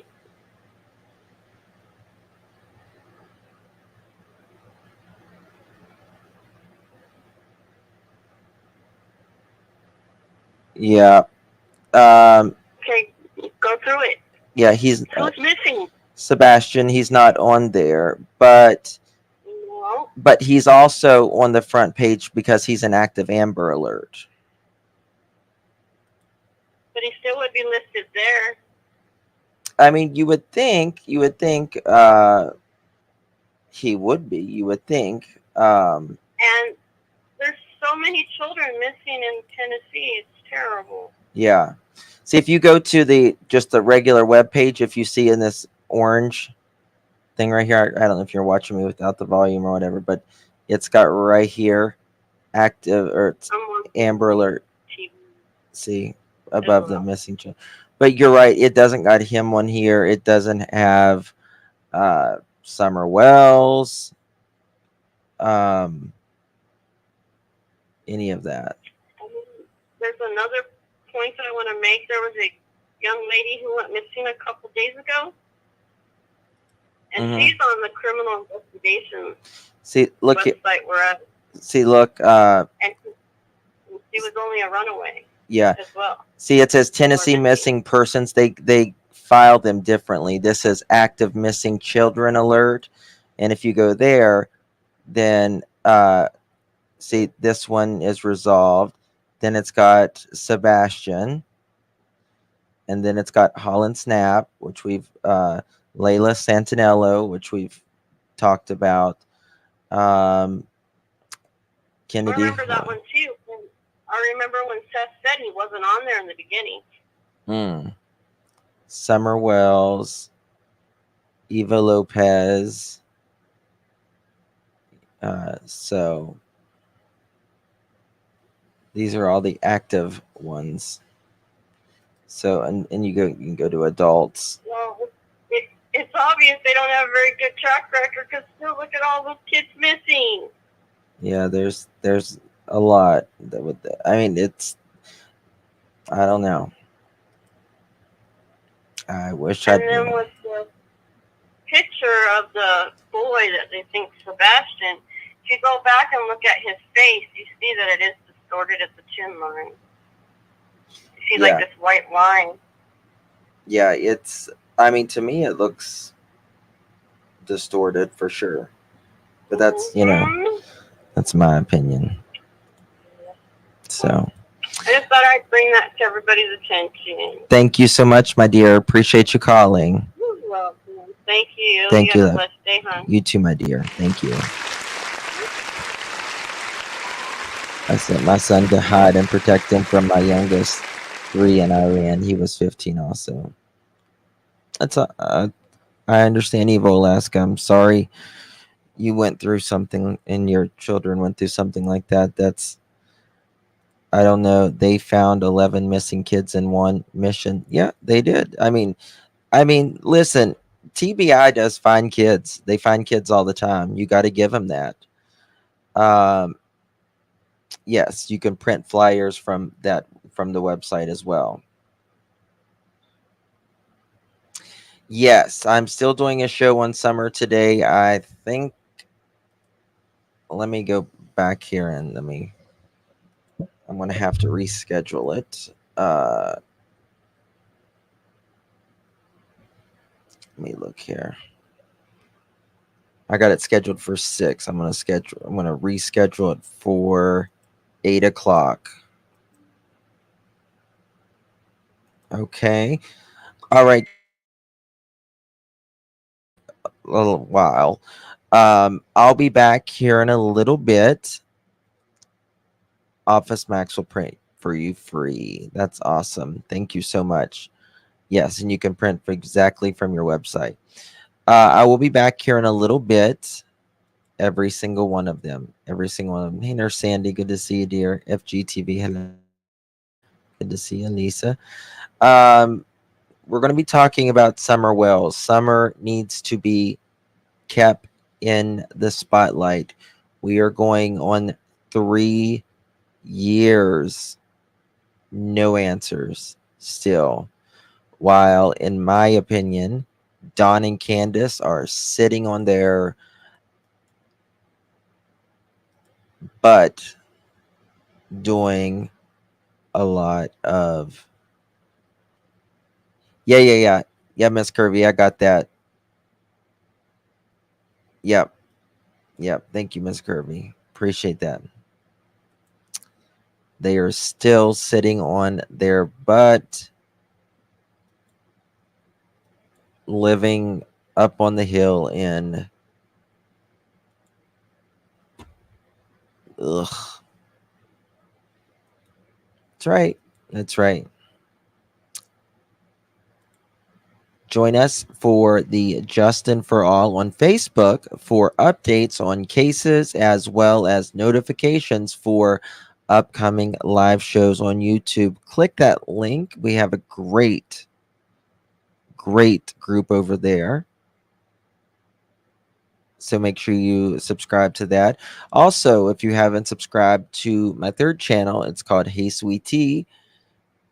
Yeah. Okay, go through it. Yeah, he's Who's missing? Sebastian. He's not on there, but No. he's also on the front page because he's an active Amber Alert. But he still would be listed there. I mean, you would think he would be. You would think. And there's so many children missing in Tennessee. It's terrible. Yeah. See, if you go to just the regular web page, if you see in this orange thing right here, I don't know if you're watching me without the volume or whatever, but it's got right here active or Amber Alert. See, above the missing child. But you're right, it doesn't got him on here. It doesn't have Summer Wells, any of that. There's another point I want to make. There was a young lady who went missing a couple days ago, and Mhm. she's on the criminal investigation See, look. website we're at, See, look. and she was only a runaway. Yeah. As well. See, it says Tennessee Missing Persons. They file them differently. This is Active Missing Children Alert, and if you go there, then see, this one is resolved. Then it's got Sebastian, and then it's got Holland Snap, which we've Layla Santinello, which we've talked about. Kennedy. I remember that one too. I remember when Seth said he wasn't on there in the beginning. Summer Wells, Eva Lopez. So these are all the active ones. So and you can go to adults. Well, it's obvious they don't have a very good track record because still look at all those kids missing. Yeah, there's a lot that would. I mean, it's. I don't know. I wish And I'd. then with the picture of the boy that they think Sebastian, if you go back and look at his face, you see that it is distorted at the chin line. You see like this white line. Yeah, it's. I mean, to me, it looks distorted for sure. But that's that's my opinion. So. I just thought I'd bring that to everybody's attention. Thank you so much, my dear. Appreciate you calling. You're welcome. Thank you. Thank you. you. Have a blessed day, hon. You too, my dear. Thank you. I sent my son to hide and protect him from my youngest 3 in Iran. He was 15 also. That's I understand, Evo Alaska. I'm sorry you went through something and your children went through something like that. That's, I don't know. They found 11 missing kids in one mission. Yeah, they did. I mean, listen, TBI does find kids. They find kids all the time. You got to give them that. Yes, you can print flyers from the website as well. Yes, I'm still doing a show on summer today. I think, let me go back here and I'm going to have to reschedule it. Let me look here. I got it scheduled for 6. I'm going to reschedule it for 8 o'clock. Okay. All right. A little while. I'll be back here in a little bit. Office Max will print for you free. That's awesome. Thank you so much. Yes, and you can print exactly from your website. I will be back here in a little bit. Every single one of them. Every single one of them. Hey, Nurse Sandy. Good to see you, dear. FGTV. Hello. Good to see you, Lisa. We're going to be talking about summer wells. Summer needs to be kept in the spotlight. We are going on 3 years. No answers still. While, in my opinion, Don and Candace are sitting on their butt doing a lot of yeah, Miss Curvy, I got that. Yep, thank you, Miss Curvy, appreciate that. They are still sitting on their butt, living up on the hill in That's right. Join us for the Justin for All on Facebook for updates on cases as well as notifications for upcoming live shows on YouTube. Click that link. We have a great group over there. So make sure you subscribe to that. Also, if you haven't subscribed to my third channel, it's called Hey Sweet Tea.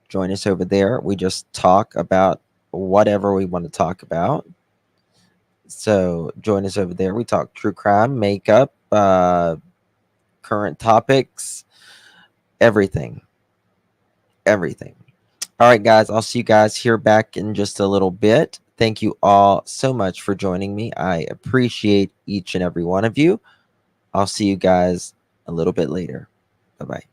Join us over there. We just talk about whatever we want to talk about. So join us over there. We talk true crime, makeup, current topics, everything. All right, guys. I'll see you guys here back in just a little bit. Thank you all so much for joining me. I appreciate each and every one of you. I'll see you guys a little bit later. Bye-bye.